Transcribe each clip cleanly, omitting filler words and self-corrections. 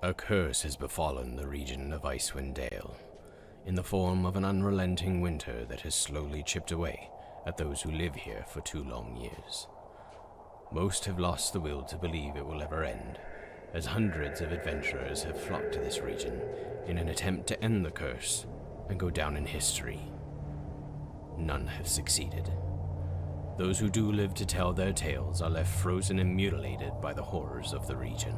A curse has befallen the region of Icewind Dale, in the form of an unrelenting winter that has slowly chipped away at those who live here for 2 long years. Most have lost the will to believe it will ever end, as hundreds of adventurers have flocked to this region in an attempt to end the curse and go down in history. None have succeeded. Those who do live to tell their tales are left frozen and mutilated by the horrors of the region.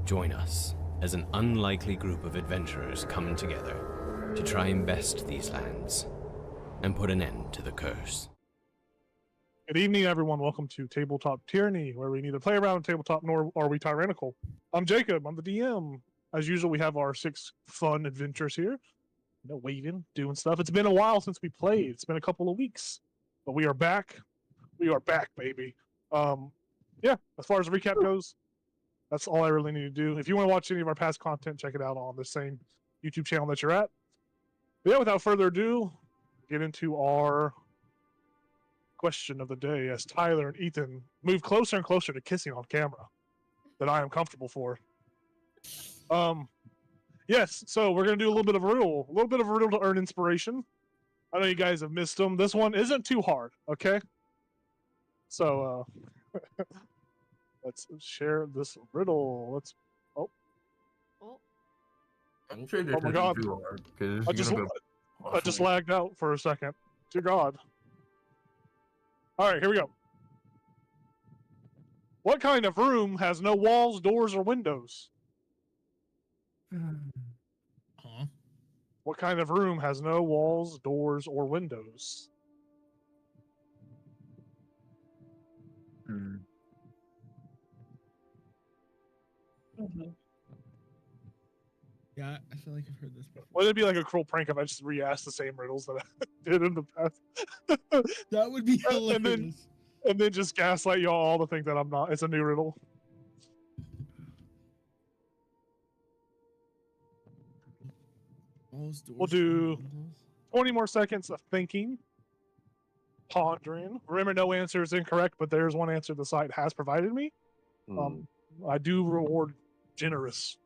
Join us as an unlikely group of adventurers come together to try and best these lands and put an end to the curse. Good evening, everyone. Welcome to Tabletop Tyranny, where we neither play around tabletop nor are we tyrannical. I'm Jacob. I'm the DM. As usual, we have our 6 fun adventures here. Waving, doing stuff. It's been a while since we played. It's been a couple of weeks, but we are back. We are back, baby. Yeah. As far as the recap goes, that's all I really need to do. If you want to watch any of our past content, check it out on the same YouTube channel that you're at. But yeah, without further ado, get into our question of the day as Tyler and Ethan move closer and closer to kissing on camera that I am comfortable for. Yes, so we're gonna do a little bit of a riddle to earn inspiration. I know you guys have missed them. This one isn't too hard, okay? So let's share this riddle. I'm sure this Oh my God. too hard because I just lagged out for a second. Dear God. All right, here we go. What kind of room has no walls, doors, or windows? Huh? What kind of room has no walls, doors, or windows? Yeah, I feel like I've heard this before. Would it be like a cruel prank if I just re-asked the same riddles that I did in the past? That would be hilarious. And then just gaslight y'all all to think that I'm not. It's a new riddle. Walls, doors, We'll do windows. 20 more seconds of thinking, pondering. Remember, no answer is incorrect, but there's one answer the site has provided me. I do reward generous.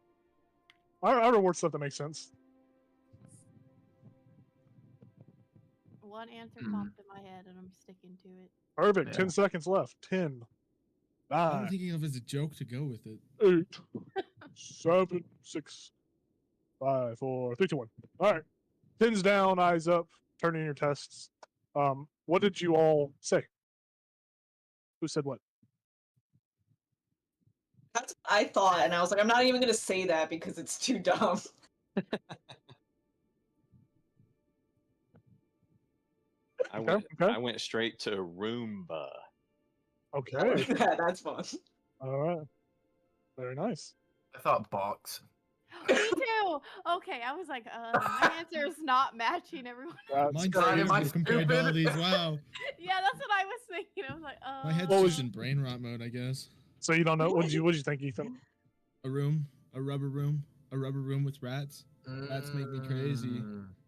I reward stuff that makes sense. One answer popped in my head, and I'm sticking to it. Perfect. Yeah. 10 seconds left. 10, I'm 9, thinking of it as a joke to go with it. 8, 7, 6, 5, 4, 3, 2, 1. All right. Pins down, eyes up, turn in your tests. What did you all say? Who said what? That's what I thought, and I was like, I'm not even going to say that because it's too dumb. I went straight to Roomba. Okay. Yeah, that's fun. All right. Very nice. I thought box. Me too. Okay, I was like, my answer is not matching everyone. Mine's God, am I easier compared to all stupid? these. Wow. Yeah, that's what I was thinking. I was like, My head's What was- just in brain rot mode, I guess. So you don't know. What did you think, Ethan? A rubber room with rats. Rats make me crazy.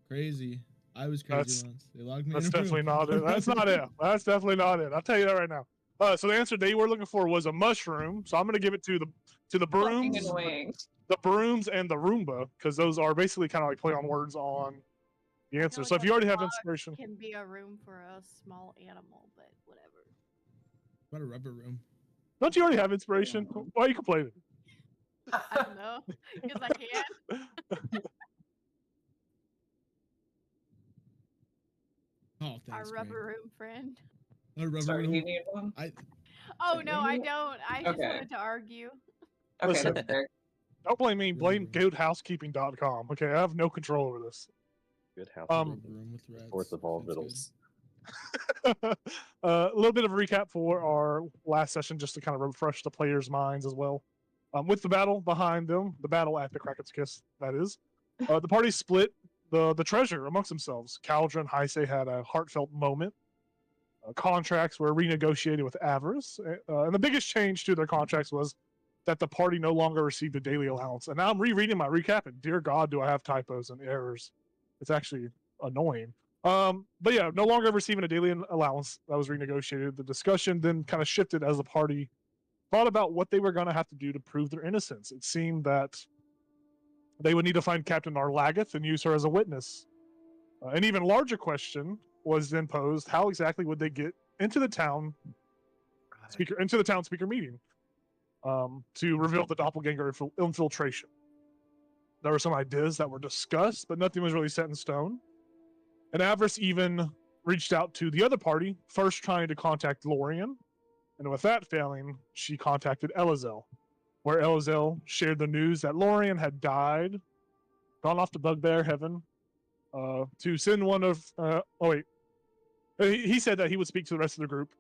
Crazy. I was crazy once. They locked me That's in a room. definitely not it. That's not it. That's definitely not it. I'll tell you that right now. So the answer they were looking for was a mushroom. So I'm going to give it to the Fucking brooms, annoying. the brooms, and the Roomba, because those are basically kind of like play on words on the answer. like So if a you already have box inspiration, can be a room for a small animal, but whatever. What a rubber room. don't you already have inspiration? Why are you complaining? I don't know, because I can. Oh, Our thanks, rubber Brain. room friend. A rubber Sorry, room. you need one? Oh no, I don't. I just Okay. wanted to argue. Okay, Listen. that's fair. Don't blame me. Blame Roomba. goathousekeeping.com. Okay, I have no control over this. Good house. Rubber room with rats. Source of all That's good. riddles. A little bit of a recap for our last session, just to kind of refresh the players' minds as well. With the battle behind them, the battle at the Kraken's Kiss, that is, the party split the treasure amongst themselves. Caldra and Heise had a heartfelt moment. Contracts were renegotiated with Avarice, and the biggest change to their contracts was that the party no longer received a daily allowance. And now I'm rereading my recap, and dear God, do I have typos and errors. It's actually annoying. But yeah, no longer receiving a daily allowance that was renegotiated. The discussion then kind of shifted as the party thought about what they were going to have to do to prove their innocence. It seemed that they would need to find Captain Narlagath and use her as a witness. An even larger question was then posed: how exactly would they get into the town speaker meeting to reveal the doppelganger infiltration? There were some ideas that were discussed, but nothing was really set in stone. And Avarice even reached out to the other party, first trying to contact Lorien, and with that failing, she contacted Elazel, where Elazel shared the news that Lorien had died, gone off to bugbear heaven, to send one of. He said that he would speak to the rest of the group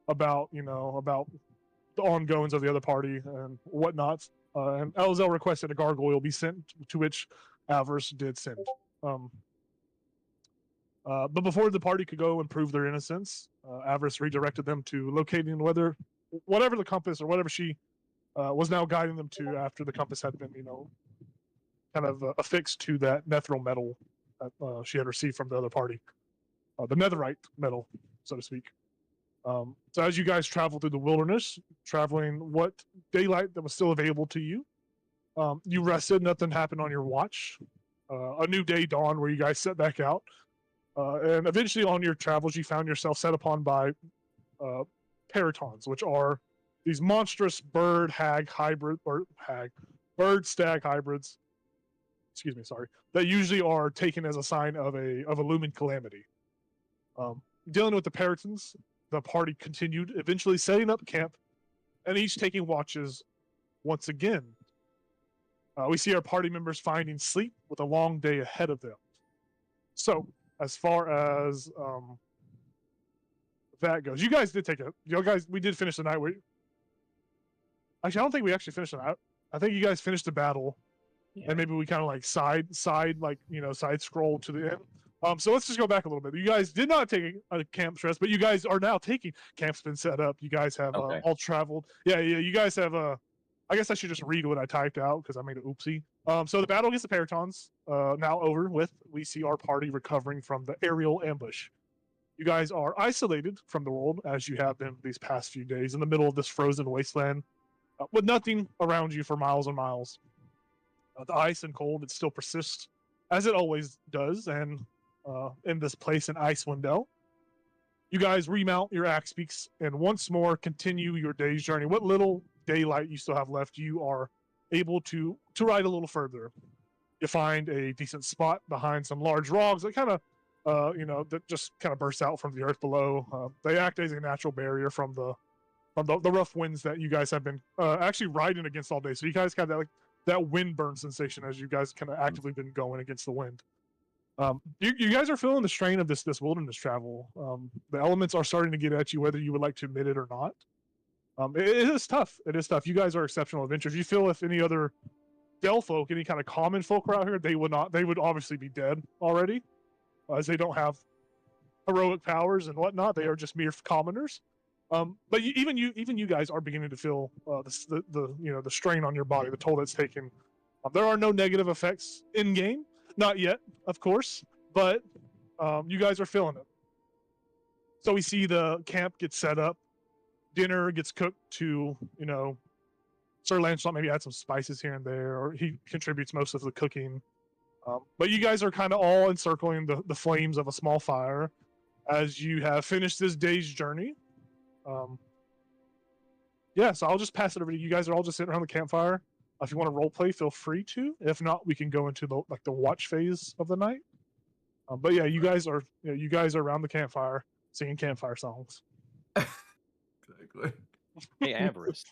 about the ongoings of the other party and whatnot. And Elazel requested a gargoyle be sent, to which Avarice did send. But before the party could go and prove their innocence, Avarice redirected them to locating whatever the compass or whatever she was now guiding them to after the compass had been, kind of affixed to that nethril metal that she had received from the other party, the netherite metal, so to speak. So as you guys travel through the wilderness, traveling what daylight that was still available to you, you rested. Nothing happened on your watch. A new day dawned where you guys set back out. And eventually on your travels, you found yourself set upon by peritons, which are these monstrous bird stag hybrids. Excuse me, sorry. That usually are taken as a sign of a looming calamity. Dealing with the peritons, the party continued, eventually setting up camp, and each taking watches once again. We see our party members finding sleep with a long day ahead of them. So, as far as that goes, you guys did we did finish the night. Actually, I don't think we actually finished the night. I think you guys finished the battle, and maybe we kind of like side scroll to the end. So let's just go back a little bit. You guys did not take a camp stress, but you guys are now taking. Camp's been set up. You guys have all traveled. Yeah. You guys have. I guess I should just read what I typed out because I made an oopsie. So the battle against the Peritons now over with. We see our party recovering from the aerial ambush. You guys are isolated from the world as you have been these past few days in the middle of this frozen wasteland with nothing around you for miles and miles. The ice and cold, it still persists as it always does, and in this place in Icewind Dale. You guys remount your axe peaks and once more continue your day's journey. What little daylight you still have left, you are able to ride a little further. You find a decent spot behind some large logs that kind of, that just kind of burst out from the earth below. They act as a natural barrier from the rough winds that you guys have been actually riding against all day. So you guys got that wind burn sensation as you guys kind of actively been going against the wind. You guys are feeling the strain of this wilderness travel. The elements are starting to get at you, whether you would like to admit it or not. It is tough. It is tough. You guys are exceptional adventurers. You feel if any other Dell folk, any kind of common folk were out here, they would not. They would obviously be dead already, as they don't have heroic powers and whatnot. They are just mere commoners. But even you guys are beginning to feel the strain on your body, the toll that's taken. There are no negative effects in game. Not yet, of course, but you guys are feeling it. So we see the camp gets set up, dinner gets cooked to, Sir Lancelot maybe add some spices here and there, or he contributes most of the cooking. But you guys are kind of all encircling the flames of a small fire as you have finished this day's journey. So I'll just pass it over to you. You guys are all just sitting around the campfire. If you want to role play, feel free to. If not, we can go into the watch phase of the night. But yeah, you guys are around the campfire singing campfire songs. Exactly. Hey, Avarice.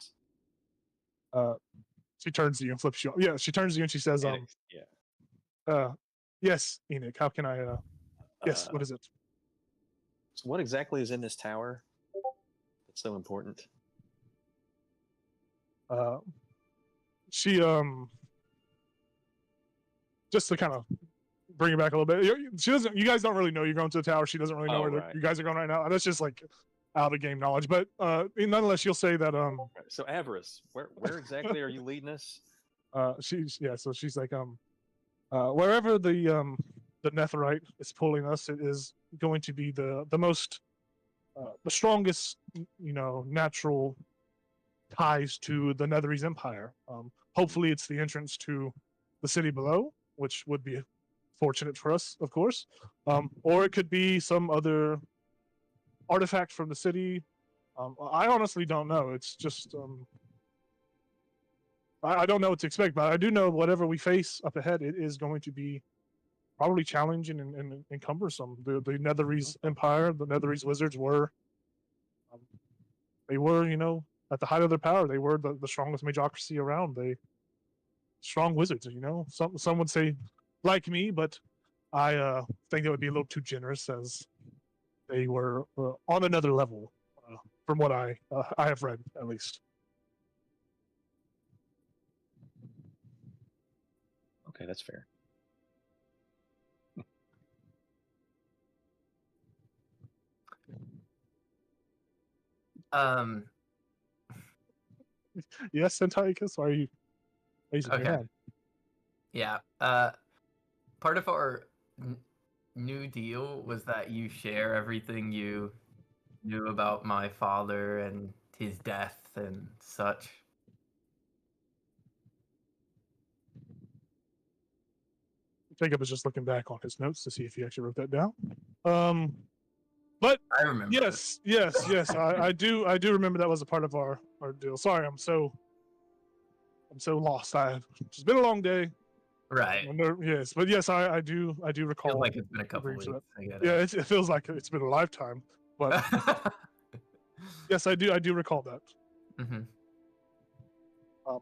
She turns to you and flips you. Yeah, she turns to you and she says, yes, Enoch. How can I? Yes. What is it? So what exactly is in this tower that's so important? She just to kind of bring it back a little bit. She doesn't. You guys don't really know you're going to the tower. She doesn't really know where you guys are going right now. That's just like out of game knowledge. But nonetheless, she'll say that. So Avarice, where exactly are you leading us? So she's like wherever the netherite is pulling us, it is going to be the most the strongest natural ties to the Netherese Empire. Hopefully, it's the entrance to the city below, which would be fortunate for us, of course. Or it could be some other artifact from the city. I honestly don't know. It's just I don't know what to expect, but I do know whatever we face up ahead, it is going to be probably challenging and cumbersome. The Netherese Empire, the Netherese Wizards were, they were, at the height of their power, they were the strongest magocracy around. They strong wizards, Some would say like me, but I think that would be a little too generous, as they were on another level, from what I have read, at least. Okay, that's fair. Um. Yes, Antiochus, why are you raising your Okay. hand? Yeah. Part of our new deal was that you share everything you knew about my father and his death and such. Jacob is just looking back on his notes to see if he actually wrote that down. But I remember. yes, I do remember that was a part of our deal. Sorry, I'm so lost. It's been a long day. Right. Yes, but yes, I do recall. Feels like it's been a couple agreeing to weeks. that. I get Yeah, it. it feels like it's been a lifetime. But yes, I do recall that. Mm-hmm.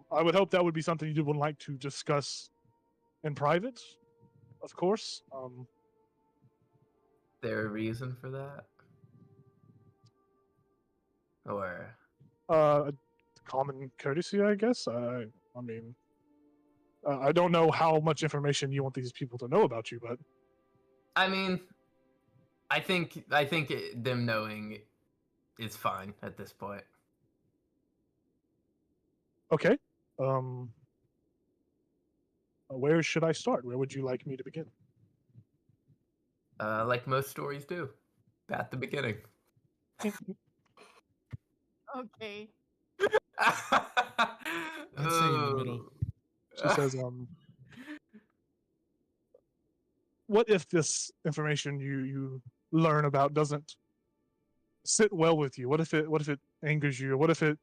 I would hope that would be something you would like to discuss in private, of course. There a reason for that? Or Common courtesy, I guess. I mean, I don't know how much information you want these people to know about you, but I mean, I think them knowing is fine at this point. okay. Where should I start? Where would you like me to begin? Like most stories do, at the beginning. Okay. I'd say in the middle. She says, what if this information you learn about doesn't sit well with you? What if it angers you? Or what if it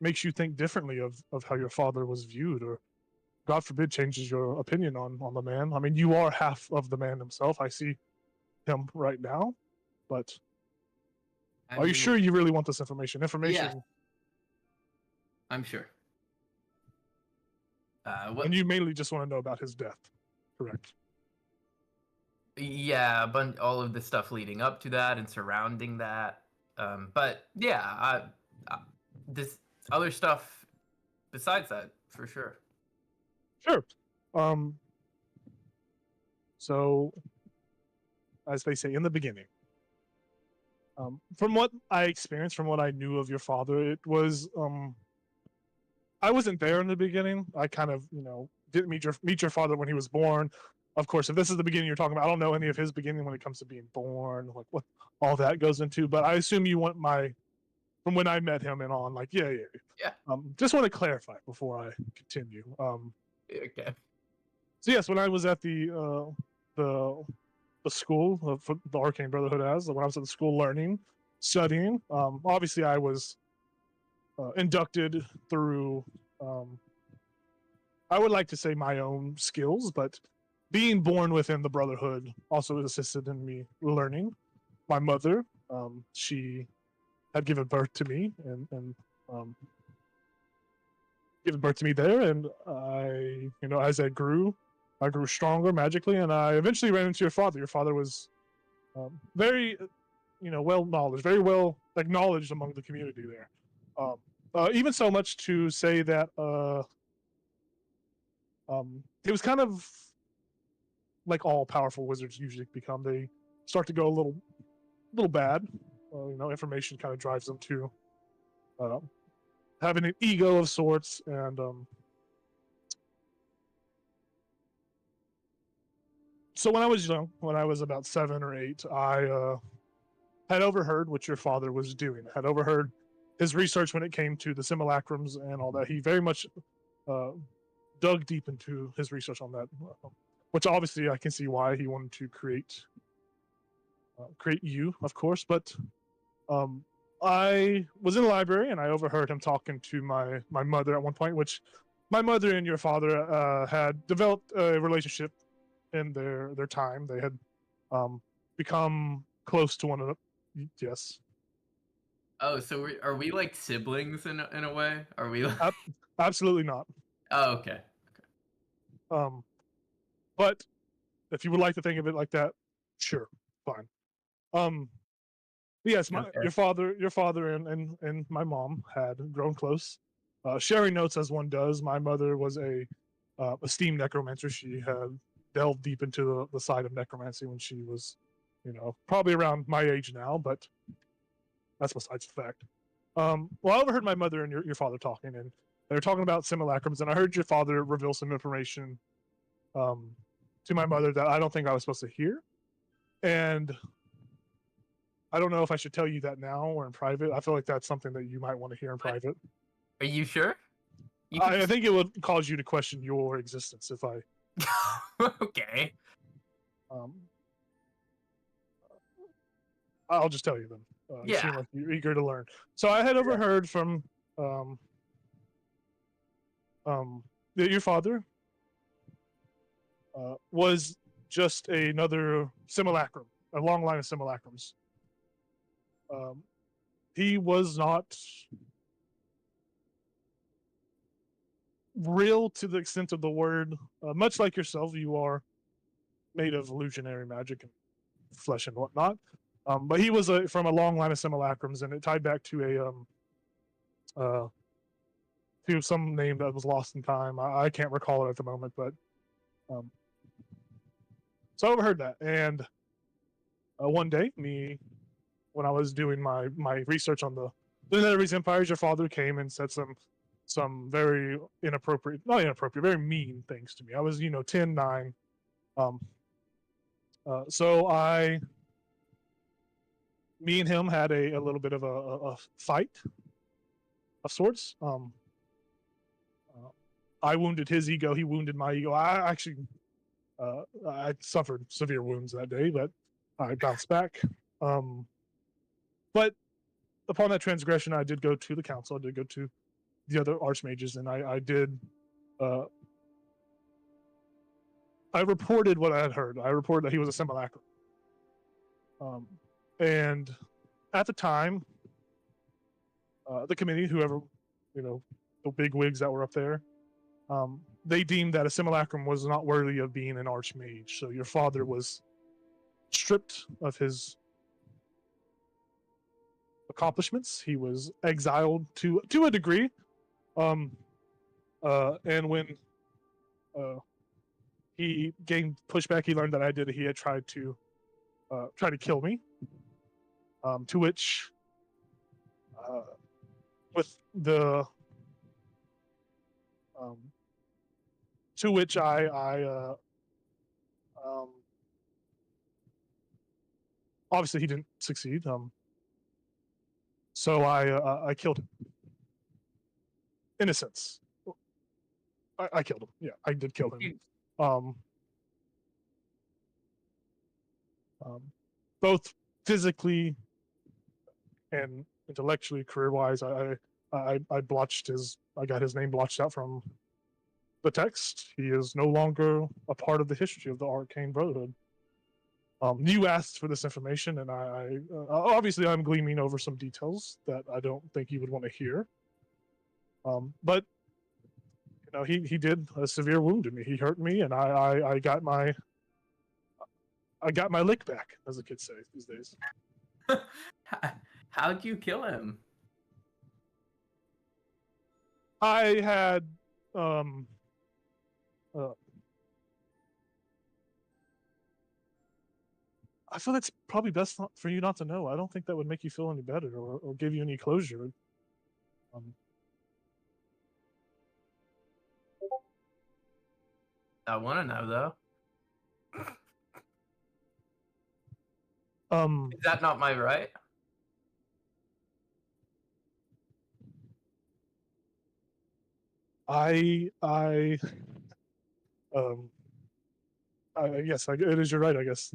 makes you think differently of how your father was viewed, or God forbid changes your opinion on the man? I mean, you are half of the man himself. I see him right now, but are you sure you really want this information? Yeah, I'm sure. And you mainly just want to know about his death, correct? Yeah, all of the stuff leading up to that and surrounding that. But yeah, this other stuff besides that, for sure. Sure. So, as they say in the beginning, from what I experienced, from what I knew of your father, it was I wasn't there in the beginning. I kind of, didn't meet your father when he was born. Of course, if this is the beginning you're talking about, I don't know any of his beginning when it comes to being born, like what all that goes into. But I assume you want from when I met him and on. Like, yeah. Just want to clarify before I continue. Okay. So yes, when I was at the school for the Arcane Brotherhood, when I was at the school learning, studying, obviously I was inducted through, I would like to say my own skills, but being born within the Brotherhood also assisted in me learning. My mother, she had given birth to me and given birth to me there, and I, as I grew stronger magically, and I eventually ran into your father. Your father was very, well knowledge, very well acknowledged among the community there. Even so much to say that it was kind of like all powerful wizards usually become. They start to go a little bad. Information kind of drives them to having an ego of sorts, and so when I was young, when I was about 7 or 8, I had overheard what your father was doing. I had overheard his research when it came to the simulacrums and all that. He very much dug deep into his research on that, which obviously I can see why he wanted to create you, of course. But I was in the library and I overheard him talking to my mother at one point, which my mother and your father had developed a relationship in their time. They had become close to one another. Yes. Oh, so are we like siblings in a way? Are we? Like... Absolutely not. Oh, okay. But if you would like to think of it like that, sure, fine. Yes, Okay. your father and my mom had grown close, sharing notes as one does. My mother was a esteemed necromancer. She had delved deep into the side of necromancy when she was, probably around my age now, but that's besides the fact. Well, I overheard my mother and your father talking, and they were talking about simulacrums, and I heard your father reveal some information to my mother that I don't think I was supposed to hear. And I don't know if I should tell you that now or in private. I feel like that's something that you might want to hear in private. Are you sure? I think it would cause you to question your existence if I. Okay. I'll just tell you then. You Yeah. seem like you're eager to learn. So I had overheard from that your father was just another simulacrum, a long line of simulacrums. He was not real to the extent of the word. Much like yourself, you are made of illusionary magic and flesh and whatnot. But he was from a long line of simulacrums, and it tied back to to some name that was lost in time. I can't recall it at the moment, but so I overheard that, and one day, when I was doing my research on the Netherese empires, your father came and said some very inappropriate, not inappropriate, very mean things to me. I was 10, 9. So me and him had a little bit of a fight of sorts. I wounded his ego. He wounded my ego. I suffered severe wounds that day, but I bounced back. But upon that transgression, I did go to the council. I did go to the other archmages, and I did. I reported what I had heard. I reported that he was a simulacrum. And at the time, the committee, whoever, the big wigs that were up there, they deemed that a simulacrum was not worthy of being an archmage. So your father was stripped of his accomplishments. He was exiled to a degree. And when he gained pushback, he learned that I did it. He had tried to kill me. To which, with the to which I obviously he didn't succeed. So I killed him. In a sense, I killed him. Yeah, I did kill him. Both physically and intellectually, career-wise, I blotched his. I got his name blotched out from the text. He is no longer a part of the history of the Arcane Brotherhood. You asked for this information, and I obviously I'm gleaming over some details that I don't think you would want to hear. But he did a severe wound to me. He hurt me, and I got my lick back, as the kids say these days. How'd you kill him? I had I feel it's probably best for you not to know. I don't think that would make you feel any better or give you any closure. I want to know though. Is that not my right? I um yes, it is. You're right. I guess.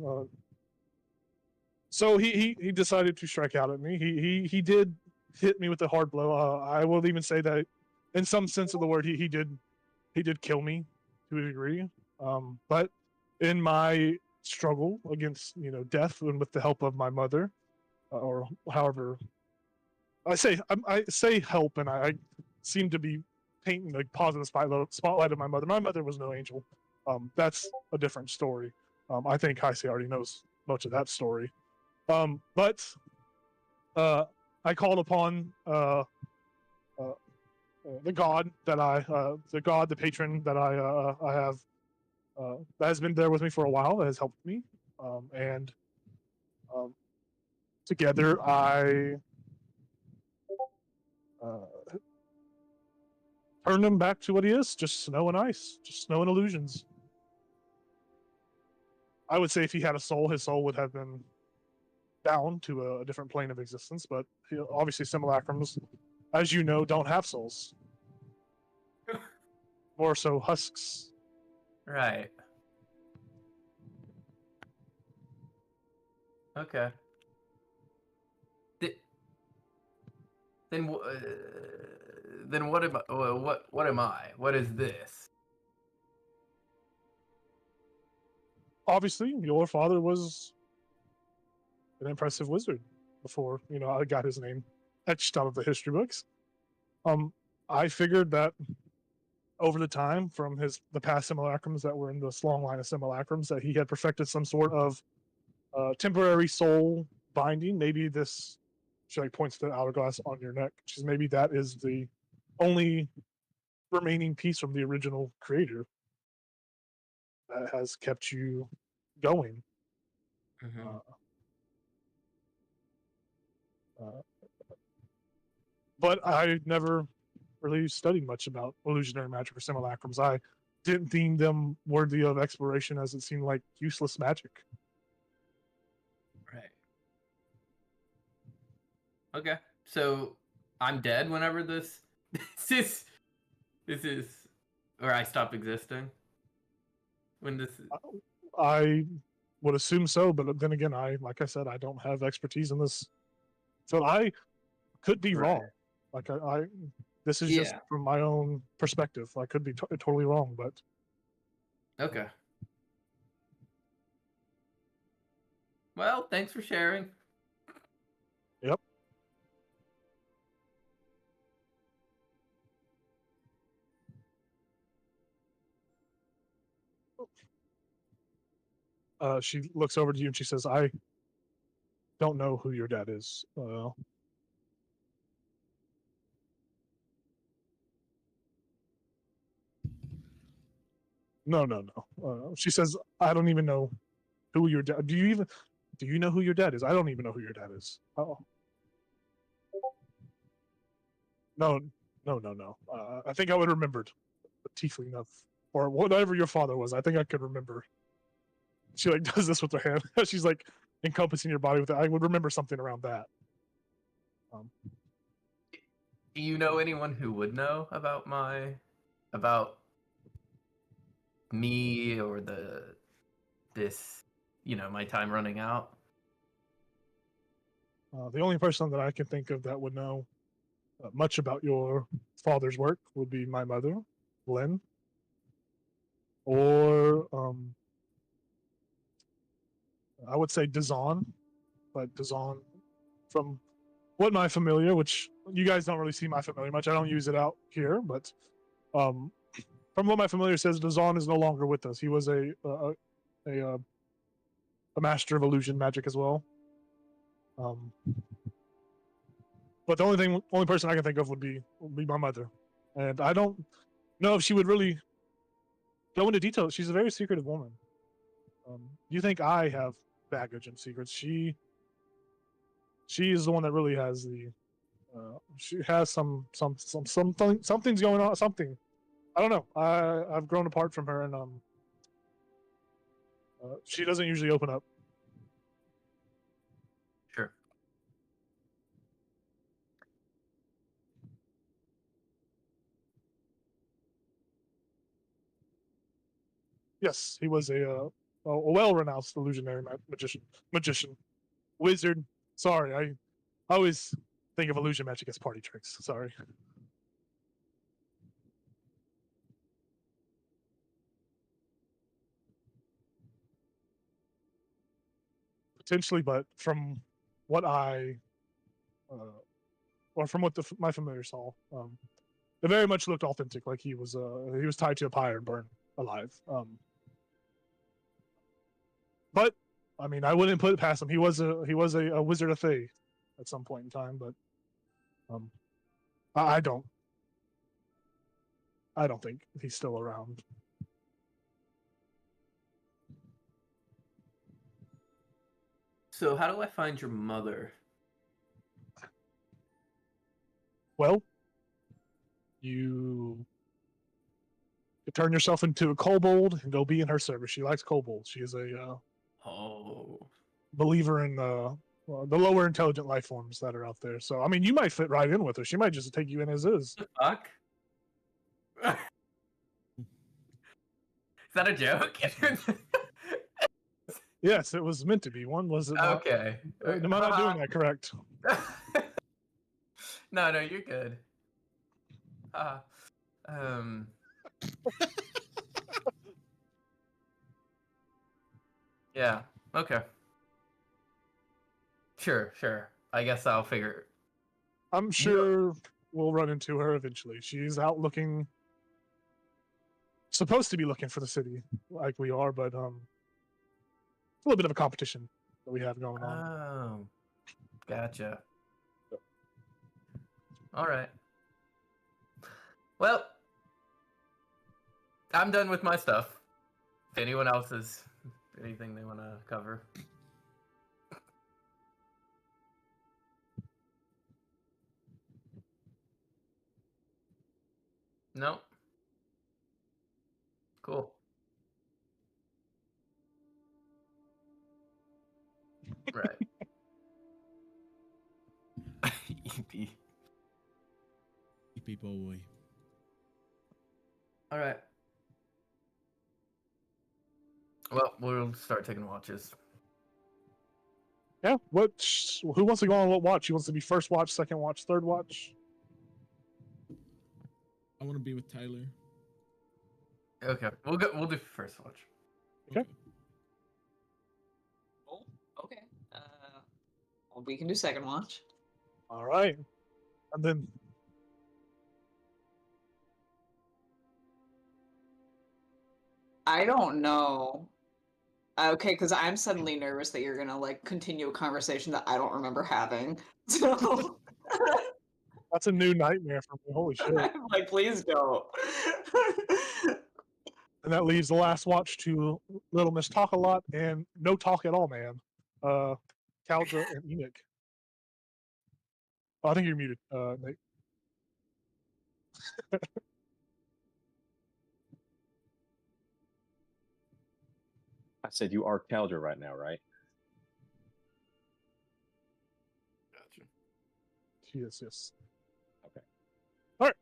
So he decided to strike out at me. He did hit me with a hard blow. I will even say that, in some sense of the word, he did kill me to a degree. But in my struggle against death, and with the help of my mother, or however I say help, and I seem to be painting the positive spotlight of my mother. My mother was no angel. That's a different story. I think Heisei already knows much of that story. But I called upon the God that the patron that I have, that has been there with me for a while, that has helped me, and um, together I turned him back to what he is, just snow and ice, just snow and illusions. I would say if he had a soul, his soul would have been down to a different plane of existence, but obviously simulacrums, as you know, don't have souls. More so husks. Right. Okay. Then what am I? What am I? What is this? Obviously, your father was an impressive wizard before I got his name etched out of the history books. I figured that over the time from the past simulacrums that were in this long line of simulacrums, that he had perfected some sort of temporary soul binding. Maybe this, she like points to the hourglass on your neck. Maybe that is the only remaining piece from the original creator that has kept you going. Mm-hmm. But I never really studied much about illusionary magic or simulacrums. I didn't deem them worthy of exploration, as it seemed like useless magic. Right. Okay. So I'm dead whenever this this is, or I stop existing. When this is... I would assume so, but then again, like I said, I don't have expertise in this, so I could be Right. wrong. Like this is just from my own perspective. I could be totally wrong, but Okay. Well, thanks for sharing. Yep. She looks over to you and she says, "I don't know who your dad is." No. She says, "I don't even know who your dad. Do you know who your dad is? I don't even know who your dad is." Oh, no. I think I would have remembered the tiefling of, or whatever your father was. I think I could remember. She like does this with her hand. She's like encompassing your body with it. I would remember something around that. Do you know anyone who would know about me, or my time running out? The only person that I can think of that would know much about your father's work would be my mother, Lynn, or I would say Dazan, but Dazan, from what my familiar, which you guys don't really see my familiar much. I don't use it out here, but from what my familiar says, Dazan is no longer with us. He was a master of illusion magic as well. But the only person I can think of would be my mother, and I don't know if she would really go into detail. She's a very secretive woman. You think I have baggage and secrets? She is the one that really has the. She has something's going on. Something I don't know. I've grown apart from her, and she doesn't usually open up. Sure. Yes, he was a well-renowned illusionary magician, wizard. Sorry, I always think of illusion magic as party tricks. Sorry. Potentially, but from what or from what my familiar saw, it very much looked authentic. Like he was tied to a pyre and burned alive. But I mean, I wouldn't put it past him. He was a wizard of Thay at some point in time, but I don't think he's still around. So how do I find your mother? Well, you turn yourself into a kobold and go be in her service. She likes kobolds. She is a believer in the lower intelligent life forms that are out there. So, I mean, you might fit right in with her. She might just take you in as is. The fuck? Is that a joke? Yes, it was meant to be. One was it not? Okay. Am I not doing that correct? No, you're good. Yeah. Okay. Sure. I guess I'll figure. I'm sure we'll run into her eventually. She's out looking, supposed to be looking for the city like we are, but a little bit of a competition that we have going on. Oh, gotcha. All right. Well, I'm done with my stuff. If anyone else has anything they want to cover. No. Cool. Right. EP. EP boy. All right. Well, we'll start taking watches. Yeah. Who wants to go on what watch? Who wants to be first watch, second watch, third watch? I want to be with Tyler. Okay, we'll do first watch. Okay. Oh, okay. Well, we can do second watch. All right. And then I don't know. Okay, because I'm suddenly nervous that you're gonna like continue a conversation that I don't remember having. So that's a new nightmare for me. Holy shit. I'm like, please don't. And that leaves the last watch to Little Miss Talk a Lot and No Talk at All, man. Kaldra and Enoch. Oh, I think you're muted, Nate. I said you are Caldra right now, right? Gotcha. Yes. Okay. All right.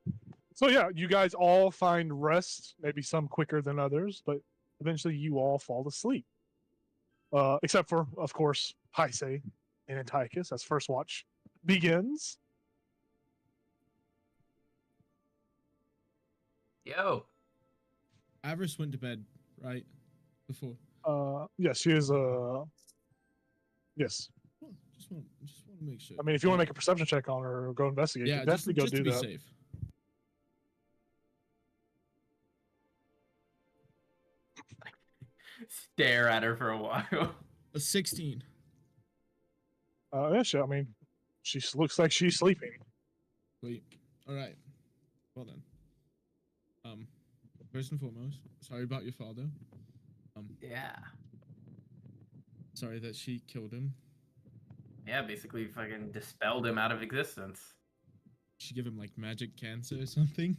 So yeah, you guys all find rest, maybe some quicker than others, but eventually you all fall asleep. Except for, of course, Heisei and Antiochus as first watch begins. Yo. Avarice went to bed, right? Before. Yes, she is yes. Well, just want to make sure. I mean, if you want to make a perception check on her or go investigate, yeah, you definitely just go to do be that. safe. Stare at her for a while. A 16. Yeah, I mean, she looks like she's sleeping. Wait. All right. Well then. First and foremost, sorry about your father. Yeah. Sorry that she killed him. Yeah, basically fucking dispelled him out of existence. She give him like magic cancer or something.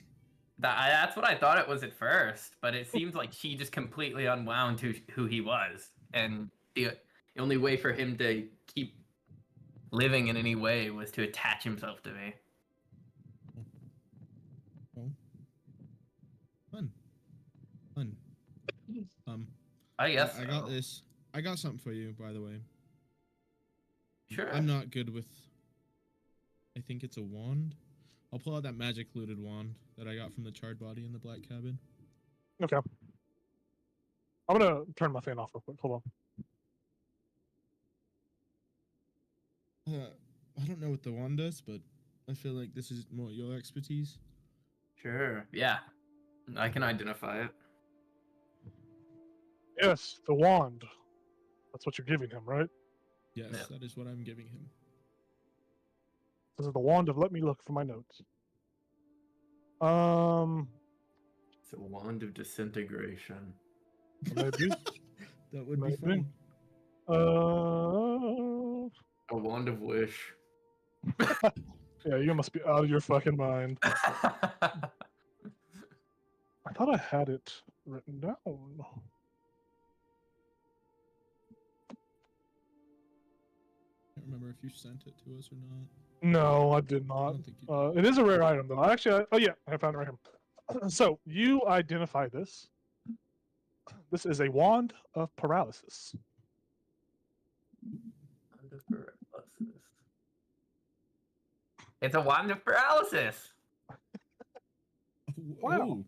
That's what I thought it was at first, but it seems like she just completely unwound who he was, and the only way for him to keep living in any way was to attach himself to me. Oh. Fun. I guess I got so. this. I got something for you, by the way. Sure. I'm not good with. I think it's a wand. I'll pull out that magic looted wand that I got from the charred body in the black cabin. Okay. I'm gonna turn my fan off real quick. Hold on. I don't know what the wand does, but I feel like this is more your expertise. Sure. Yeah. I can identify it. Yes, the wand. That's what you're giving him, right? Yes, Yeah. that is what I'm giving him. This is the wand of. Let me look for my notes. It's a wand of disintegration. Maybe. That would be Maybe. fun. A wand of wish. Yeah, you must be out of your fucking mind. I thought I had it written down. Can't remember if you sent it to us or not. No, I did I not. don't think you did. It is a rare item, though. Actually, oh yeah, I found it right here. So you identify this. This is a wand of paralysis. Wand of paralysis. It's a wand of paralysis. Wow.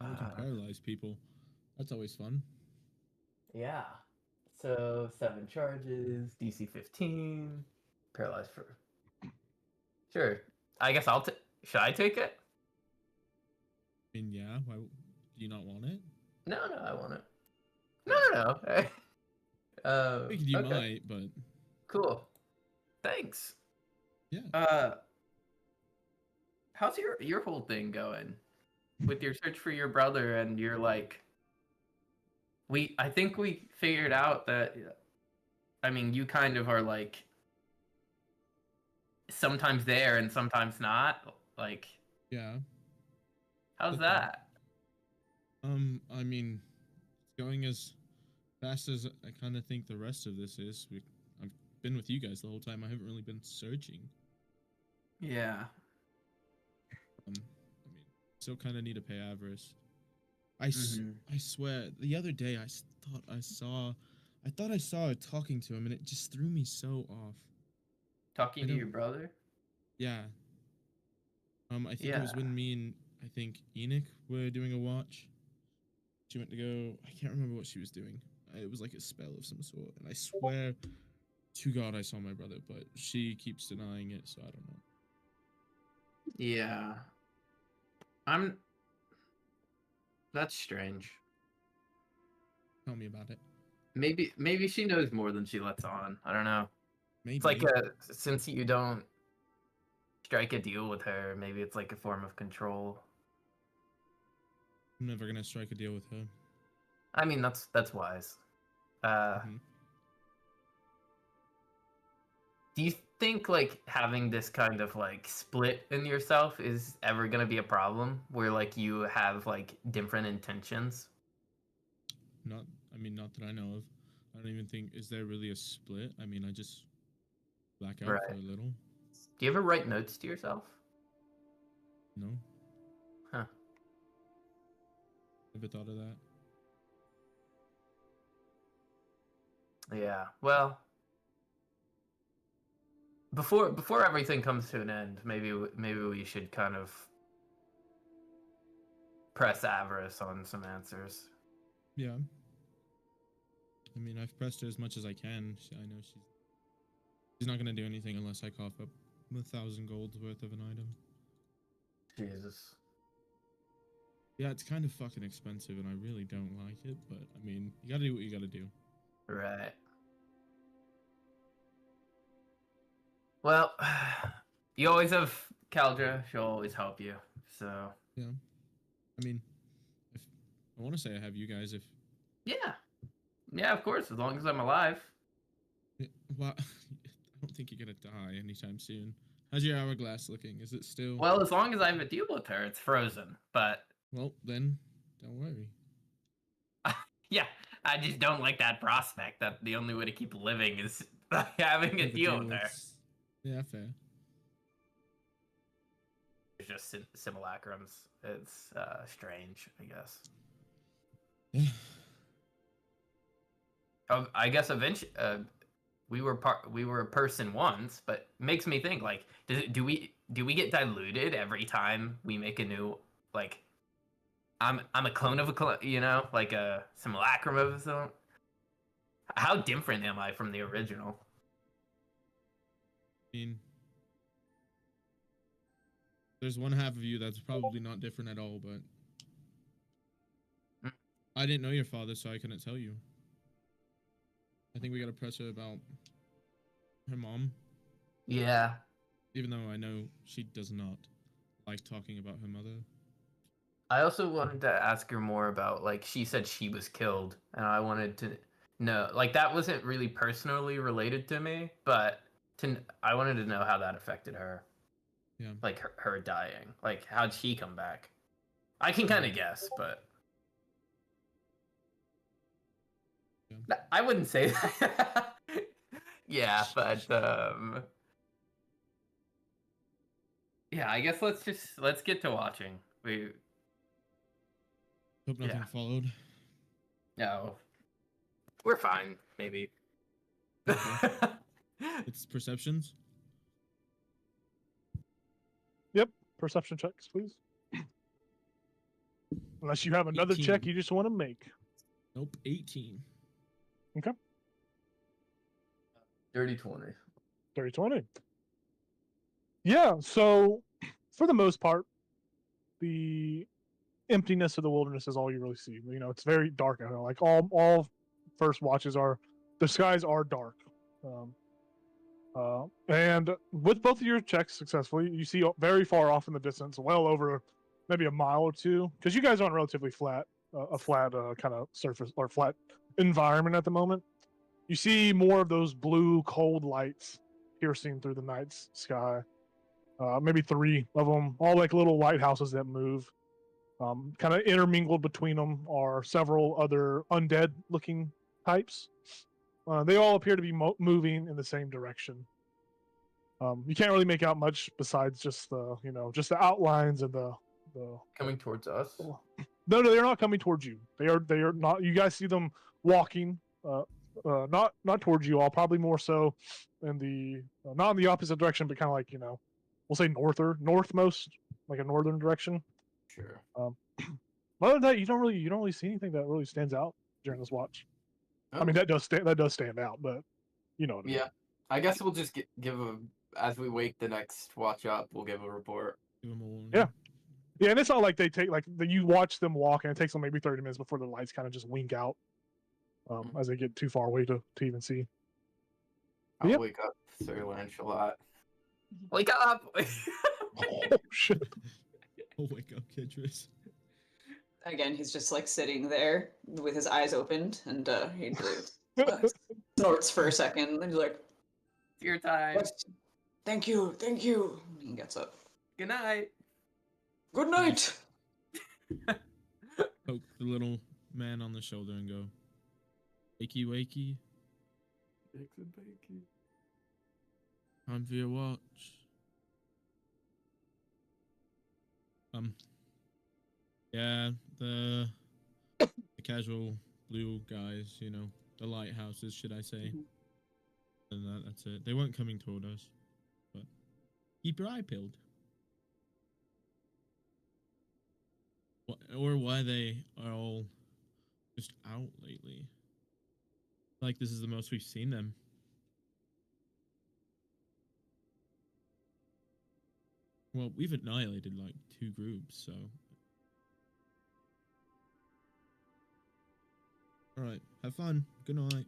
Oh, we can paralyze people. That's always fun. Yeah. So 7 charges, DC 15, paralyzed for. Sure. I guess I'll take. Should I take it? I mean, yeah. Why do you not want it? No, I want it. No. I think you okay. might, but Cool. Thanks. yeah. How's your whole thing going with your search for your brother and your like? I think we figured out that. I mean, you kind of are like sometimes there and sometimes not. Like, Yeah. how's Okay. that? I mean, it's going as fast as I kind of think the rest of this is. I've been with you guys the whole time. I haven't really been searching. Yeah. I mean, still kind of need to pay Avarice. I swear, the other day I thought I saw her talking to him, and it just threw me so off. Talking to your brother? Yeah. I think it was when me and I think Enoch were doing a watch. She went to go. I can't remember what she was doing. It was like a spell of some sort, and I swear to God I saw my brother, but she keeps denying it, so I don't know. Yeah. That's strange. Tell me about it. Maybe she knows more than she lets on. I don't know. Maybe. It's like since you don't strike a deal with her, maybe it's like a form of control. I'm never gonna strike a deal with her. I mean, that's wise. Do you think like having this kind of like split in yourself is ever gonna be a problem where like you have like different intentions? Not that I know of. I don't even think, is there really a split? I mean, I just black out for a little. Do you ever write notes to yourself? No. Huh. Never thought of that. Yeah. Well, before everything comes to an end, maybe we should kind of press Avarice on some answers. Yeah. I mean, I've pressed her as much as I can. I know she's not gonna do anything unless I cough up 1,000 gold's worth of an item. Jesus. Yeah, it's kind of fucking expensive, and I really don't like it. But I mean, you gotta do what you gotta do. Right. Well, you always have Caldra. She'll always help you. So. Yeah. I mean, if I want to say I have you guys, if. Yeah, of course, as long as I'm alive. Well, I don't think you're gonna die anytime soon. How's your hourglass looking? Is it still? Well, as long as I have a deal with her, it's frozen. But. Well, then, don't worry. Yeah, I just don't like that prospect that the only way to keep living is having a deal with her. Yeah, fair. It's just simulacrums. It's strange, I guess. Yeah, I guess eventually, we were a person once, but makes me think like, do we get diluted every time we make a new like? I'm a clone of a clone, you know, like a simulacrum of some. How different am I from the original? I mean, there's one half of you that's probably not different at all, but I didn't know your father, so I couldn't tell you. I think we got to press her about her mom. Yeah. Even though I know she does not like talking about her mother. I also wanted to ask her more about, like, she said she was killed, and I wanted to know, like, that wasn't really personally related to me, but I wanted to know how that affected her. Yeah. Like, her dying. Like, how'd she come back? I can kind of guess, but... Yeah. I wouldn't say that. Yeah, but, yeah, I guess let's get to watching. Hope nothing followed. No. We're fine, maybe. It's perceptions. Yep. Perception checks, please. Unless you have another 18. check you just want to make. Nope, 18. Okay. Dirty 20. 30-20. Yeah, so for the most part, the emptiness of the wilderness is all you really see. You know, it's very dark out there. Like all first watches are, the skies are dark. And with both of your checks successfully, you see very far off in the distance, well over maybe a mile or two, because you guys are on relatively flat, a flat kind of surface or flat environment at the moment. You see more of those blue, cold lights piercing through the night sky. Maybe 3 of them, all like little lighthouses that move. Kind of intermingled between them are several other undead-looking types. They all appear to be moving in the same direction. You can't really make out much besides just the, just the outlines and the Coming towards us? No, they're not coming towards you. They are not. You guys see them walking, not towards you all. Probably more so in the not in the opposite direction, but kind of like we'll say northmost, like a northern direction. Sure. Other than that, you don't really see anything that really stands out during this watch. Oh. I mean, that does stand out, but you know what I mean. Yeah, I guess we'll just give a as we wake the next watch up. We'll give a report. Give them a warning. Yeah. Yeah, and it's not like they take you watch them walk, and it takes them maybe 30 minutes before the lights kind of just wink out as they get too far away to even see. I'll Yep. wake up Sir Lancelot. Wake up! Oh shit! Oh, wake up, Kitris. Again, he's just like sitting there with his eyes opened, and he snorts for a second, and he's like, It's your time. Thank you. And he gets up. Good night. Good night. Poke the little man on the shoulder and go, wakey, wakey. Bakes and bakey. Time for your watch. Yeah, the casual blue guys, the lighthouses, should I say. And that's it. They weren't coming toward us, but keep your eye peeled. Or why they are all just out lately. Like this is the most we've seen them. Well, we've annihilated like 2 groups, so. Alright, have fun. Good night.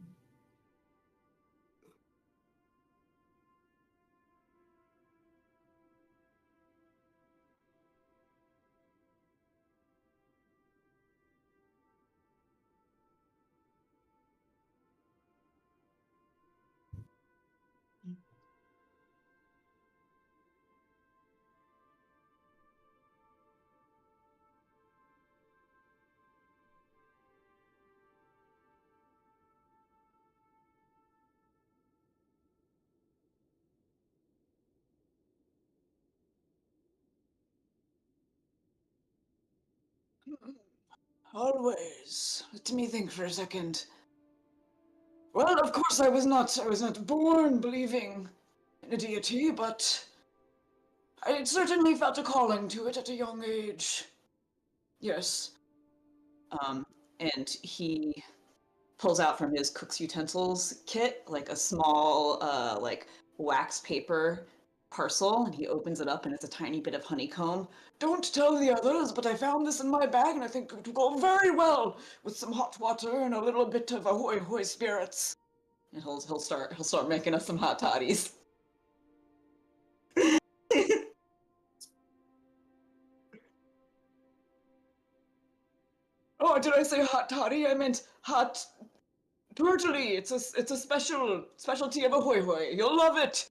Always. Let me think for a second. Well, of course, I was not born believing in a deity, but I certainly felt a calling to it at a young age. Yes. And he pulls out from his cook's utensils kit like a small like wax paper parcel, and he opens it up and it's a tiny bit of honeycomb. Don't tell the others, but I found this in my bag and I think it would go very well with some hot water and a little bit of ahoy hoy spirits. And he'll start making us some hot toddies. Oh, did I say hot toddy? I meant hot turtley. It's a specialty of ahoy hoy. You'll love it.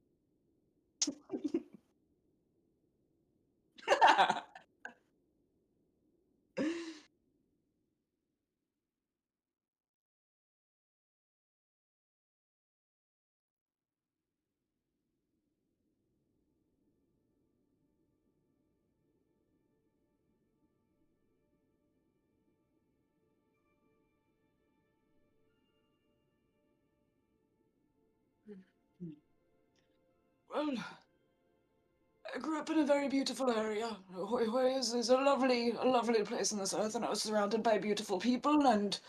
Well, I grew up in a very beautiful area. Hoi Hoi is a lovely place on this earth, and I was surrounded by beautiful people, and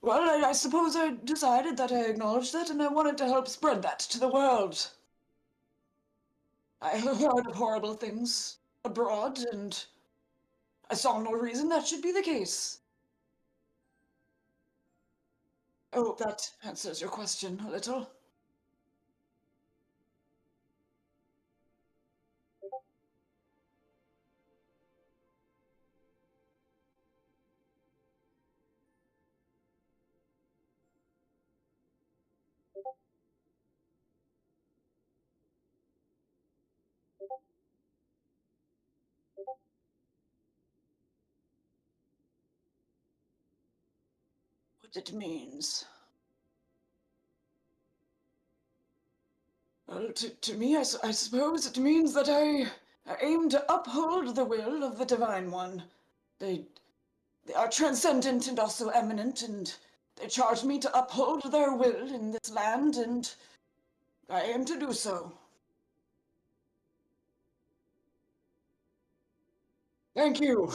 well, I suppose I decided that I acknowledged that, and I wanted to help spread that to the world. I heard of horrible things abroad, and I saw no reason that should be the case. I hope that answers your question a little. What it means. Well, to me, I suppose it means that I aim to uphold the will of the Divine One. They are transcendent and also eminent, and they charge me to uphold their will in this land, and I aim to do so. Thank you.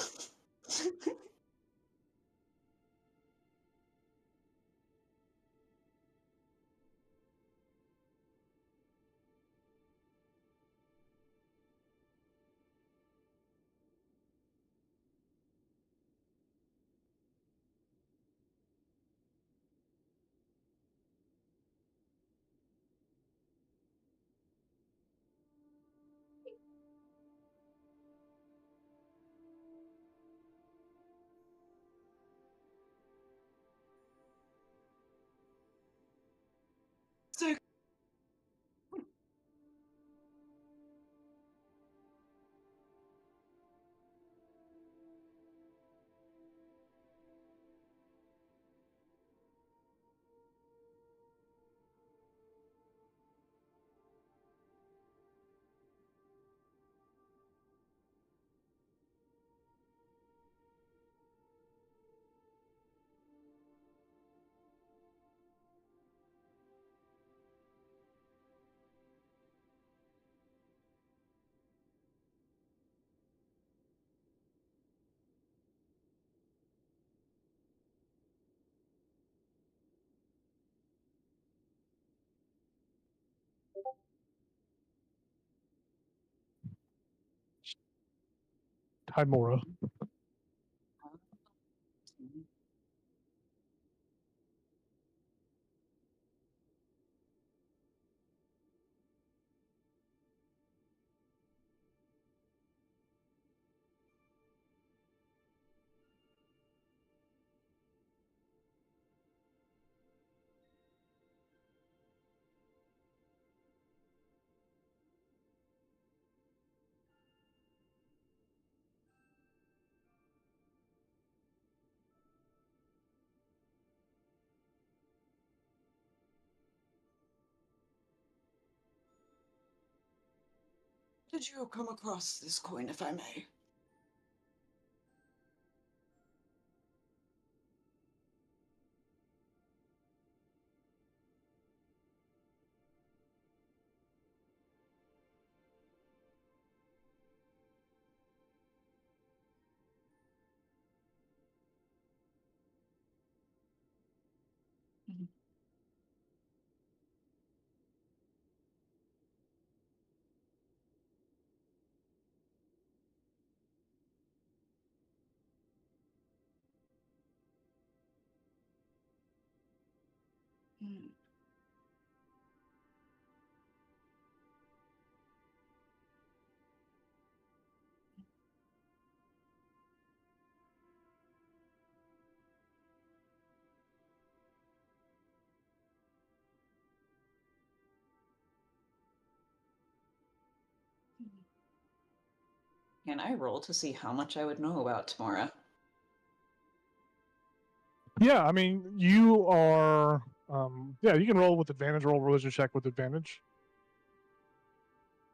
So, Hi, Mora. did you come across this coin, if I may? Hmm. Can I roll to see how much I would know about Tamara? Yeah, I mean, you are. Yeah, you can roll with advantage. Roll religion check with advantage.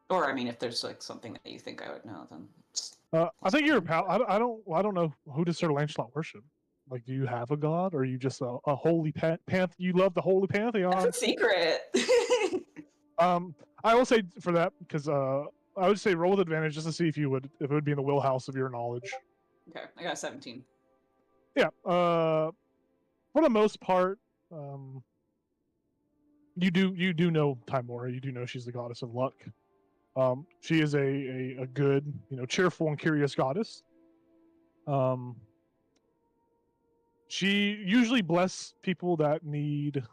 Or, I mean, if there's like something that you think I would know, then. I think you're a pal. I don't know who does Sir Lancelot worship. Like, do you have a god, or are you just a holy You love the holy pantheon. That's a secret. I will say for that because I would say roll with advantage just to see if it would be in the wheelhouse of your knowledge. Okay, I got 17. Yeah. For the most part, you do know Timora. You do know she's the goddess of luck. She is a good, cheerful and curious goddess. She usually bless people that need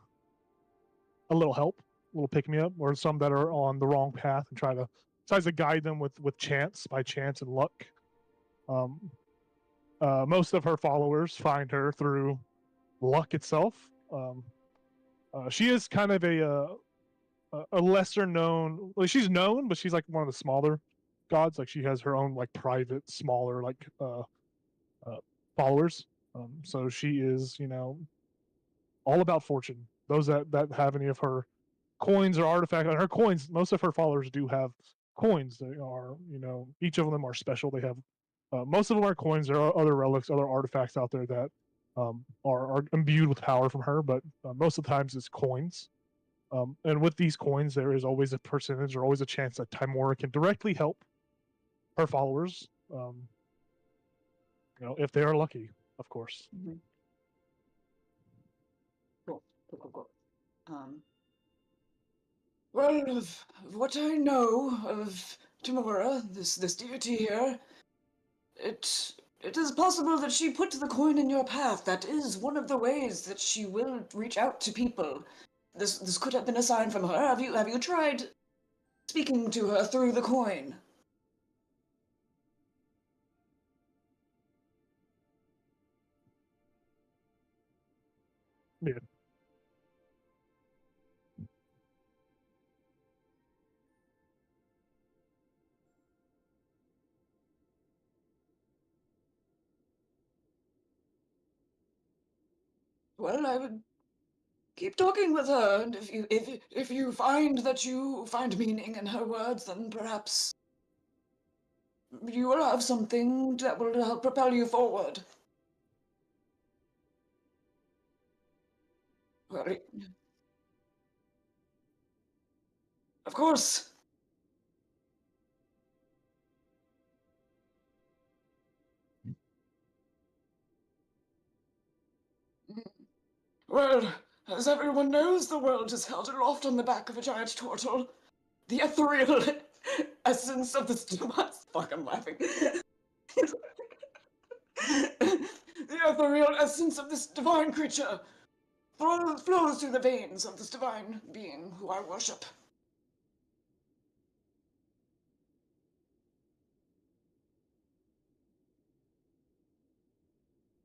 a little help, a little pick me up, or some that are on the wrong path and tries to guide them with by chance and luck. Most of her followers find her through luck itself. She is kind of a lesser known. Well, she's known, but she's like one of the smaller gods. Like she has her own like private, smaller followers. So she is, all about fortune. Those that have any of her coins or artifacts, and her coins, most of her followers do have coins. They are, each of them are special. They have most of them are coins. There are other relics, other artifacts out there that are imbued with power from her, but most of the times it's coins. And with these coins, there is always a percentage or always a chance that Timora can directly help her followers, if they are lucky, of course. Mm-hmm. Cool. Well, of what I know of Timora, this deity here, it is possible that she put the coin in your path. That is one of the ways that she will reach out to people. This could have been a sign from her. Have you tried speaking to her through the coin? Yeah. Well, I would keep talking with her, and if you find that you find meaning in her words, then perhaps you will have something that will help propel you forward. Well, of course. Well, as everyone knows, the world is held aloft on the back of a giant turtle. The ethereal essence of this fuck, I'm laughing. The ethereal essence of this divine creature flows through the veins of this divine being who I worship.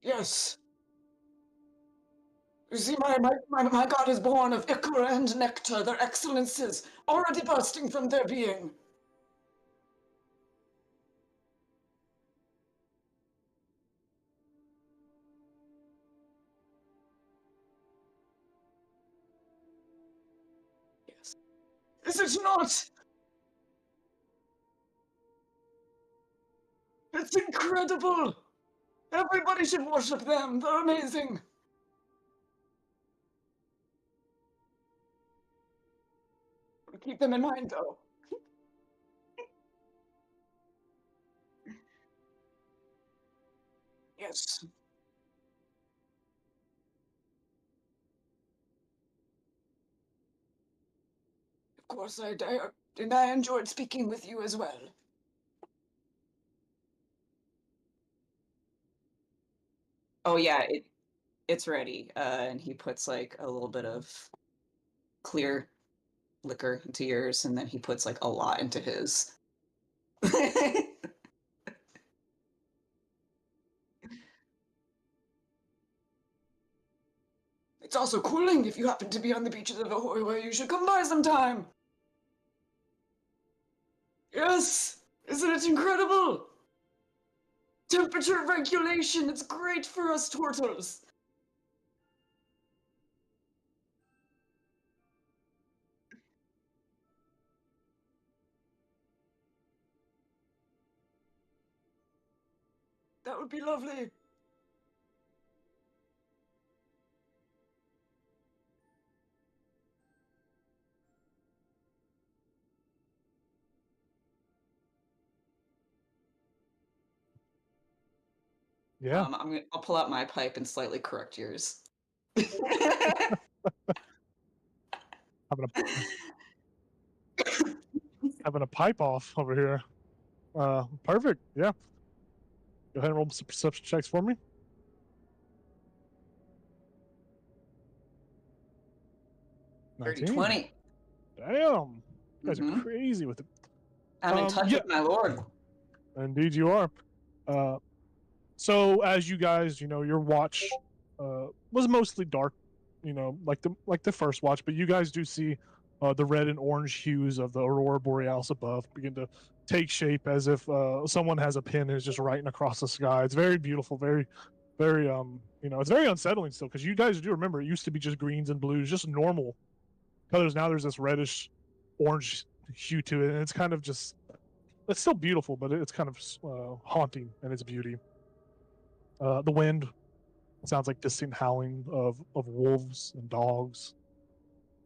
Yes. You see, my god is born of ichor and nectar, their excellences, already bursting from their being. Yes. Is it not? It's incredible! Everybody should worship them. They're amazing. Keep them in mind, though. Yes. Of course, and I enjoyed speaking with you as well. Oh yeah, it's ready. And he puts like a little bit of clear liquor into yours, and then he puts like a lot into his. It's also cooling if you happen to be on the beaches of Ahoy. You should come by sometime. Yes, isn't it incredible? Temperature regulation, it's great for us turtles. That would be lovely. Yeah. I'll pull out my pipe and slightly correct yours. Having a having a pipe off over here. Perfect. Yeah. Go ahead and roll some perception checks for me. Dirty 19. 20. Damn. You guys are Mhm. crazy with it. I'm in touch yeah. with my lord. Indeed, you are. So as you guys, your watch was mostly dark, like the first watch, but you guys do see the red and orange hues of the aurora borealis above begin to take shape as if someone has a pen and is just writing across the sky. It's very beautiful, very, very it's very unsettling still because you guys do remember it used to be just greens and blues, just normal colors. Now there's this reddish orange hue to it, and it's kind of just it's still beautiful, but it's kind of haunting in its beauty. The wind sounds like distant howling of wolves and dogs.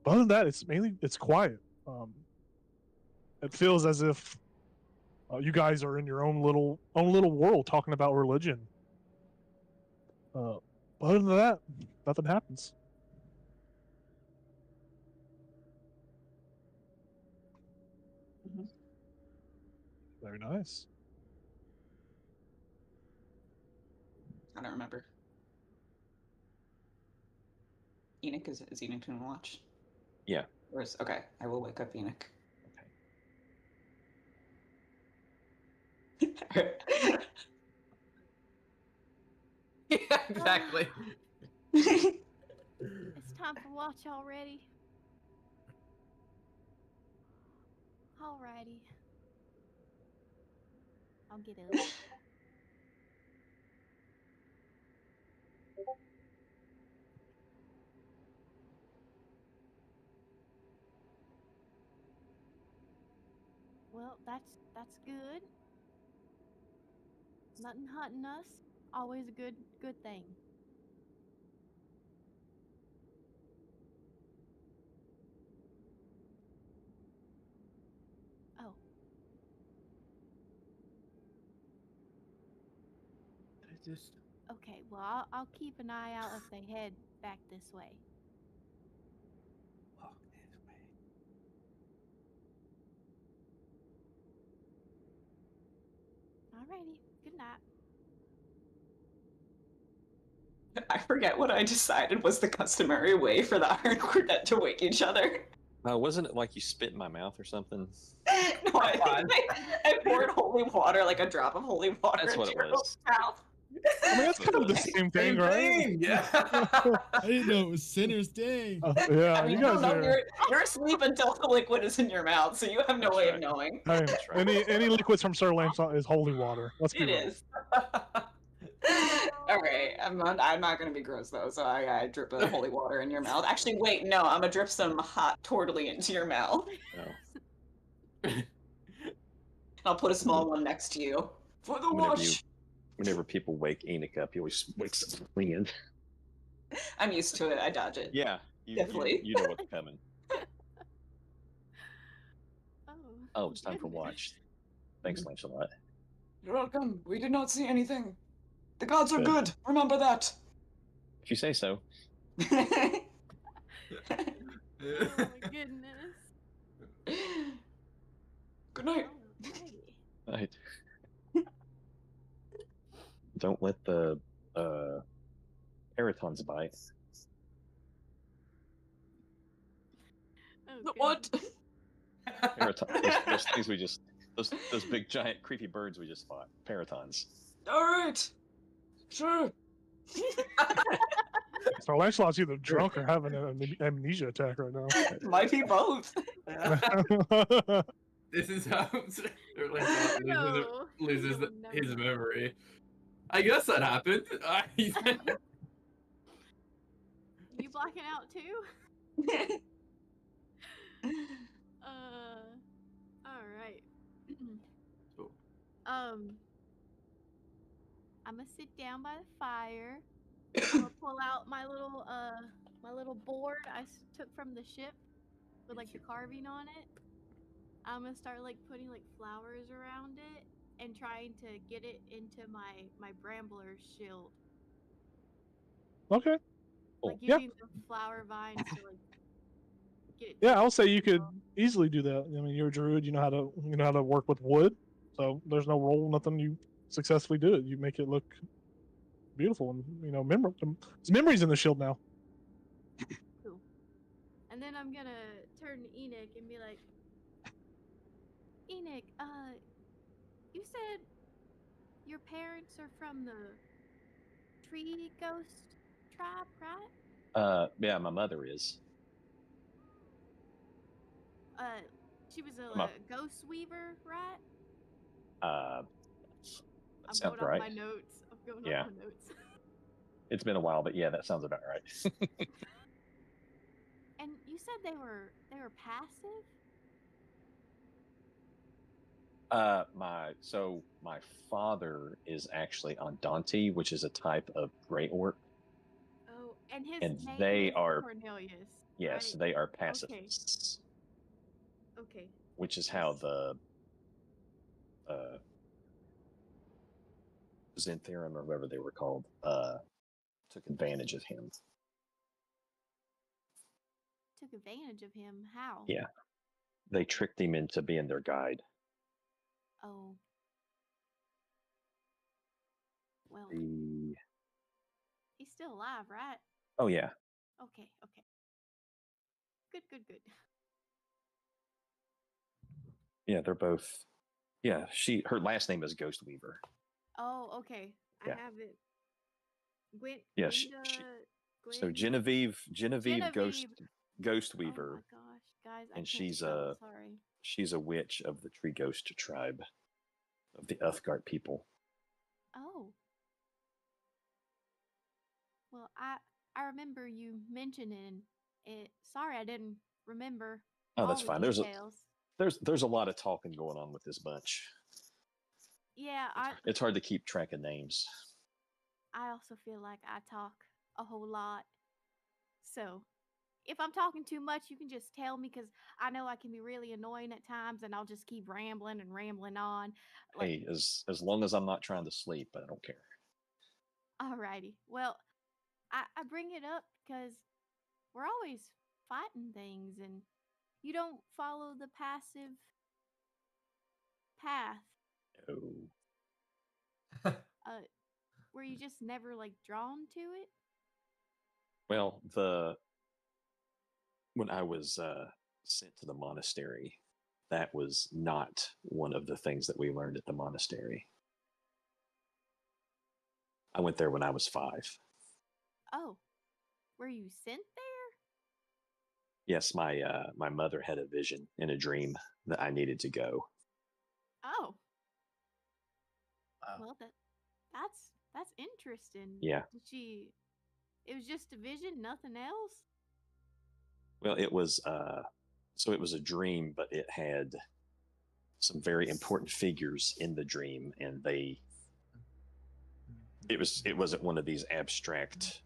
But other than that, it's quiet. It feels as if you guys are in your own little world talking about religion. But other than that, nothing happens. Very nice. I don't remember. Enoch, is Enoch going to watch? Yeah. Okay, I will wake up Enoch. Okay. Yeah, exactly. It's time for watch already. Alrighty. I'll get up. Well, that's good. Nothing hunting us. Always a good thing. Oh, okay. Well, I'll keep an eye out if they head back this way. Alrighty. Good night. I forget what I decided was the customary way for the Iron Quartet to wake each other. Wasn't it like you spit in my mouth or something? No, I poured holy water, like a drop of holy water. That's what into it your was. mouth. I mean, that's kind of the same thing, right? Yeah. I didn't know it was Sinner's Day. Yeah, I mean, you guys no, are. you're asleep until the liquid is in your mouth, so you have no That's way right. of knowing. Hey, That's right. any liquids from Sir Lance is holy water. Let's be It real. is. Okay, I'm not gonna be gross though, so I drip a holy water in your mouth. Actually, wait, no, I'm gonna drip some hot tortellini into your mouth. No. I'll put a small one next to you for the watch. Whenever people wake Enoch up, he always wakes up clean. I'm used to it. I dodge it. Yeah, Definitely. You know what's coming. Oh, It's time for goodness. watch. Thanks, Lancelot. You're welcome. We did not see anything. The gods are Good. good. Remember that. If you say so. Oh my goodness. Good night. Alrighty. Right. Don't let the Eritons bite. What? Those things we just those big giant creepy birds we just fought. Paratons. All right. Sure. So Lancelot's either drunk or having an amnesia attack right now. Might be both. This is how Lancelot No, loses you'll never his know. memory. I guess that happened. You blacking out too? All right. Cool. I'm gonna sit down by the fire. I'm gonna pull out my little board took from the ship with like the carving on it. I'm gonna start like putting like flowers around it and trying to get it into my brambler shield. Okay. Like Yeah. using the flower vines to like get it. Yeah, I'll say you could easily do that. I mean, you're a druid. You know how to work with wood. So there's no roll, nothing. You successfully do it. You make it look beautiful, and there's memories in the shield now. Cool. And then I'm gonna turn to Enoch and be like, Enoch, you said your parents are from the tree ghost tribe, right? Yeah, my mother is. She was a My- ghost weaver, right? That I'm sounds going right. off my notes. I'm going Yeah. off my notes. It's been a while, but yeah, that sounds about right. And you said they were passive? My father is actually Andante, which is a type of Grey Orc. Oh, and his And name they is are- Cornelius. Yes, right? they are pacifists, Okay. which is how the Xantherum or whatever they were called took advantage of him. Took advantage of him. How? Yeah. They tricked him into being their guide. Oh. Well, The he's still alive, right? Oh yeah, Okay. Good. yeah, they're both. Yeah, her last name is Ghost Weaver. Oh, okay. Yeah. I have it. Gwen. Yeah, Gwen. So Genevieve Genevieve. Ghost Oh my Weaver, gosh, guys! I and can't she's spell, sorry. she's a witch of the Tree Ghost tribe of the Uthgard people. Oh. Well, I remember you mentioning it. Sorry, I didn't remember. Oh, that's all the fine. Details. There's a lot of talking going on with this bunch. Yeah, It's hard to keep track of names. I also feel like I talk a whole lot. So, if I'm talking too much, you can just tell me because I know I can be really annoying at times, and I'll just keep rambling on. Like, Hey, as long as I'm not trying to sleep, I don't care. alrighty. Well, I bring it up because we're always fighting things, and you don't follow the passive path. Oh. Were you just never like drawn to it? Well, when I was sent to the monastery, that was not one of the things that we learned at the monastery. I went there when I was 5. Oh, were you sent there? Yes, my mother had a vision in a dream that I needed to go. Oh, Wow. well, that's interesting. Yeah. It was just a vision, nothing else? Well, it was it was a dream, but it had some very important figures in the dream, and it wasn't one of these abstract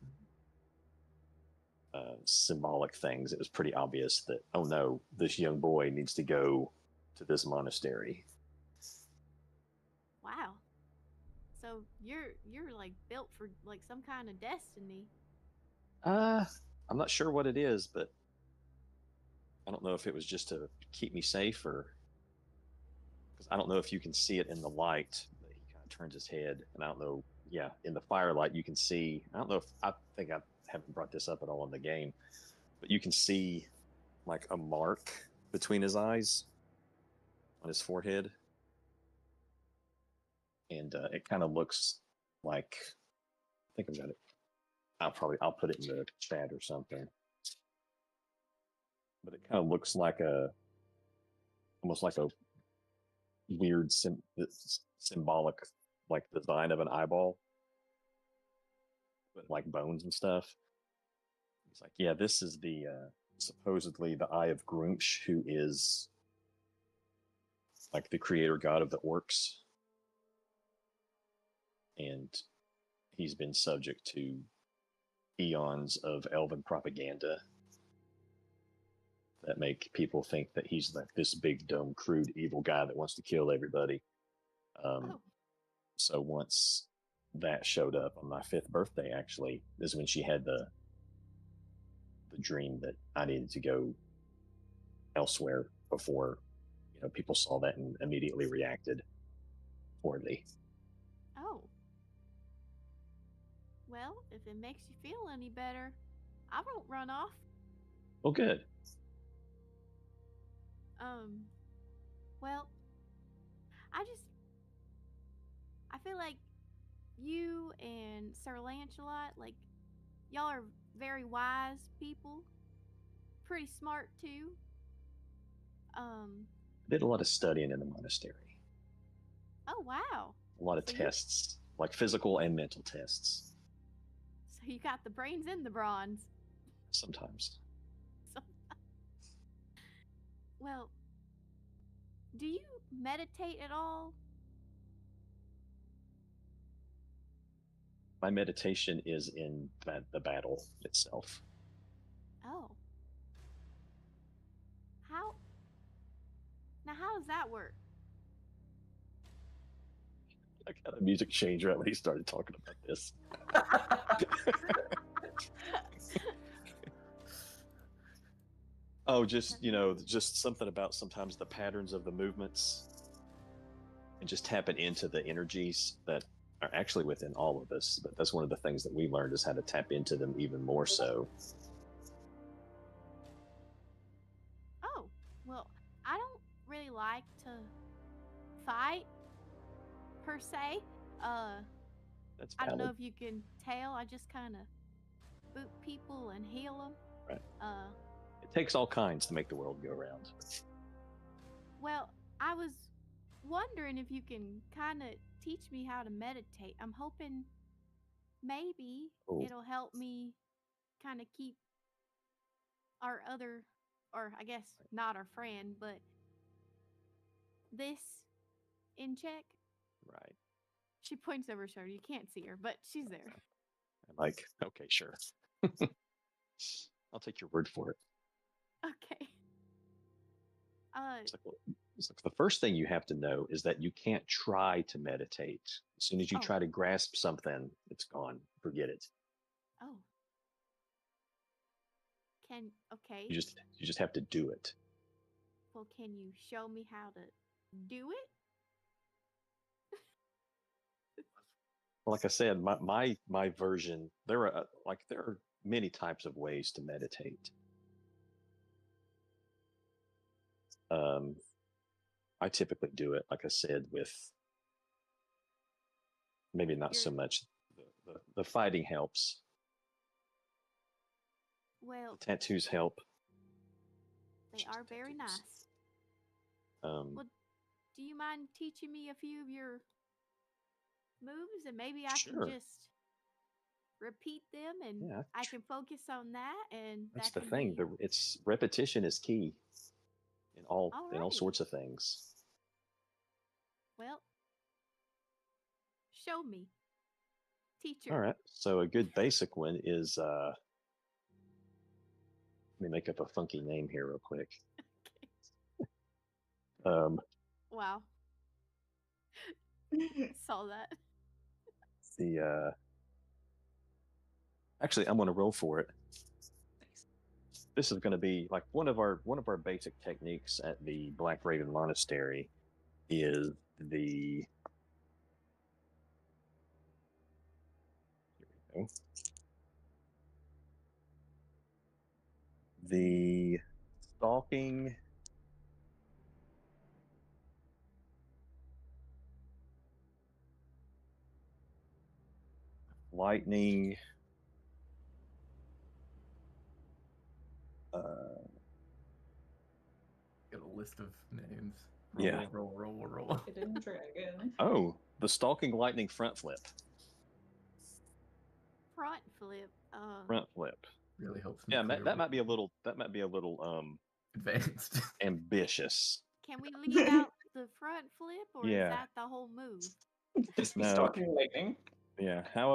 symbolic things. It was pretty obvious that, oh no, this young boy needs to go to this monastery. Wow. So you're like built for like some kind of destiny. I'm not sure what it is, but I don't know if it was just to keep me safe or because I don't know if you can see it in the light. But he kind of turns his head, and I don't know. Yeah, in the firelight, you can see. I don't know if I think I haven't brought this up at all in the game, but you can see like a mark between his eyes on his forehead, and it kind of looks like, I think I've got it. I'll put it in the chat or something. But it kind of looks like almost like a weird symbolic like design of an eyeball, with like bones and stuff. He's like, yeah, this is the supposedly the Eye of Grumsh, who is like the creator god of the orcs, and he's been subject to eons of elven propaganda that make people think that he's like this big, dumb, crude, evil guy that wants to kill everybody. Oh. So once that showed up on my 5th birthday, actually, is when she had the dream that I needed to go elsewhere before, people saw that and immediately reacted poorly. Oh. Well, if it makes you feel any better, I won't run off. Well, good. Well, I feel like you and Sir Lancelot, like, y'all are very wise people. Pretty smart, too. I did a lot of studying in the monastery. Oh, wow. A lot of So tests, like physical and mental tests. So you got the brains and the bronze. Sometimes. Well, do you meditate at all? My meditation is in the battle itself. Oh. How does that work? I got a music change right when he started talking about this. Oh, just something about sometimes the patterns of the movements, and just tapping into the energies that are actually within all of us. But that's one of the things that we learned, is how to tap into them even more so. Oh, well, I don't really like to fight, per se. That's I don't know valid. if you can tell. I just kind of boot people and heal them. Right. It takes all kinds to make the world go round. Well, I was wondering if you can kind of teach me how to meditate. I'm hoping maybe it'll help me kind of keep our other, or I guess not our friend, but this in check. Right. She points over her shoulder. You can't see her, but she's there. I'm like, okay, sure. I'll take your word for it. Okay. It's like the first thing you have to know is that you can't try to meditate. As soon as you try to grasp something, it's gone. Forget it. Oh. Okay. You just have to do it. Well, can you show me how to do it? Like I said, my version, there are many types of ways to meditate. I typically do it, like I said, with maybe not so much the fighting helps. Well, the tattoos help. They are very nice. Well, do you mind teaching me a few of your moves, and maybe I can just repeat them, and I can focus on that, and That's that the can thing. be... It's repetition is key in all sorts of things. Well, show me, teacher. All right. So a good basic one is let me make up a funky name here real quick. Wow. Saw that. Actually, I'm going to roll for it. This is going to be like one of our basic techniques at the Black Raven Monastery is the... Here we go. Stalking. Lightning. Got a list of names. Yeah. Roll. Hidden dragon. Oh, the stalking lightning front flip. Front flip. Front flip. Really helps me. Yeah, clear that might be a little. That might be a little advanced. ambitious. Can we leave out the front flip, or Yeah. is that the whole move? Just be No. stalking lightning. Yeah. How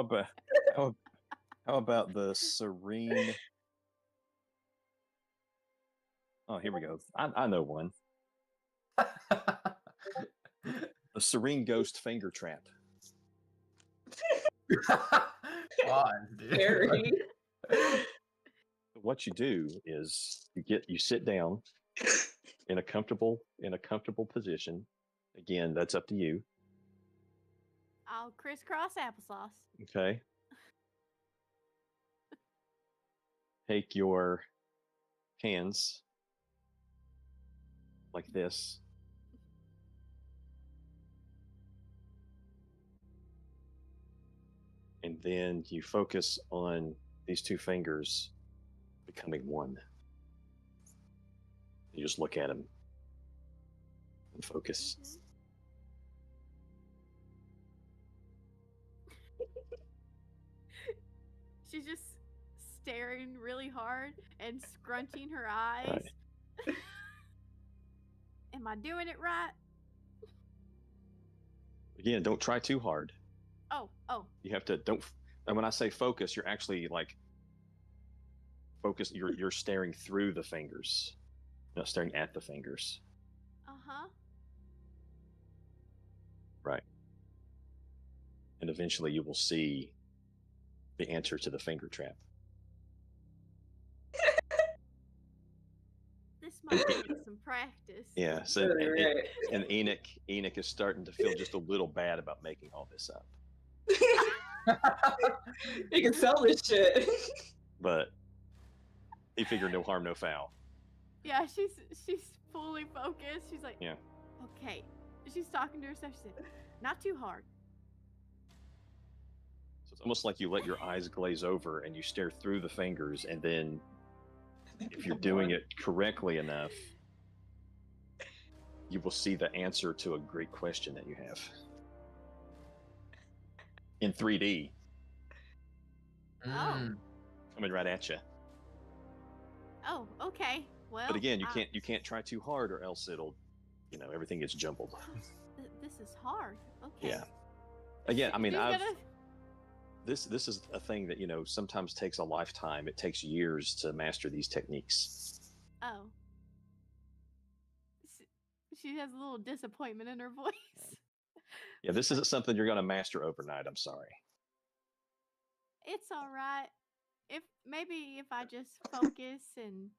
about the serene? Oh, here we go. I know one. The serene ghost finger trap. Pause, dude. Very. What you do is you sit down in a comfortable position. Again, that's up to you. I'll crisscross applesauce. Okay. Take your hands like this. And then you focus on these two fingers becoming one. You just look at them and focus. She's just staring really hard and scrunching her eyes. Right. Am I doing it right? Again, don't try too hard. Oh. You have to and when I say focus, you're actually like focus. You're staring through the fingers, not staring at the fingers. Uh-huh. Right. And eventually you will see the answer to the finger trap. This might take some practice. Yeah. So Right. and Enoch is starting to feel just a little bad about making all this up. You can sell this shit. But he figured no harm, no foul. Yeah, she's fully focused. She's like, Yeah. Okay. She's talking to herself. She said, not too hard. So it's almost like you let your eyes glaze over and you stare through the fingers, and then if you're doing it correctly enough, you will see the answer to a great question that you have in 3D Mm. coming right at you. Oh, okay. Well, But again, you can't try too hard, or else it'll, everything gets jumbled. This is hard. Okay. Yeah. Again, I mean, She's gonna- this is a thing that sometimes takes a lifetime. It takes years to master these techniques. Oh. She has a little disappointment in her voice. Yeah, this isn't something you're going to master overnight. I'm sorry. It's all right. If I just focus and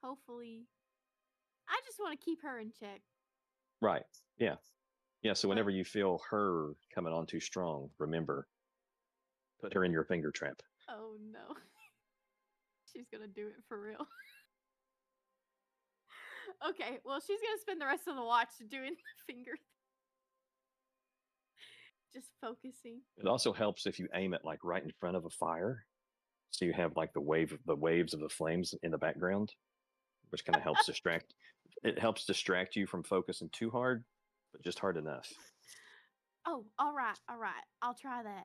hopefully, I just want to keep her in check. Right. Yeah. Yeah. So whenever you feel her coming on too strong, remember, put her in your finger trap. Oh no. She's gonna do it for real. Okay, well she's gonna spend the rest of the watch doing the finger just focusing. It also helps if you aim it like right in front of a fire, so you have like the waves of the flames in the background, which kind of helps distract. It helps distract you from focusing too hard, but just hard enough. Oh, all right. I'll try that.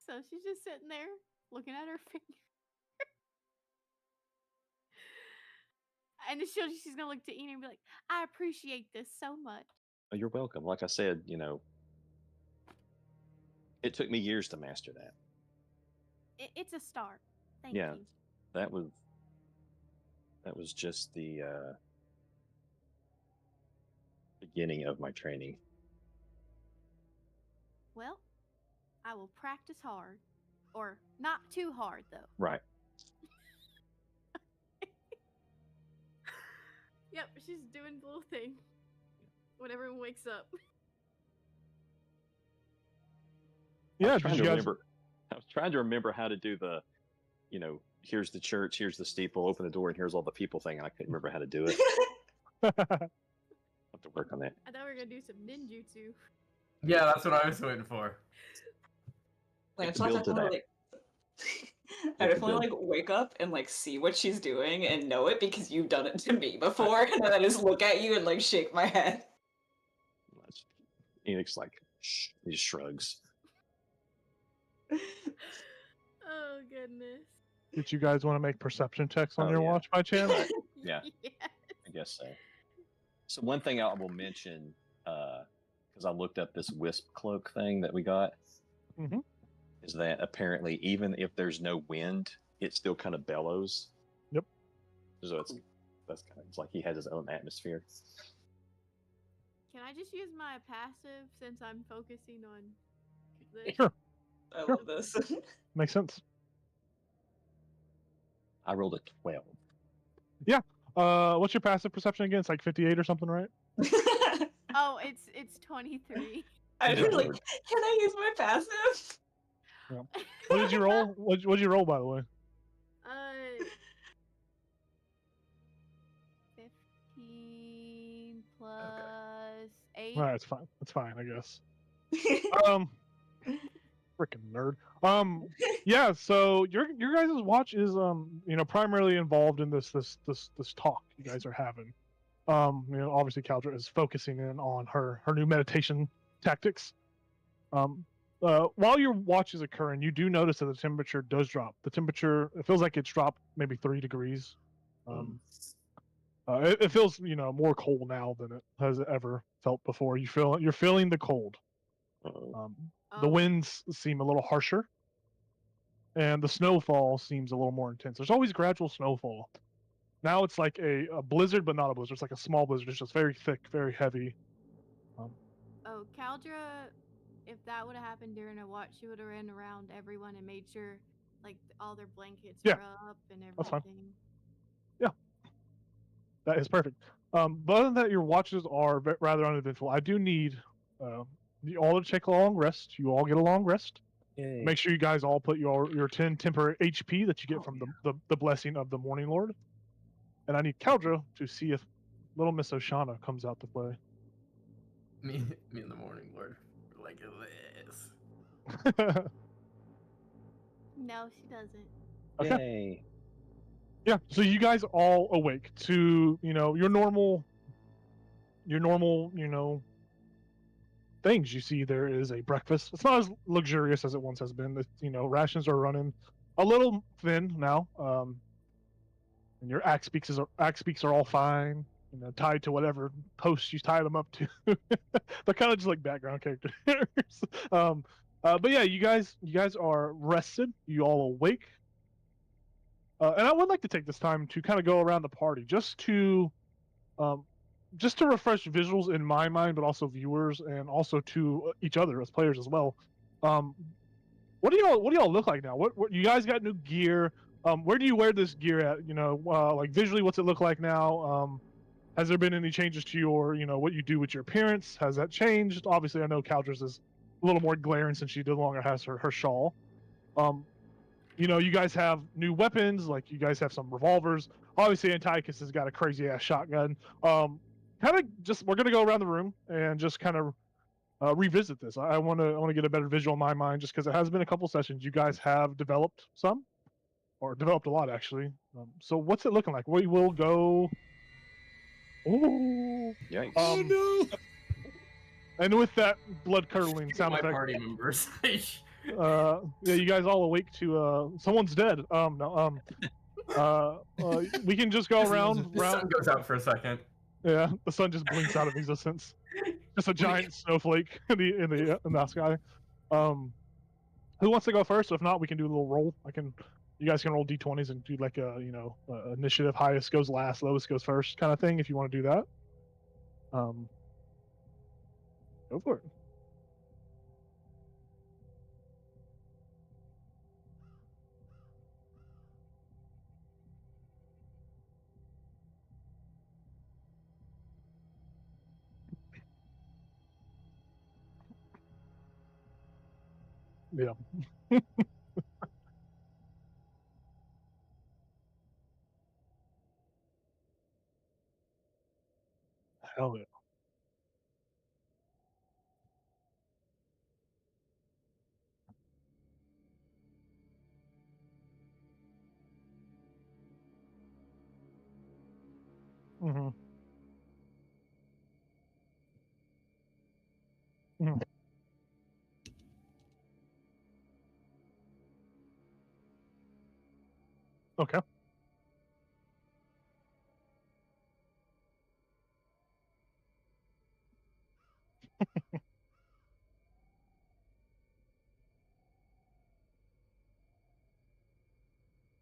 So she's just sitting there looking at her finger. And she's gonna look to Enid and be like, I appreciate this so much. Oh, you're welcome. Like I said, it took me years to master that. It's a start. Thank Yeah. you. That was just the beginning of my training. Well, I will practice hard. Or not too hard though. Right. Yep, she's doing the little thing. When everyone wakes up. Yeah, I did you guys? was trying to remember how to do the, here's the church, here's the steeple, open the door, and here's all the people thing. And I couldn't remember how to do it. I'll have to work on that. I thought we were gonna do some ninjutsu. Yeah, that's what I was waiting for. Lance, build to definitely, I have to definitely build. like wake up and like see what she's doing and know it because you've done it to me before, and then I just look at you and like shake my head. Enix like, shh, he just shrugs. Oh goodness. Did you guys want to make perception checks on Oh, your yeah. watch by chance? Yeah. Yes. I guess so. So one thing I will mention, because I looked up this wisp cloak thing that we got, Mhm. is that apparently even if there's no wind, it still kind of bellows. Yep. So it's like he has his own atmosphere. Can I just use my passive since I'm focusing on this? Sure. I Sure. love this. Makes sense. I rolled a 12. What's your passive perception again? It's like 58 or something, right? Oh, it's 23. I was like, Lord. can I use my passive? What did you roll? What'd you roll, by the way? 15 plus 8. All right, it's fine. It's fine, I guess. Freaking nerd. Yeah. So your guys' watch is primarily involved in this talk you guys are having. Obviously Caldra is focusing in on her new meditation tactics. While your watch is occurring, you do notice that the temperature does drop. The temperature, it feels like it's dropped maybe 3 degrees. It feels more cold now than it has ever felt before. You're feeling the cold. The winds seem a little harsher, and the snowfall seems a little more intense. There's always gradual snowfall. Now it's like a blizzard, but not a blizzard. It's like a small blizzard. It's just very thick, very heavy. Oh, Caldra, if that would have happened during a watch, she would have ran around everyone and made sure like all their blankets Yeah, were up and that's fine. everything. That is perfect. But other than that, your watches are rather uneventful. I do need you all to take a long rest. You all get a long rest. Yay. Make sure you guys all put your 10 temporary HP that you get from the blessing of the Morning Lord. And I need Caldra to see if little Miss Oshana comes out to play. Me and the Morning Lord were like this. No, she doesn't. Okay. Yay. Yeah, so you guys all awake to your normal things. You see there is a breakfast. It's not as luxurious as it once has been. Rations are running a little thin now. And your axe beaks are all fine. Tied to whatever post you tie them up to. They're kind of just like background characters. But yeah, you guys are rested. You all awake. And I would like to take this time to kind of go around the party just to refresh visuals in my mind, but also viewers and also to each other as players as well. What do y'all look like now? What you guys got new gear? Where do you wear this gear at? Like visually, what's it look like now? Has there been any changes to your, what you do with your appearance? Has that changed? Obviously, I know Caldra's is a little more glaring since she no longer has her shawl. You guys have new weapons, like you guys have some revolvers. Obviously, Antiochus has got a crazy ass shotgun. We're gonna go around the room and just kind of revisit this. I want to get a better visual in my mind, just because it has been a couple sessions. You guys have developed a lot actually. So what's it looking like? We will go. Oh, Yikes. Oh no! and with that blood curdling sound My effect. party members. Yeah, you guys all awake to someone's dead. No. We can just go around. The sun goes out for a second. Yeah, the sun just blinks out of existence. Just a giant snowflake in the sky. Who wants to go first? If not, we can do a little roll. You guys can roll d20s and do like a initiative. Highest goes last, lowest goes first, kind of thing. If you want to do that, go for it. Yeah. Mm-hmm. Mm-hmm. Okay.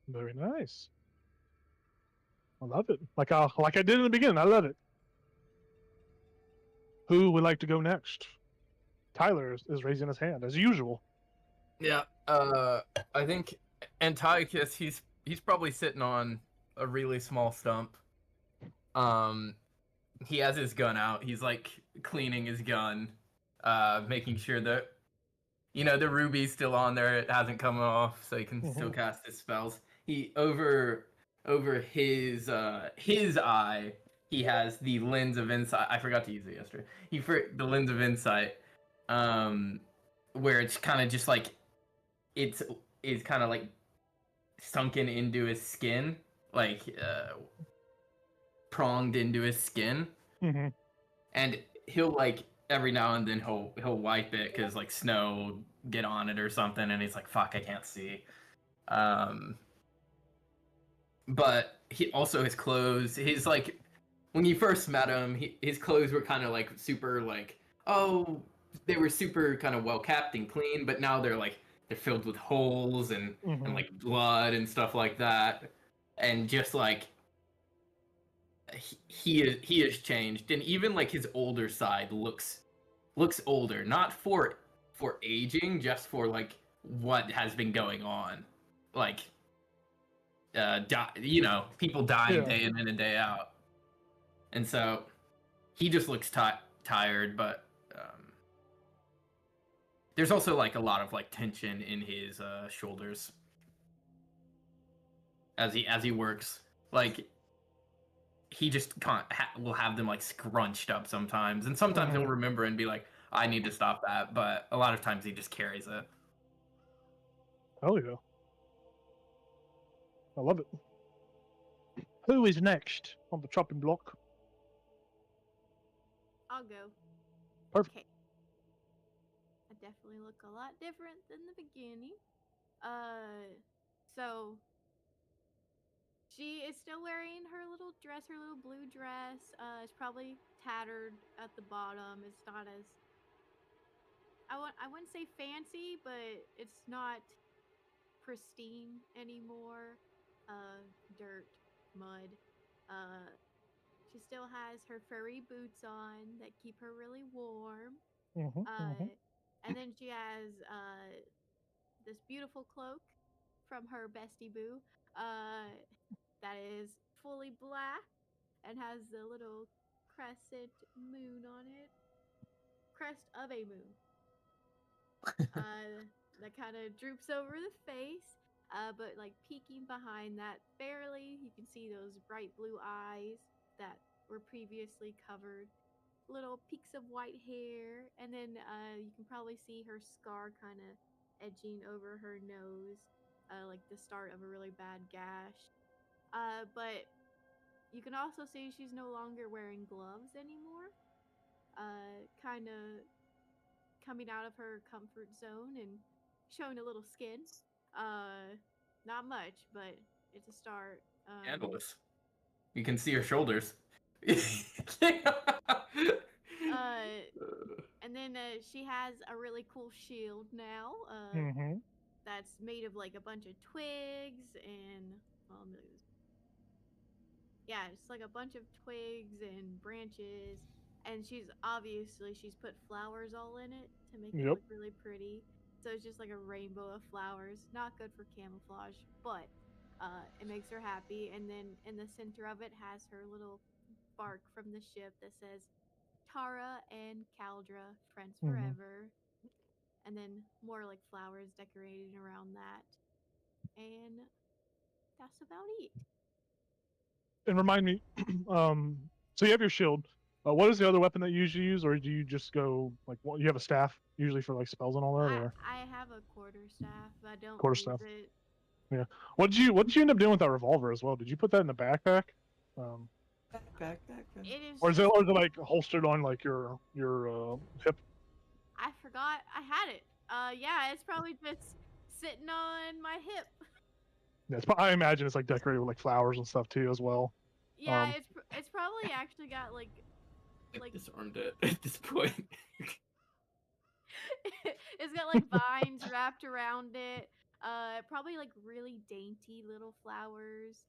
Very nice. I love it. Like I did in the beginning. I love it. Who would like to go next? Tyler is raising his hand as usual. Yeah. I think Antiochus, he's probably sitting on a really small stump. He has his gun out. He's like cleaning his gun, making sure that the ruby's still on there. It hasn't come off, so he can still cast his spells. He over his eye, he has the lens of insight. I forgot to use it yesterday. The lens of insight, where it's kind of just like it's kind of like sunken into his skin, like pronged into his skin, and he'll like every now and then he'll wipe it because like snow get on it or something, and he's like, "Fuck, I can't see." But he also his clothes, his like when you first met him, his clothes were kind of like super like they were super kind of well kept and clean, but now they're filled with holes and like blood and stuff like that, and just like he has changed, and even like his older side looks older, not for aging, just for like what has been going on, like people dying day in and day out, and so he just looks tired, but there's also like a lot of like tension in his shoulders as he works. Like he just will have them like scrunched up sometimes, and sometimes he'll remember and be like, I need to stop that, but a lot of times he just carries it. Hell yeah. I love it. Who is next on the chopping block? I'll go. Perfect. Okay. I definitely look a lot different than the beginning. So she is still wearing her little dress, her little blue dress. It's probably tattered at the bottom. It's not as I wouldn't say fancy, but it's not pristine anymore. Dirt, mud. She still has her furry boots on that keep her really warm. And then she has this beautiful cloak from her bestie boo that is fully black and has a little crescent moon on it. Crest of a moon. That kind of droops over the face, but like peeking behind that barely, you can see those bright blue eyes that were previously covered. Little peaks of white hair, and then you can probably see her scar kind of edging over her nose, like the start of a really bad gash. But you can also see she's no longer wearing gloves anymore. Kind of coming out of her comfort zone and showing a little skin. Not much, but it's a start. Scandalous. You can see her shoulders. And then she has a really cool shield now. That's made of like a bunch of twigs and it's like a bunch of twigs and branches. And she's put flowers all in it to make it look really pretty. So it's just like a rainbow of flowers. Not good for camouflage, but it makes her happy. And then in the center of it has her little bark from the ship that says Tara and Caldra, friends forever. And then more like flowers decorating around that. And that's about it. And remind me, so you have your shield. What is the other weapon that you usually use, or do you just go like you have a staff usually for like spells and all that? Or I have a quarterstaff. I don't Quarterstaff. use it. Yeah. What did you end up doing with that revolver as well? Did you put that in the backpack? Back. It is. Or is just- it like holstered on like your hip? I forgot I had it. Yeah, it's probably just sitting on my hip. Yeah, I imagine it's like decorated with like flowers and stuff too as well. Yeah, it's probably actually got like Disarmed it at this point. it's got like vines wrapped around it. Probably like really dainty little flowers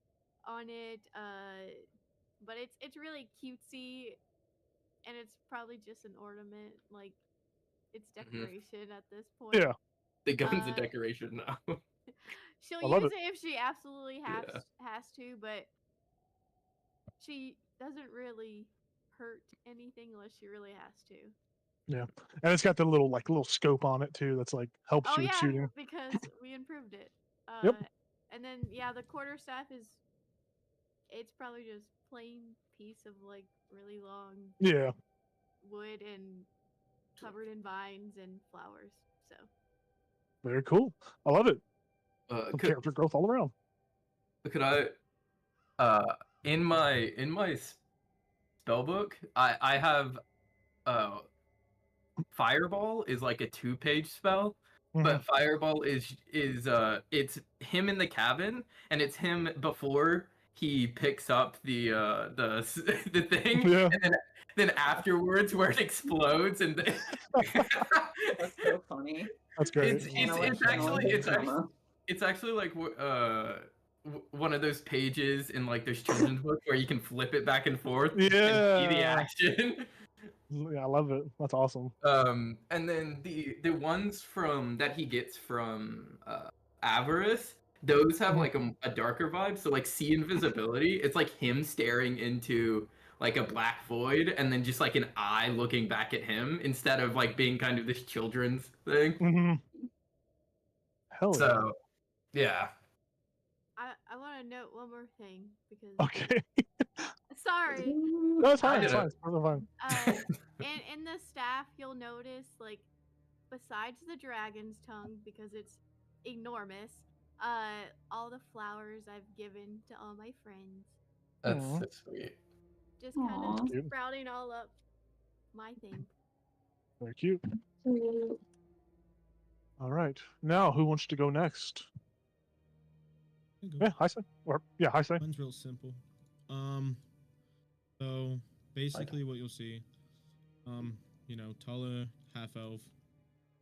on it. But it's really cutesy, and it's probably just an ornament. Like it's decoration at this point. Yeah. The gun's a decoration now. She'll I love use it. it if she absolutely has Yeah. to, but she doesn't really hurt anything unless she really has to. Yeah, and it's got the little scope on it too. That's like helps Oh you with yeah, shooting. because we improved it. Yep. And then the quarterstaff it's probably just plain piece of like really long Yeah. wood and covered in vines and flowers. So Very cool. I love it. Some Could character growth all around. I in my spell book I have Fireball is like a 2-page spell. But Fireball is it's him in the cabin, and it's him before he picks up the thing, Yeah. and then afterwards where it explodes and That's so funny. That's great. it's actually like one of those pages in like those children's books where you can flip it back and forth and see the Yeah. action. Yeah, I love it. That's awesome. And then the ones from that he gets from Avarice, those have like a darker vibe. So like see invisibility, it's like him staring into like a black void, and then just like an eye looking back at him instead of like being kind of this children's thing. Mm-hmm. Hell yeah. So yeah. I want to note one more thing because Okay. sorry. No, it's fine. I It's did fine. It's totally fine. In the staff, you'll notice like besides the dragon's tongue because it's enormous, all the flowers I've given to all my friends. That's Aw. so sweet. Just kind Aw. of Cute. sprouting all up my thing. Very cute. All right. Now, who wants to go next? I go. Yeah, I say. Or yeah, I say. Mine's real simple. So basically what you'll see, taller half elf.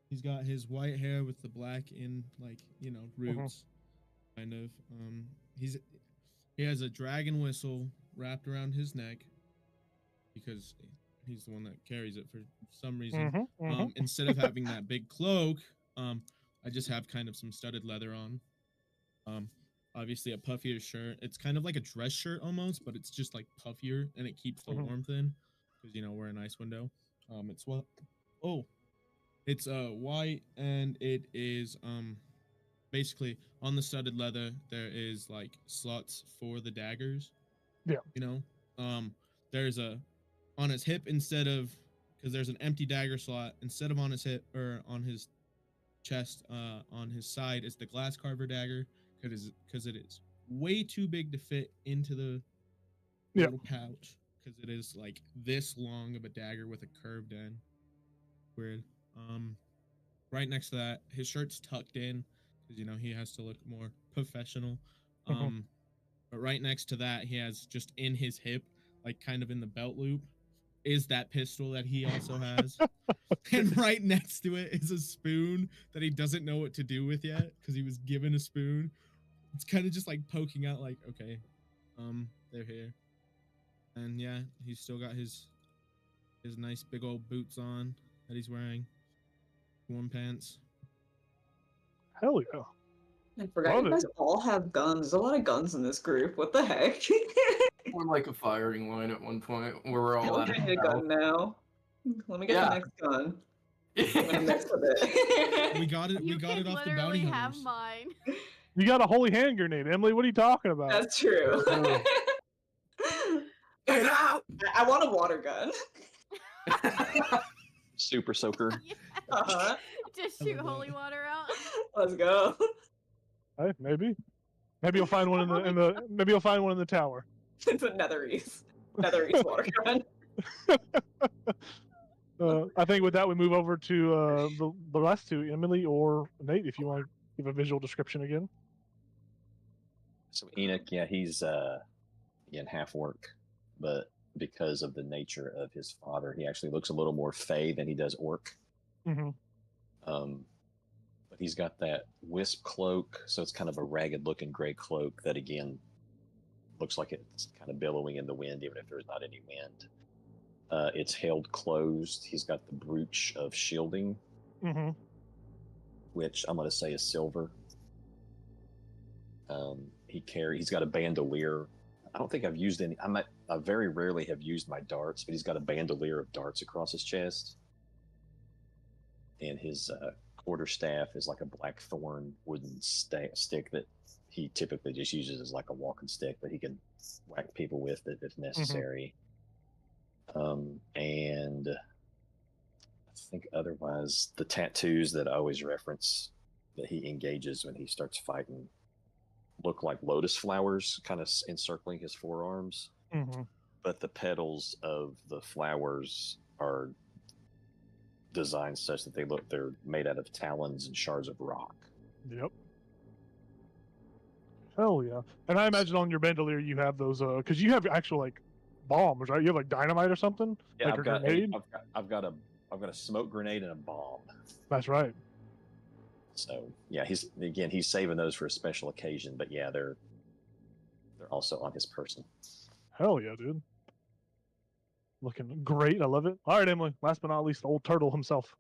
He's got his white hair with the black in roots, kind of. He has a dragon whistle wrapped around his neck because he's the one that carries it for some reason. Instead of having that big cloak, I just have kind of some studded leather on. Obviously a puffier shirt. It's kind of like a dress shirt almost, but it's just like puffier and it keeps the warmth in because we're in Icewind Dale. It's white, and it is basically on the studded leather there is like slots for the daggers. Yeah. There's on his hip because there's an empty dagger slot instead of on his hip or on his chest, on his side is the glass carver dagger. Because it is way too big to fit into the little pouch. Because it is like this long of a dagger with a curved end. Weird. Right next to that, his shirt's tucked in because he has to look more professional. But right next to that, he has just in his hip, like kind of in the belt loop, is that pistol that he also has. And right next to it is a spoon that he doesn't know what to do with yet because he was given a spoon. It's kind of just like poking out like, okay, they're here. And yeah, he's still got his nice big old boots on that he's wearing. Warm pants. Hell yeah. I forgot Love you it. guys all have guns. There's a lot of guns in this group. What the heck? We're like a firing line at one point where we're all I out need a of gun now. Let me get the next gun. I'm gonna mix with it. We got it. You We got can it off the literally bounty have hunters. mine. You got a holy hand grenade, Emily. What are you talking about? That's true. Get out! I want a water gun. Super soaker. Yeah. Uh-huh. Just shoot holy water out. Let's go. Hey, maybe you'll find one in the maybe you'll find one in the tower. It's a nether ease. Another East Waterfront. I think with that we move over to the last two, Emily or Nate, if you want to give a visual description again. So Enoch, yeah, he's in half work, but because of the nature of his father, he actually looks a little more fey than he does orc. Mm-hmm. But he's got that wisp cloak, so it's kind of a ragged-looking gray cloak that again looks like it's kind of billowing in the wind, even if there's not any wind. It's held closed. He's got the brooch of shielding, which I'm going to say is silver. He's got a bandolier. I don't think I've used any. I very rarely have used my darts, but he's got a bandolier of darts across his chest. And his quarterstaff is like a blackthorn wooden stick that he typically just uses as like a walking stick, but he can whack people with it if necessary. And I think otherwise, the tattoos that I always reference that he engages when he starts fighting look like lotus flowers kind of encircling his forearms. But the petals of the flowers are designed such that they're made out of talons and shards of rock. Yep. Hell yeah. And I imagine on your bandolier you have those because you have actual like bombs, right? You have like dynamite or something? Yeah, like I've got a smoke grenade and a bomb. That's right. So yeah, he's saving those for a special occasion, but yeah, they're also on his person. Hell yeah, dude. Looking great. I love it. All right, Emily. Last but not least, the old turtle himself.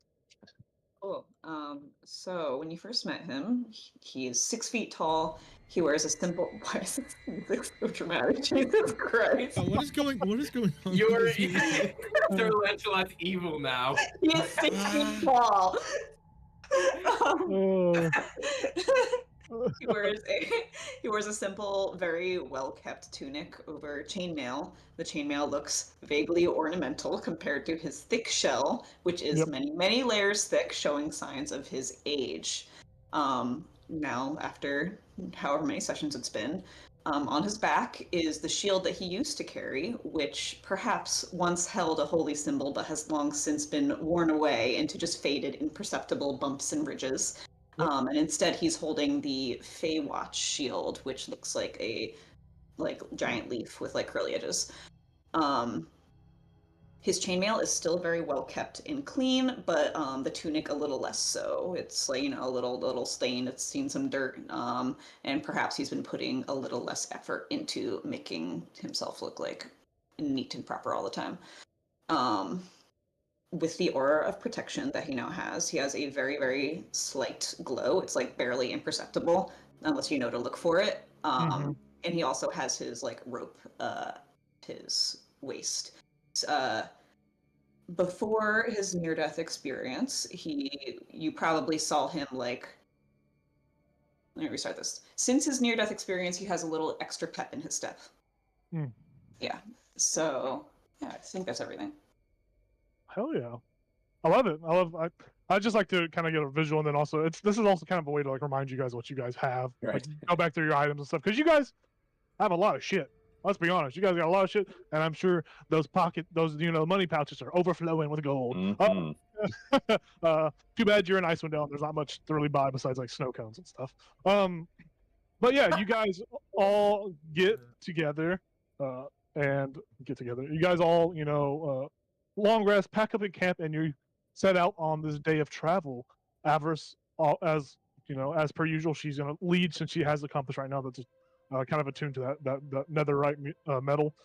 Cool. So when you first met him, he is 6 feet tall. He wears a simple. Why is this so dramatic? Jesus Christ! What is going on? You're Sir Lancelot's evil now. He is 6 feet tall. He wears a simple, very well kept tunic over chainmail. The chainmail looks vaguely ornamental compared to his thick shell, which is many layers thick, showing signs of his age. Now, after however many sessions it's been, on his back is the shield that he used to carry, which perhaps once held a holy symbol but has long since been worn away into just faded, imperceptible bumps and ridges. And instead he's holding the Feywatch shield, which looks like a giant leaf with like curly edges. His chainmail is still very well kept and clean, but the tunic a little less so. It's like, a little stained. It's seen some dirt, and perhaps he's been putting a little less effort into making himself look like neat and proper all the time. With the aura of protection that he now has, he has a very, very slight glow. It's like barely imperceptible unless you know to look for it. And he also has his like rope, his waist. Before his near-death experience, you probably saw him like. Let me restart this. Since his near-death experience, he has a little extra pep in his step. Yeah. So yeah, I think that's everything. Hell yeah. I love it. I just like to kind of get a visual, and then also this is also kind of a way to like remind you guys what you guys have. Right. Like go back through your items and stuff because you guys have a lot of shit. Let's be honest. You guys got a lot of shit, and I'm sure those money pouches are overflowing with gold. Too bad you're in Icewind Dale. There's not much to really buy besides like snow cones and stuff. But yeah, you guys all get together. You guys all long rest, pack up in camp, and you set out on this day of travel. Avarice, as per usual, she's gonna lead since she has the compass right now. That's kind of attuned to that netherite metal.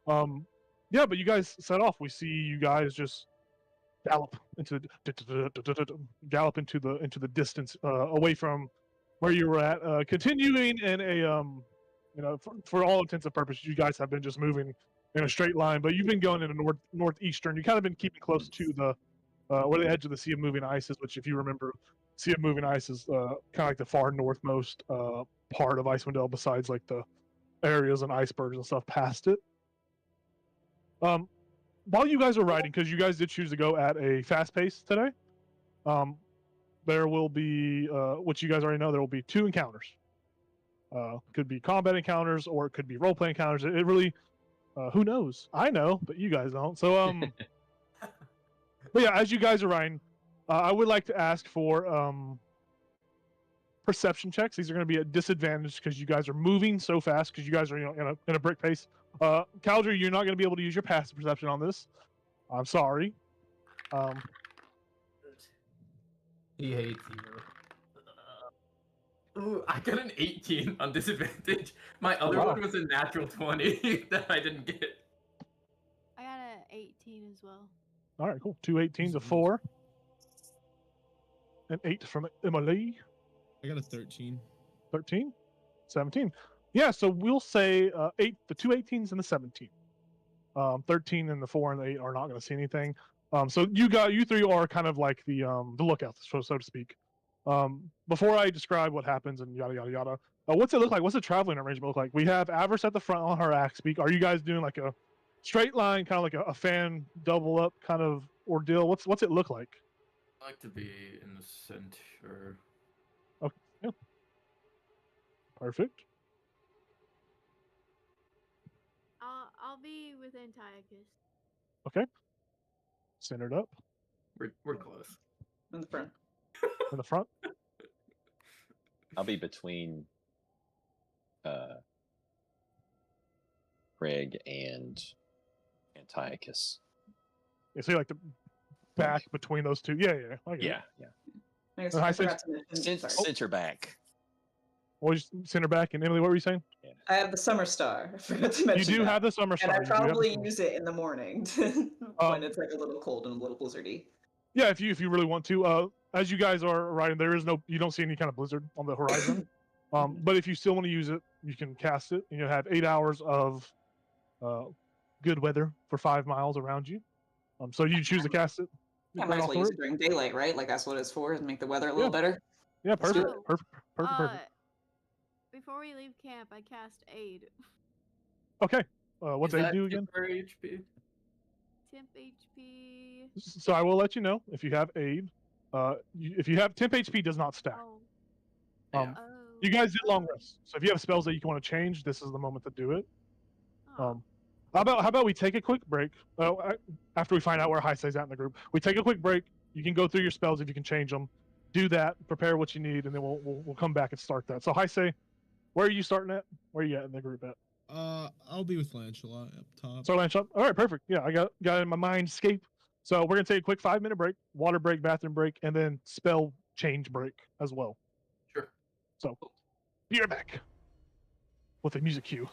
But you guys set off. We see you guys just gallop into the distance, away from where you were at. Continuing in a for all intents and purposes, you guys have been just moving in a straight line, but you've been going in a northeastern. You kind of been keeping close to the where the edge of the Sea of Moving Ice is, which, if you remember, Sea of Moving Ice is kind of like the far northmost part of Icewind Dale, besides like the areas and icebergs and stuff past it. While you guys are riding, because you guys did choose to go at a fast pace today, there will be, which you guys already know, there will be 2 encounters. Could be combat encounters, or it could be role-play encounters. It really Who knows? I know, but you guys don't. So but yeah, as you guys are riding, I would like to ask for perception checks. These are going to be at disadvantage because you guys are moving so fast because you guys are in a brick pace. Caldry, you're not going to be able to use your passive perception on this. I'm sorry. He hates you. Ooh, I got an 18 on disadvantage. My other wow. one was a natural 20 that I didn't get. I got a 18 as well. All right, cool. 2 18s, a 4, an 8 from Emily. I got a 13. 13, 17. Yeah, so we'll say the 2 18s and the 17. 13 and the 4 and the 8 are not going to see anything. So you three are kind of like the lookouts, so to speak. Before I describe what happens and yada yada yada, what's it look like? What's the traveling arrangement look like? We have Avarice at the front on her axe speak. Are you guys doing like a straight line, kind of like a fan double up kind of ordeal? What's it look like? I like to be in the center. Okay, yeah. Perfect. I'll be with Antiochus. Okay. Centered up We're close. In the front. in the front. I'll be between Craig and Antiochus. You see, like the back between those two. Yeah. I get it. Yeah. I guess And I I said- forgot to mention. Sorry. Center back. What was center back? And Emily, what were you saying? I have the summer star. I forgot to You mention. do that. have the summer And star. I you do have the probably summer- use it in the morning when it's like a little cold and a little blizzardy. Yeah, if you really want to. As you guys are riding, you don't see any kind of blizzard on the horizon. But if you still want to use it, you can cast it, and you'll have 8 hours of good weather for 5 miles around you. So you choose to cast it. I right might as off well the use rip. it during daylight, right? Like that's what it's for, is make the weather a little better. Yeah, Let's do perfect, it. perfect. Before we leave camp, I cast aid. Okay, what's Is they that do again? temporary HP? Temp HP. So I will let you know if you have aid. If you have temp HP, does not stack. Oh. Um, Oh. You guys did long rest, so if you have spells that you want to change, this is the moment to do it. Oh. How about we take a quick break? After we find out where Heisei's at in the group, we take a quick break. You can go through your spells if you can change them. Do that. Prepare what you need, and then we'll come back and start that. So Heisei, where are you starting at? Where are you at in the group at? I'll be with Lancelot up top. So Lance, all right, perfect. Yeah, I got it in my mind. Escape. So we're gonna take a quick 5-minute break, water break, bathroom break, and then spell change break as well. Sure. So be right back with a music cue.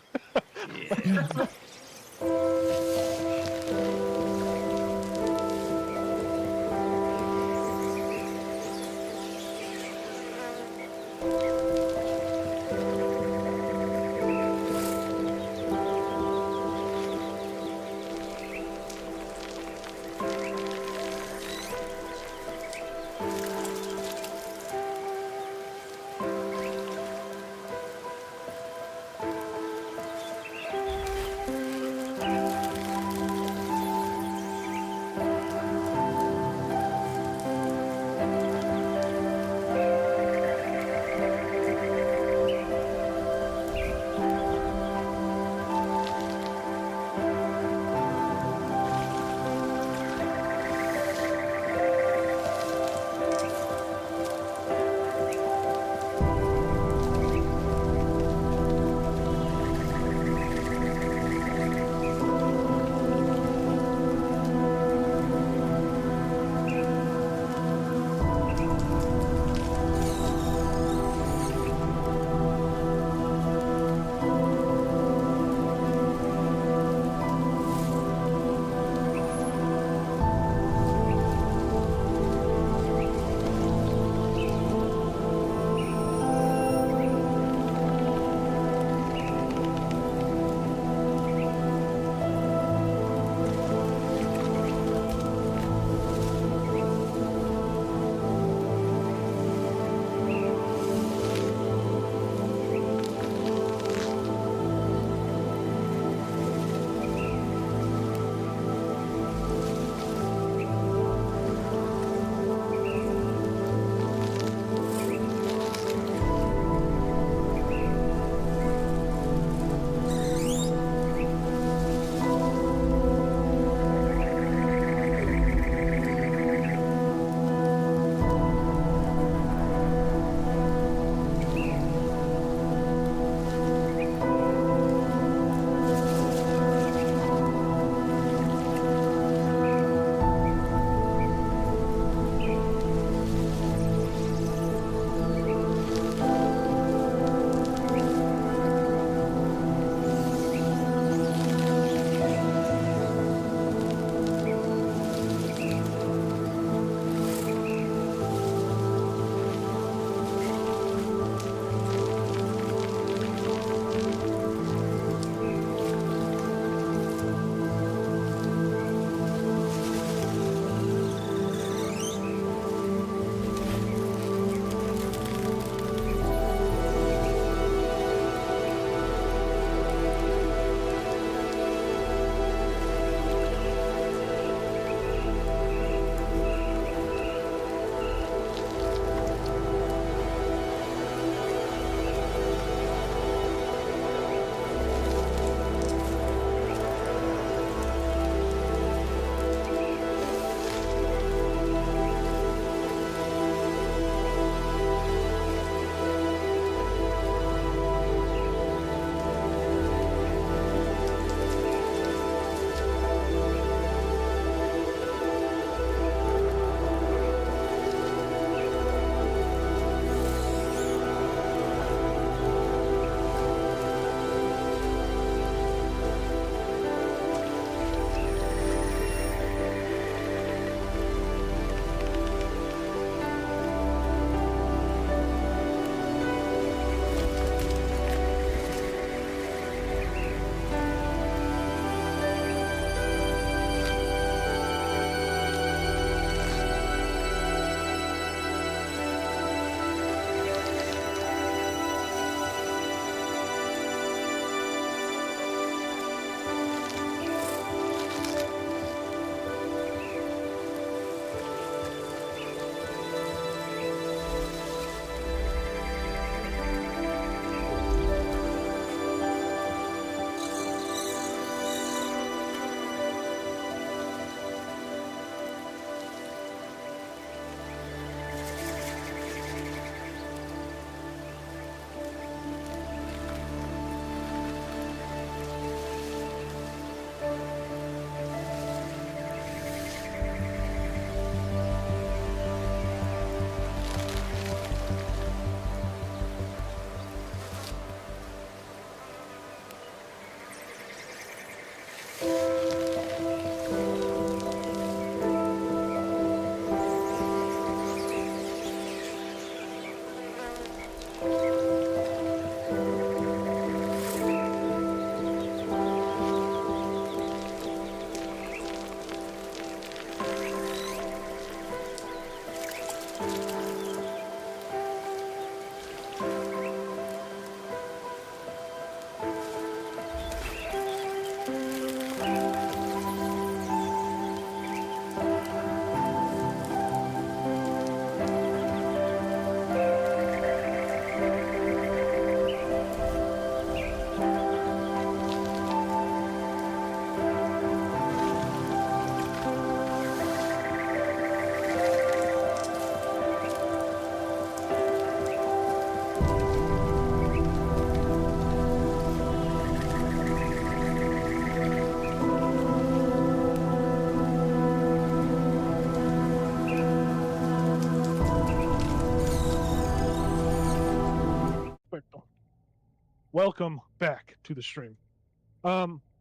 welcome back to the stream.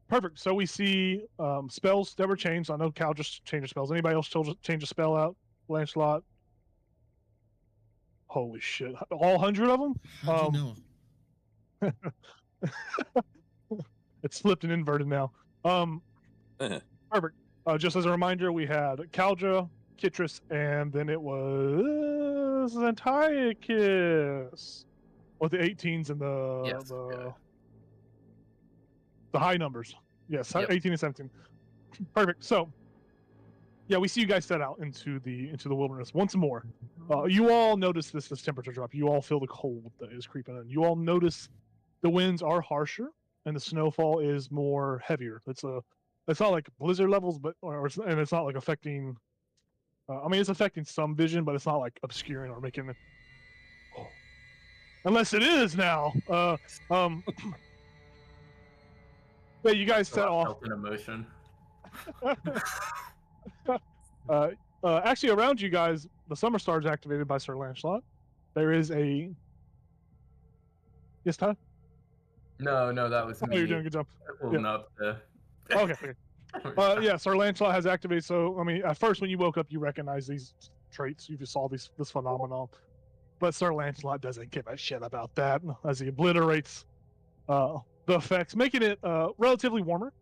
Perfect. So we see spells that were changed. I know Cal just changed spells. Anybody else change a spell out? Lancelot? Holy shit! All 100 of them? How'd you know? It's flipped and inverted now. Perfect. Just as a reminder, we had Caldra, Kitris, and then it was Antiochus with the 18s and the high numbers. Yes, Yep. 18 and 17. Perfect. So, yeah, we see you guys set out into the wilderness once more. You all notice this temperature drop. You all feel the cold that is creeping in. You all notice the winds are harsher and the snowfall is more heavier. It's not like blizzard levels, but and it's not like affecting. I mean, it's affecting some vision, but it's not like obscuring or making. Unless it is now. Yeah, you guys set off. Felt an emotion. Actually, around you guys, the Summer Star is activated by Sir Lancelot. There is a. Yes, Ty? No, that was Oh, me. you're doing a good job. Holding up the. Okay. Yeah, Sir Lancelot has activated. So, I mean, at first when you woke up, you recognize these traits. You just saw this phenomenon. But Sir Lancelot doesn't give a shit about that as he obliterates the effects, making it relatively warmer,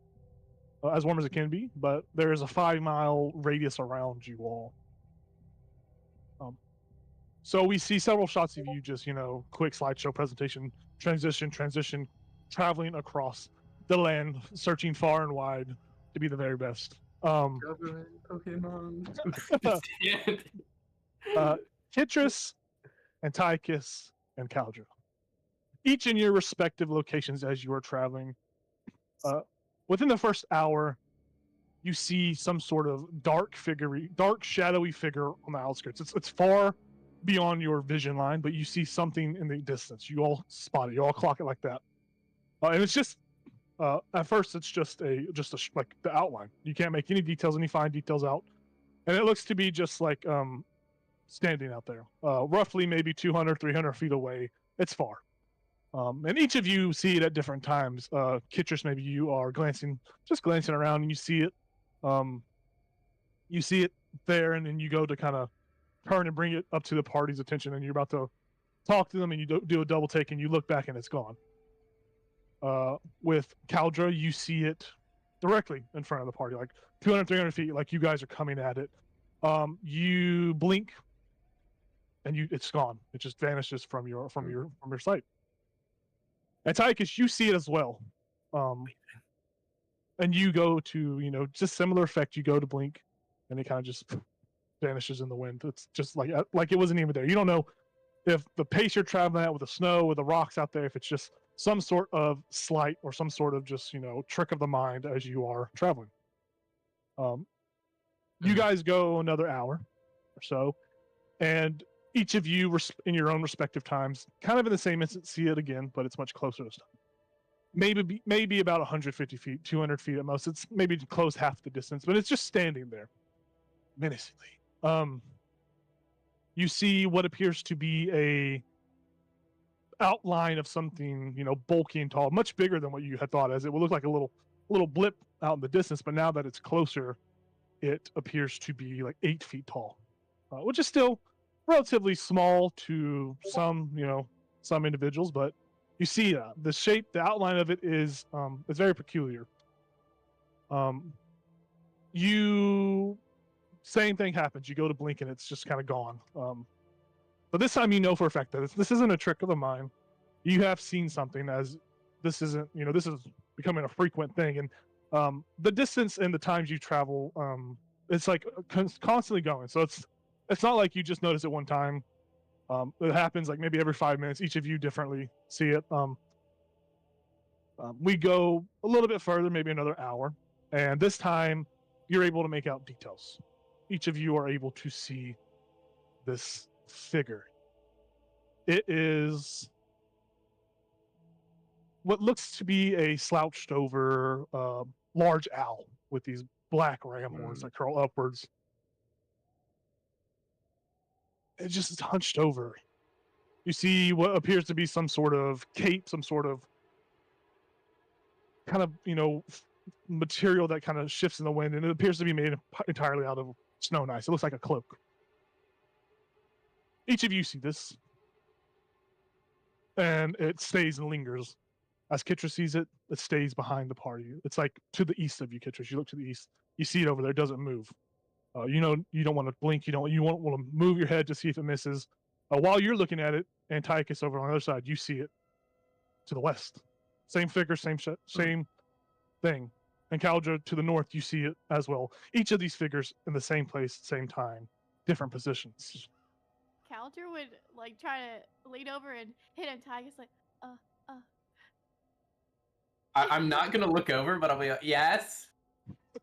as warm as it can be. But there is a 5-mile radius around you all. So we see several shots of you just, quick slideshow presentation, transition, traveling across the land, searching far and wide to be the very best. Pokemon. Kitris, Antiochus, and Caldra. Each in your respective locations as you are traveling. Within the first hour, you see some sort of dark, shadowy figure on the outskirts. It's far beyond your vision line, but you see something in the distance. You all spot it. You all clock it like that. And it's just at first it's just like the outline. You can't make any fine details out, and it looks to be just like standing out there, roughly maybe 200, 300 feet away. It's far, and each of you see it at different times. Kitris, maybe you are glancing around, and you see it. You see it there, and then you go to kind of turn and bring it up to the party's attention, and you're about to talk to them, and you do a double take, and you look back, and it's gone. With Caldra, you see it directly in front of the party, like 200, 300 feet, like you guys are coming at it. You blink, and it's gone. It just vanishes from your sight. Antiochus, you see it as well. And you go to, just similar effect. You go to blink, and it kind of just vanishes in the wind. It's just like it wasn't even there. You don't know if the pace you're traveling at with the snow, with the rocks out there, if it's just some sort of sleight or some sort of just, trick of the mind as you are traveling. You guys go another hour or so, and each of you in your own respective times, kind of in the same instant, see it again, but it's much closer this time. Maybe about 150 feet, 200 feet at most. It's maybe close half the distance, but it's just standing there menacingly. You see what appears to be a outline of something, bulky and tall, much bigger than what you had thought, as it would look like a little blip out in the distance, but now that it's closer, it appears to be like 8 feet tall, which is still relatively small to some individuals, but you see the shape, the outline of it is very peculiar. Same thing happens. You go to blink and it's just kind of gone. But this time for a fact that this isn't a trick of the mind. You have seen something, as this isn't, this is becoming a frequent thing. And the distance and the times you travel, it's like constantly going. So it's not like you just notice it one time. It happens like maybe every 5 minutes. Each of you differently see it. We go a little bit further, maybe another hour. And this time you're able to make out details. Each of you are able to see this figure. It is what looks to be a slouched over large owl with these black ram horns that curl upwards. It just is hunched over. You see what appears to be some sort of cape, some sort of kind of material that kind of shifts in the wind, and it appears to be made entirely out of snow and ice. It looks like a cloak. Each of you see this, and it stays and lingers. As Kitra sees it, it stays behind the party. It's like to the east of you, Kitra. You look to the east. You see it over there. It doesn't move. You don't want to blink. You won't want to move your head to see if it misses. While you're looking at it, Antiochus over on the other side, you see it to the west. Same figure, same thing. And Caldra to the north, you see it as well. Each of these figures in the same place, same time, different positions. Caldra would like try to lean over and hit Antiochus like, I'm not gonna look over, but I'll be like, yes,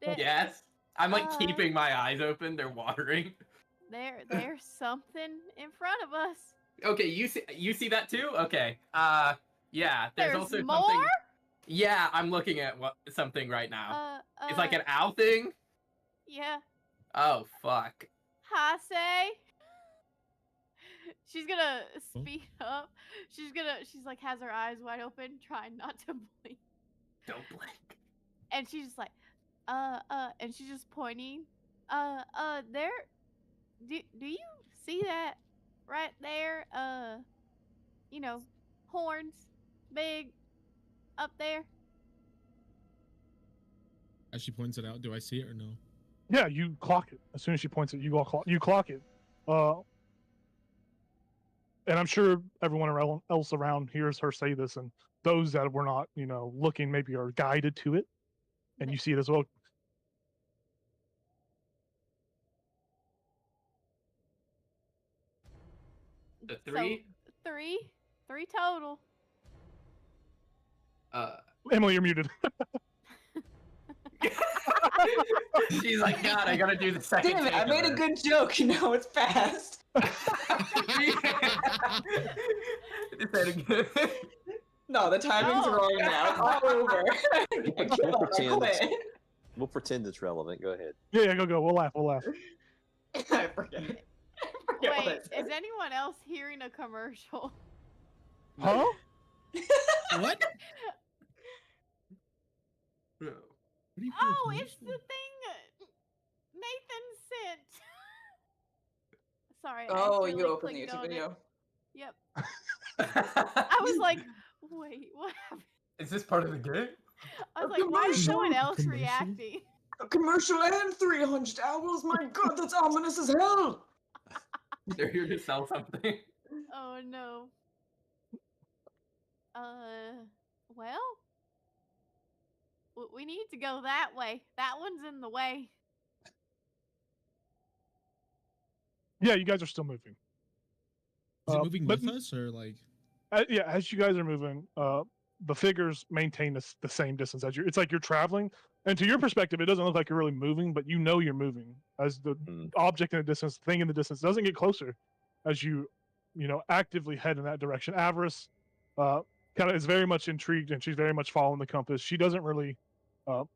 There- yes. I'm like keeping my eyes open. They're watering. There's something in front of us. Okay, you see that too? Okay. Yeah. There's also more? something. Yeah, I'm looking at something right now. It's like an owl thing. Yeah. Oh fuck. Hase. She's gonna speed up. She's like has her eyes wide open, trying not to blink. Don't blink. And she's just like, and she's just pointing. There. Do you see that right there? Horns, big, up there. As she points it out, do I see it or no? Yeah, you clock it. As soon as she points it, you clock it. And I'm sure everyone else around hears her say this, and those that were not, looking maybe are guided to it, and you see it as well. The three. So, three total. Emily, you're muted. She's like, God, I gotta do the second. Damn it! I made a good joke. Now it's fast. No, the timing's wrong now. It's all over. We'll pretend it's relevant. Go ahead. Yeah, go. We'll laugh. I forget it. Wait, is anyone else hearing a commercial? Huh? What? No. What do you Oh, it's the thing Nathan sent. Sorry. I Oh, you accidentally opened the clicked YouTube on it. video. Yep. I was like, wait, what happened? Is this part of the game? I was like, why is no one else Commercial? reacting? A commercial and 300 owls. My God, that's ominous as hell. They're here to sell something. Oh no. Well, we need to go that way. That one's in the way. Yeah, you guys are still moving. Is it moving but- with us or like? Yeah, as you guys are moving, the figures maintain the same distance as you. It's like you're traveling, and to your perspective, it doesn't look like you're really moving, but you're moving as the object in the distance, thing in the distance doesn't get closer as you actively head in that direction. Avarice kind of is very much intrigued, and she's very much following the compass. She doesn't really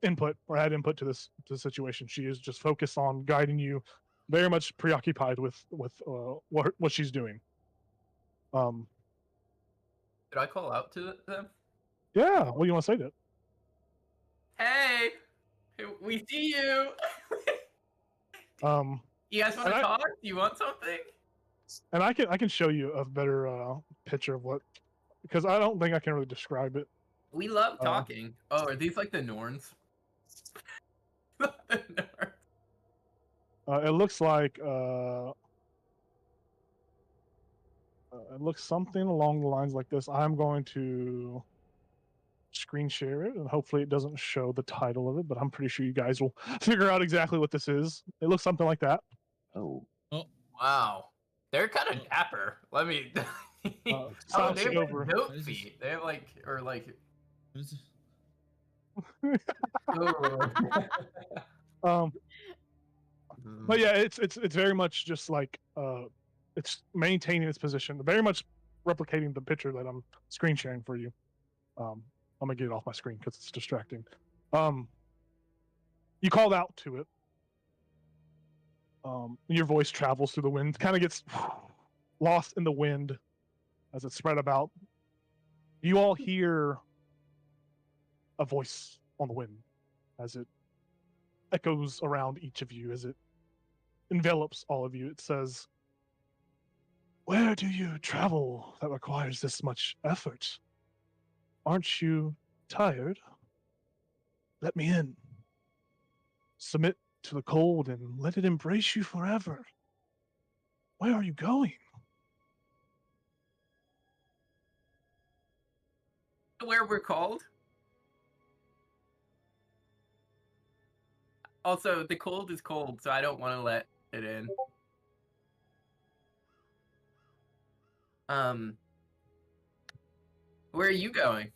input or add input to the situation. She is just focused on guiding you, very much preoccupied with what she's doing. Did I call out to them? Yeah, what do you want to say to it? Hey, we see you. You guys want to talk? Do you want something? And I can show you a better picture of what, because I don't think I can really describe it. We love talking. Oh, are these like the Norns? The Norns. It looks like it looks something along the lines like this. I'm going to screen share it, and hopefully it doesn't show the title of it, but I'm pretty sure you guys will figure out exactly what this is. It looks something like that. Oh. Wow. They're kind of dapper. Let me. Oh, Slouched they have like over. goat What is this? feet. They have like, or like. What is Oh. But yeah, it's very much just like it's maintaining its position, very much replicating the picture that I'm screen sharing for you. I'm gonna get it off my screen because it's distracting. You called out to it. Your voice travels through the wind, kind of gets lost in the wind as it spread about. You all hear a voice on the wind as it echoes around each of you, as it envelops all of you. It says, "Where do you travel that requires this much effort? Aren't you tired? Let me in. Submit to the cold and let it embrace you forever. Where are you going?" Where we're called. Also, the cold is cold, so I don't want to let it in. Where are you going?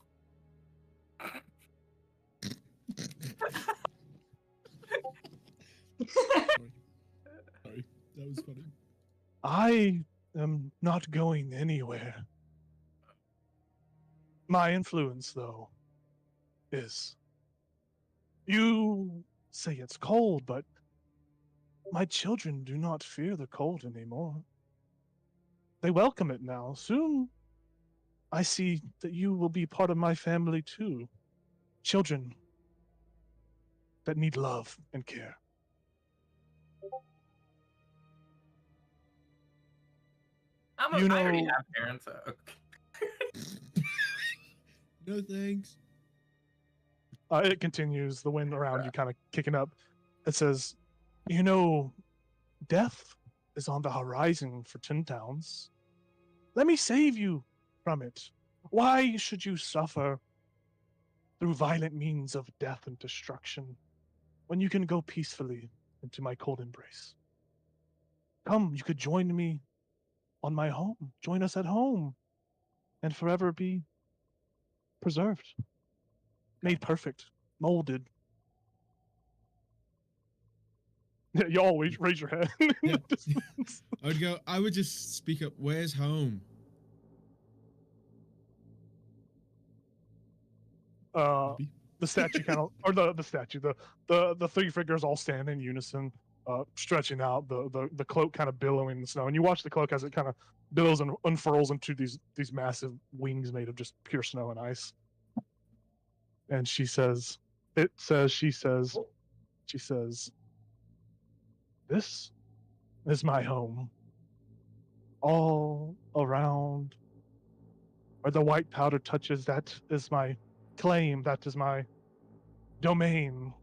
Sorry, that was funny. I am not going anywhere. My influence, though, is. You say it's cold, but my children do not fear the cold anymore. They welcome it now. Soon, I see that you will be part of my family too. Children that need love and care. I already have parents. So No thanks. It continues, the wind around you kind of kicking up. It says, "You know, death is on the horizon for Tin Towns. Let me save you from it. Why should you suffer through violent means of death and destruction when you can go peacefully into my cold embrace? Come, you could join me on my home. Join us at home and forever be preserved, made perfect, molded." Yeah, y'all always raise your hand. Yeah. I would just speak up, where's home? The statue kind of, or the statue, the three figures all stand in unison, stretching out, the cloak kind of billowing in the snow, and you watch the cloak as it kind of billows and unfurls into these massive wings made of just pure snow and ice. And she says, "This is my home. All around where the white powder touches, that is my claim, that is my domain.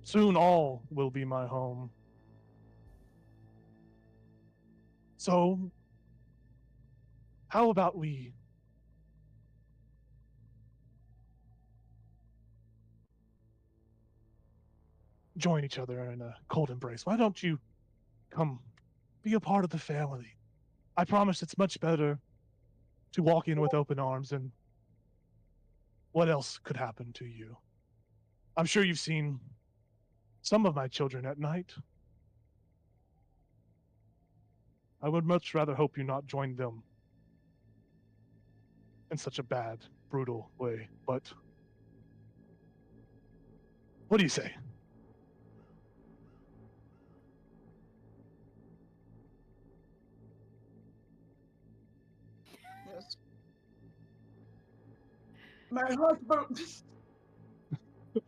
Soon all will be my home. So, how about we join each other in a cold embrace? Why don't you come be a part of the family? I promise it's much better to walk in with open arms, and what else could happen to you? I'm sure you've seen some of my children at night. I would much rather hope you not join them in such a bad, brutal way, but what do you say?" Yes. My heart,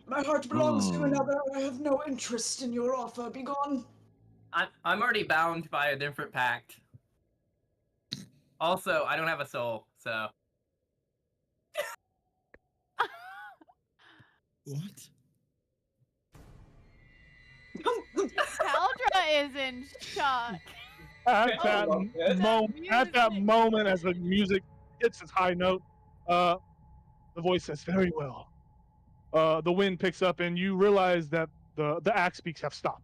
my heart belongs to another. I have no interest in your offer. Begone. I'm already bound by a different pact. Also, I don't have a soul, so. What? Caldra is in shock. At Oh, that well, good. moment, as the music hits its high note, the voice says, "Very well." The wind picks up, and you realize that the axe beaks have stopped.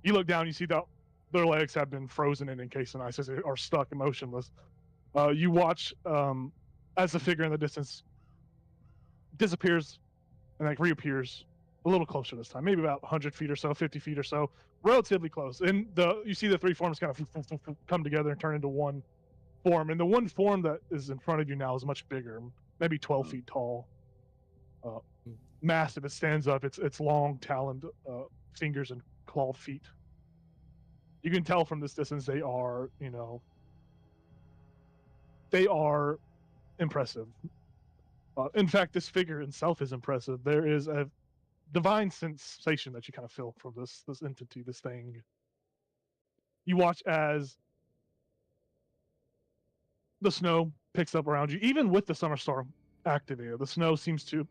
You look down, you see that their legs have been frozen in encased in ice, as they are stuck and motionless. You watch as the figure in the distance disappears and like reappears a little closer this time, maybe about 100 feet or so, 50 feet or so, relatively close. And you see the three forms kind of come together and turn into one form. And the one form that is in front of you now is much bigger, maybe 12 feet tall, massive. It stands up. It's long, taloned fingers and clawed feet. You can tell from this distance they are, they are impressive. In fact, this figure itself is impressive. There is a divine sensation that you kind of feel from this entity, this thing. You watch as the snow picks up around you, even with the summer storm activated. The snow seems to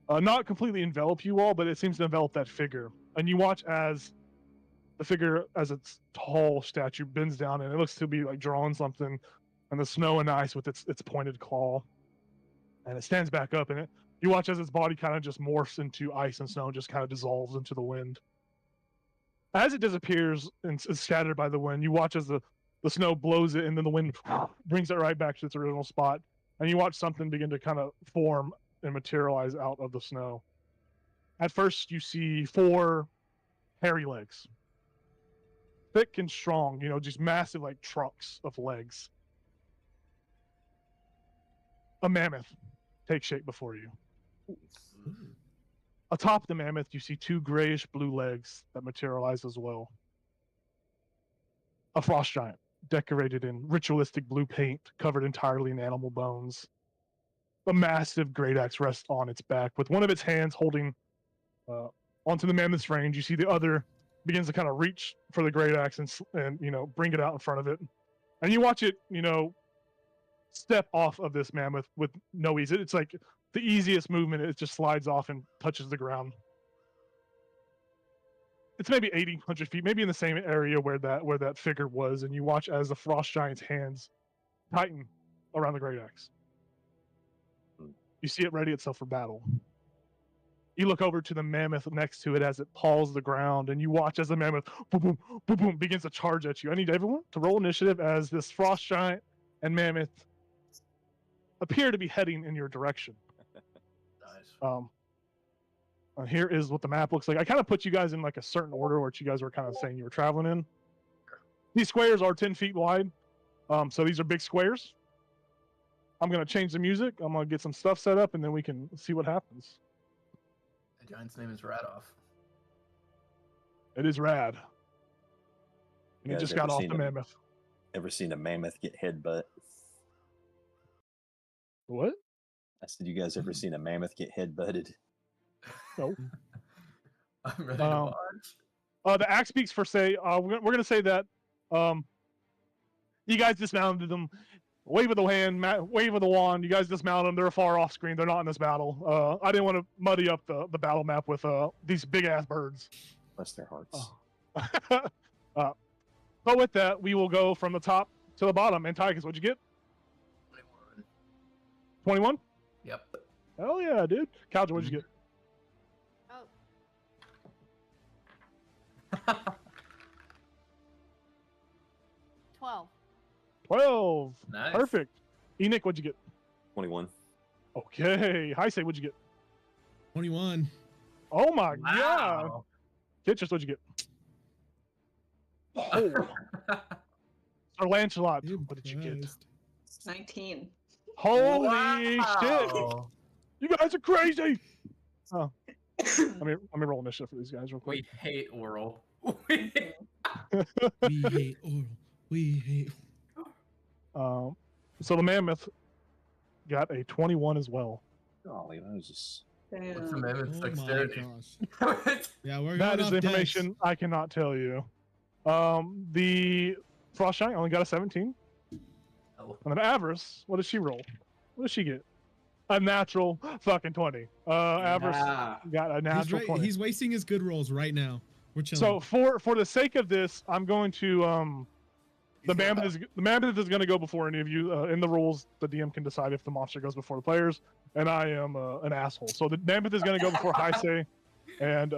not completely envelop you all, but it seems to envelop that figure. And you watch as the figure, as its tall statue, bends down, and it looks to be like drawing something, and the snow and ice with its pointed claw, and it stands back up, and you watch as its body kind of just morphs into ice and snow, and just kind of dissolves into the wind. As it disappears and is scattered by the wind, you watch as the snow blows it, and then the wind brings it right back to its original spot, and you watch something begin to kind of form and materialize out of the snow. At first, you see 4 hairy legs, thick and strong, just massive like trunks of legs. A mammoth takes shape before you. Atop the mammoth, you see 2 grayish blue legs that materialize as well. A frost giant, decorated in ritualistic blue paint, covered entirely in animal bones. A massive great axe rests on its back, with one of its hands holding onto the mammoth's range. You see the other begins to kind of reach for the great axe and bring it out in front of it, and you watch it step off of this mammoth with no ease. It's like the easiest movement. It just slides off and touches the ground. It's maybe 80, 100 feet, maybe in the same area where that figure was, and you watch as the frost giant's hands tighten around the great axe. You see it ready itself for battle. You look over to the mammoth next to it as it paws the ground, and you watch as the mammoth boom, boom, boom, boom, begins to charge at you. I need everyone to roll initiative as this frost giant and mammoth appear to be heading in your direction. Nice. Here is what the map looks like. I kind of put you guys in like a certain order, which you guys were kind of saying you were traveling in. These squares are 10 feet wide, so these are big squares. I'm going to change the music. I'm going to get some stuff set up, and then we can see what happens. The giant's name is Radoff. It is rad. And You it guys just got ever off seen the them? mammoth. Ever seen a mammoth get headbutt? What? I said, you guys ever seen a mammoth get headbutted? No. I'm ready to watch. The axe speaks for say. We're going to say that you guys dismounted them. Wave of the hand, wave of the wand. You guys dismount them. They're far off screen. They're not in this battle. I didn't want to muddy up the battle map with these big ass birds. Bless their hearts. But with that, we will go from the top to the bottom. And Tychus, what'd you get? 21. 21? Yep. Hell yeah, dude. Calja, what'd you get? Oh. 12. 12. Nice. Perfect. Enoch, what'd you get? 21. Okay. Hi, say, what'd you get? 21. Oh my god. Wow. Kitchus, what'd you get? Oh. Sir Lancelot, what did you get? Impressed. 19. Holy shit. Wow. You guys are crazy. Oh. Let me roll initiative for these guys real quick. We hate oral. We hate oral. We hate. So the mammoth got a 21 as well. Golly, that was just. What's the Damn. mammoth's Oh my dexterity? gosh. Yeah, we're That going is off the dex. information I cannot tell you. The Frost Giant only got a 17. Oh. And then Avarice, what does she roll? What does she get? A natural fucking 20. Avarice got a natural 20. He's wasting his good rolls right now. We're chilling. So for the sake of this, I'm going to the mammoth is going to go before any of you. In the rules, the DM can decide if the monster goes before the players, and I am an asshole. So the mammoth is going to go before Heisei, and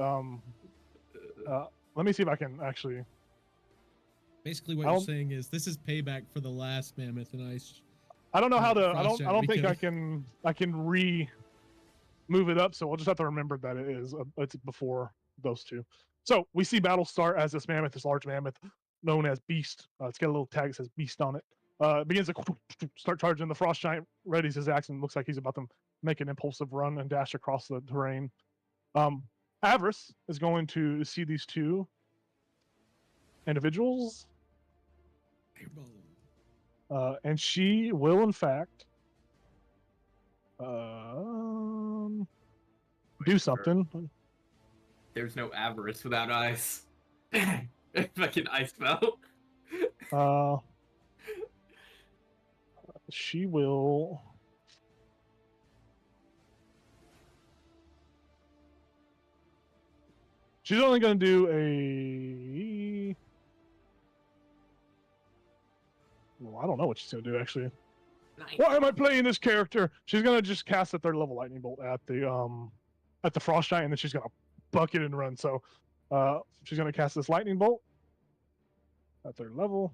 let me see if I can actually. basically what I'll- you're saying is this is payback for the last mammoth, and I don't know how to. Frost I giant don't think because- I can move it up. So we'll just have to remember that it is it's before those two. So we see battle start as this mammoth, this large mammoth known as Beast. It's got a little tag that says Beast on it. Begins to start charging. The Frost Giant readies his axe and looks like he's about to make an impulsive run and dash across the terrain. Avarice is going to see these two individuals, and she will in fact Do something. There's no avarice without ice. Fucking ice spell. She will. She's only going to do a. Well, I don't know what she's going to do actually. Nice. Why am I playing this character? She's going to just cast a third level lightning bolt at the frost giant, and then she's going to bucket and run. So, she's going to cast this lightning bolt at third level.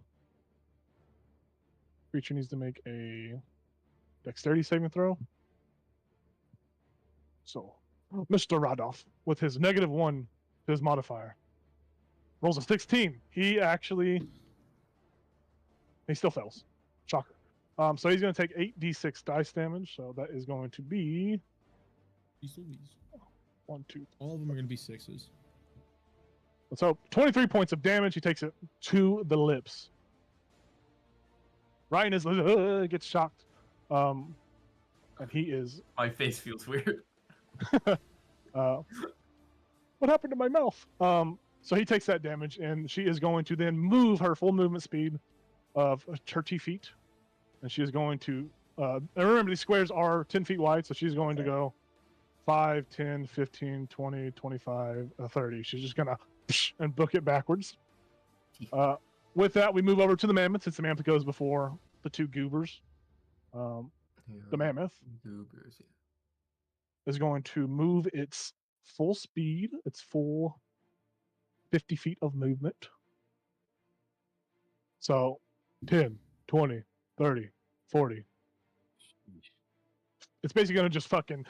Creature needs to make a dexterity saving throw. So, Mr. Radoff, with his -1 to his modifier, rolls a 16. He still fails. Shocker. So he's going to take 8d6 dice damage. So that is going to be 1, 2. All of them are going to be 6s. So 23 points of damage. He takes it to the lips. Ryan gets shocked, and he is. My face feels weird. What happened to my mouth? So he takes that damage, and she is going to then move her full movement speed of her 2 feet, and she is going to. And remember, these squares are 10 feet wide, so she's going to go 5, 10, 15, 20, 25, 30. She's just gonna and book it backwards. With that, we move over to the mammoth, since the mammoth goes before the 2 goobers. The mammoth Goobers, is going to move its full speed, its full 50 feet of movement. So 10, 20, 30, 40. It's basically going to just fucking.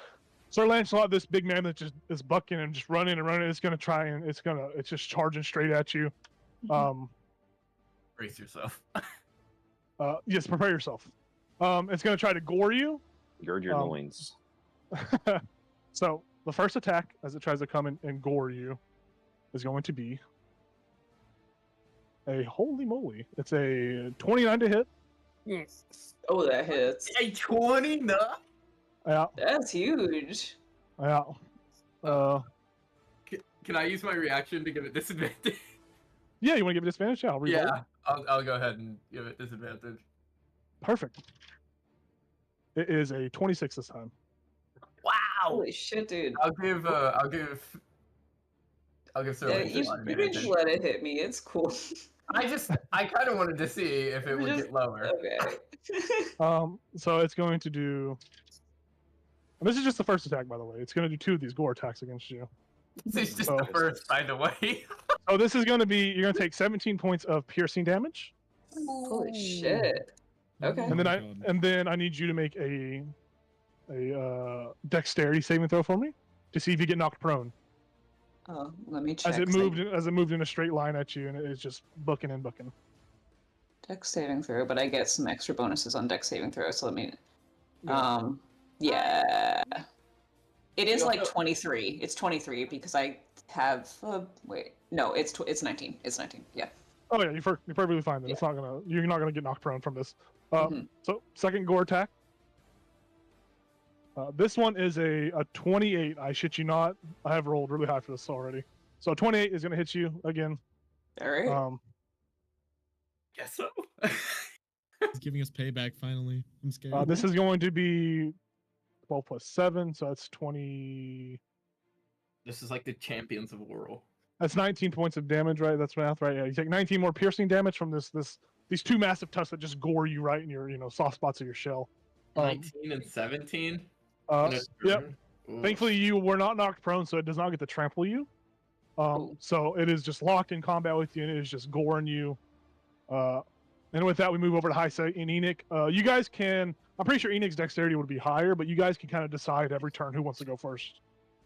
Sir Lancelot, this big mammoth just is bucking and just running and running. It's going to try and it's just charging straight at you. Brace yourself. Yes, prepare yourself. It's going to try to gore you. Gird your loins. So the first attack, as it tries to come in and gore you, is going to be a holy moly. It's a 29 to hit. Yes. Oh, that hits. A 29? Yeah, That's huge. yeah. Can I use my reaction to give it disadvantage? Yeah, you want to give it disadvantage? Yeah, I'll reroll. Yeah, I'll go ahead and give it disadvantage. Perfect. It is a 26 this time. Wow! Holy shit, dude. I'll give Sir Yeah, Lancelot you can advantage. just let it hit me. It's cool. I kind of wanted to see if it would get lower. Okay. So it's going to do. And this is just the first attack, by the way. It's going to do 2 of these gore attacks against you. This is just So- the first, by the way. So this is going to be. You're going to take 17 points of piercing damage, Holy shit. Okay. and then I need you to make a dexterity saving throw for me to see if you get knocked prone. Oh, let me check. As it moved in a straight line at you, and it is just booking and booking. Dex saving throw, but I get some extra bonuses on dex saving throw, so let me. Yeah. Yeah. It is like 23. It's 23 because I have. Wait, no, it's 19. It's 19. Yeah. Oh yeah, you're perfectly fine. Then you're not gonna get knocked prone from this. Mhm. So second gore attack. This one is a 28. I shit you not. I have rolled really high for this already. So 28 is gonna hit you again. All right. Guess so. He's giving us payback finally. I'm scared. This is going to be 12 plus 7, so that's 20. This is like the champions of oral. That's 19 points of damage, right? That's math, right? Yeah, you take 19 more piercing damage from these 2 massive tusks that just gore you right in your soft spots of your shell. 19 and 17. Yep. Thankfully, you were not knocked prone, so it does not get to trample you. So it is just locked in combat with you, and it is just goring you. And with that, we move over to High Sight and Enoch. You guys can. I'm pretty sure Enoch's dexterity would be higher, but you guys can kind of decide every turn who wants to go first.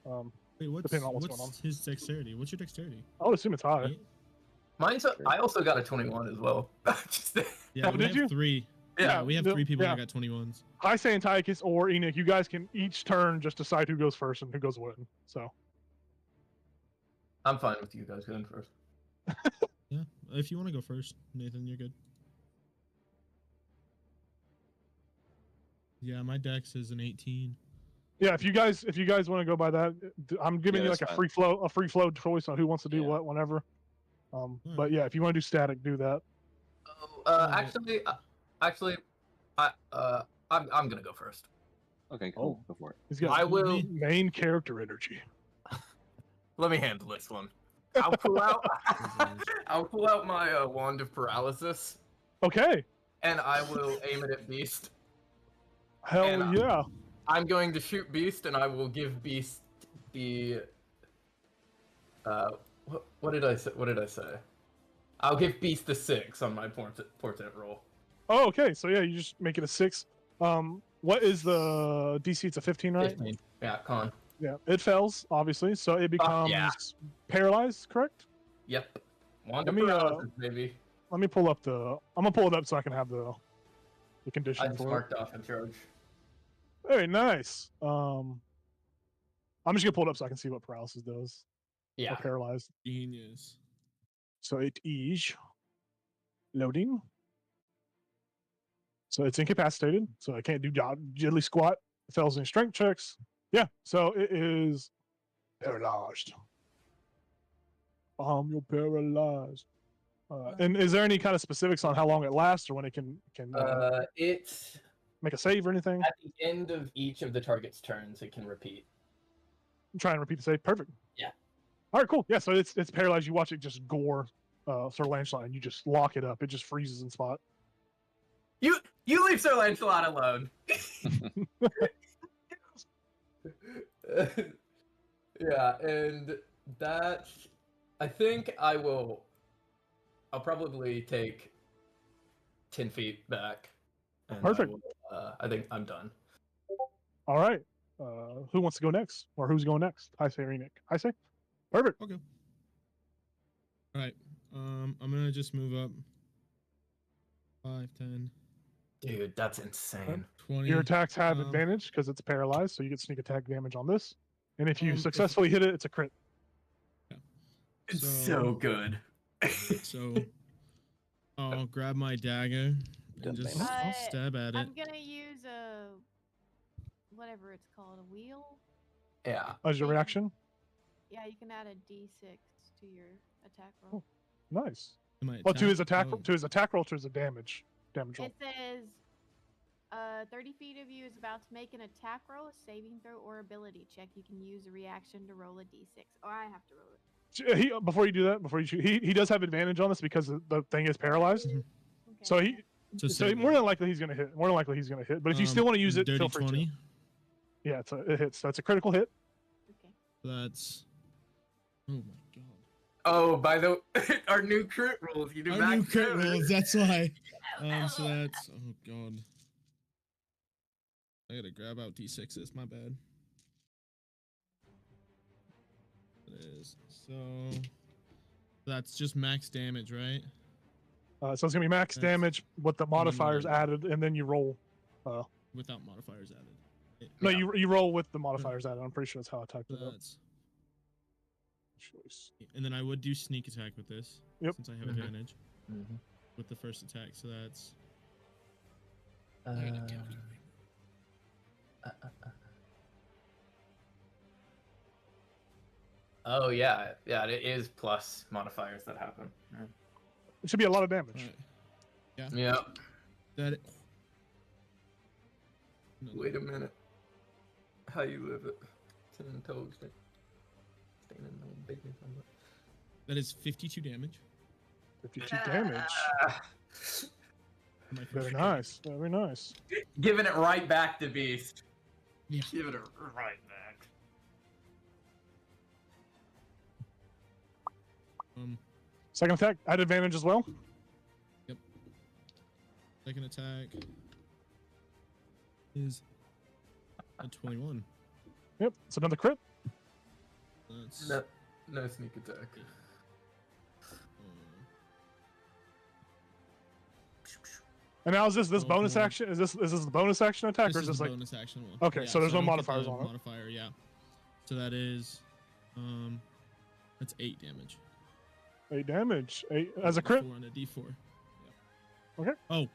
Wait, depending on what's going on. what's his dexterity? What's your dexterity? I would assume it's high. Eight? Mine's. I also got a 21 as well. Just, Yeah, Oh, we did have you? 3. Yeah, Yeah, we have 3 people yeah. that got 21s. High Sight and Tychus or Enoch, you guys can each turn just decide who goes first and who goes when. So I'm fine with you guys going first. Yeah, if you want to go first, Nathan, you're good. Yeah, my dex is an 18. Yeah, if you guys want to go by that, I'm giving Yeah, you like that's a fine. free flow choice on who wants to do Yeah. what whenever. Alright. But yeah, if you want to do static, do that. Oh, Alright. actually, I'm gonna go first. Okay, cool. Go for it. He's got I will. main character energy. Let me handle this one. I'll pull out. I'll pull out my wand of paralysis, Okay. and I will aim it at Beast. Hell And, yeah. I'm going to shoot Beast, and I will give Beast the. What did I say? What did I say? I'll give Beast the 6 on my portent roll. Oh, okay. So yeah, you just make it a 6. What is the DC? It's a 15, right? 15. Yeah, con. Yeah. It fails, obviously, so it becomes yeah. paralyzed, correct? Yep. Wand Let of me, paralysis, baby. Let me pull up the. I'm gonna pull it up so I can have the I condition just for it. marked off in charge. Very nice. I'm just gonna pull it up so I can see what paralysis does. Yeah. Or paralyzed. Genius. So it is loading. So it's incapacitated. So it can't do diddly squat. It fails in strength checks. Yeah. So it is paralyzed. You're paralyzed. And is there any kind of specifics on how long it lasts or when it can It's make a save or anything? at the end of each of the target's turns, it can repeat. Try and repeat the save. Perfect. Yeah. All right, cool. Yeah, so it's paralyzed. You watch it just gore Sir Lancelot, and you just lock it up. It just freezes in spot. You leave Sir Lancelot alone. Yeah, and that I think I'll probably take 10 feet back. And Perfect. I think I'm done. All right. Who wants to go next? Or who's going next? I say Enoch. I say? Perfect. Okay. Alright. I'm gonna just move up. 5, 10, Dude, that's insane. 20. Your attacks have advantage because it's paralyzed, so you get sneak attack damage on this. And if you if- successfully hit it, it's a crit. It's so good. So I'll grab my dagger and just stab at it. I'm gonna use a whatever it's called, a wheel. Yeah. As your reaction? Yeah, you can add a D6 to your attack roll. Nice. My Well, to his attack? attack, to his attack roll, to his damage roll. It says 30 feet of you is about to make an attack roll, a saving throw, or ability check. You can use a reaction to roll a D6. Or I have to roll it. Before you do that, before you shoot, he does have advantage on this because the thing is paralyzed. Okay. So he So so save more it. than likely he's gonna hit. More than likely he's gonna hit. But if you still want to use it, dirty feel free 20. to. Yeah, it hits. That's a critical hit. Okay. That's. Oh my god. Oh, by the our new crit rolls, you do Our max new crit damage. rolls, that's why. So that's. Oh god. I gotta grab out D6s, my bad. It is. So. That's just max damage, right? So it's gonna be max That's- damage with the modifiers then- added, and then you roll. Without modifiers added. No, Yeah. you roll with the modifiers added. I'm pretty sure that's how I typed So it up. that's. Choice. And then I would do sneak attack with this. Yep. Since I have Mhm. advantage with the first attack, so that's. I gotta calculate. Oh yeah, it is plus modifiers that happen. It should be a lot of damage. Alright. Yeah. Yeah. That. Wait a minute. How you live it? Ten toes. Standing no business on it. That is 52 damage. 52 damage. for my Very first nice. Very nice. Giving it right back to Beast. Yeah. Giving it right back. Second attack, add advantage as well. Second attack is a 21. Yep, it's another crit. That's No sneak attack. And now is this Oh, bonus no. action? Is this the bonus action attack, This or is is this the like bonus action one. Okay, so there's I no don't get modifiers the on it. Modifier, yeah. So that is, that's 8 damage. 8 damage? 8 as a crit? 4 and a D4. Yeah. Okay. Oh,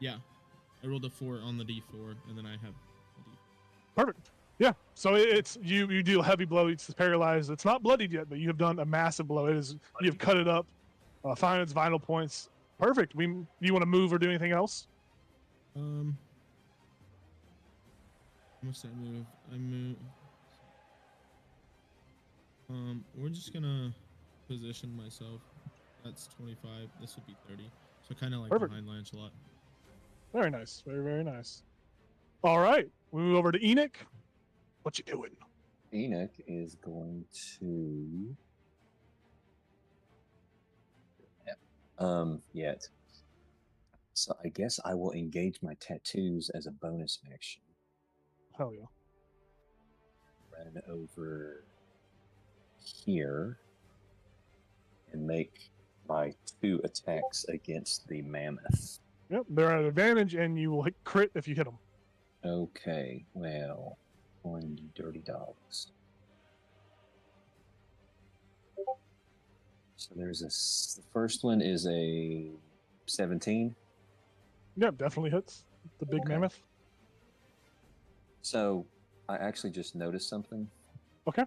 yeah. I rolled a 4 on the D4, and then I have a D4. Perfect. Yeah. So it's you deal heavy blow. It's paralyzed. It's not bloodied yet, but you have done a massive blow. It is you have cut it up. Find its vital points. Perfect. You want to move or do anything else? How much did I move? I move. We're just gonna position myself. That's 25. This would be 30. So kind of like Perfect. behind Lancelot. Very nice. Very, very nice. All right. We move over to Enoch. What you doing? Enoch is going to. Yet. So I guess I will engage my tattoos as a bonus action. Hell yeah. Run over here and make my 2 attacks against the mammoth. Yep. They're at advantage, and you will hit crit if you hit them. Okay, well, one, you dirty dogs. So there's the first one is a 17. Yep, definitely hits the big Okay. mammoth. So I actually just noticed something. Okay.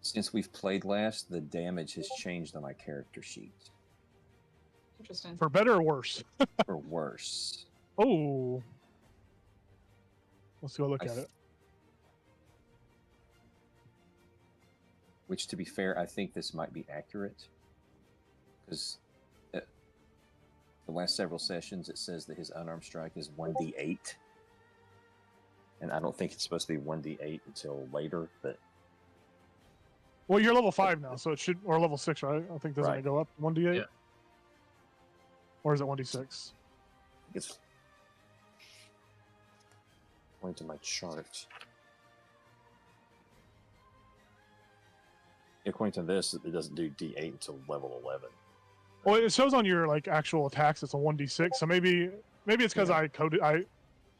Since we've played last, the damage has changed on my character sheet. Interesting. For better or worse? For worse. Oh. Let's go look I at th- it. Which, to be fair, I think this might be accurate. Because the last several sessions, it says that his unarmed strike is 1d8. And I don't think it's supposed to be 1d8 until later, but... Well, you're level 5 now, so it should, or level 6, right? I think doesn't Right. it go up 1d8? Yeah. Or is it 1d6? It's going to my chart. According to this, it doesn't do d8 until level 11. Well, it shows on your like actual attacks it's a 1d6, so maybe it's because Yeah. I coded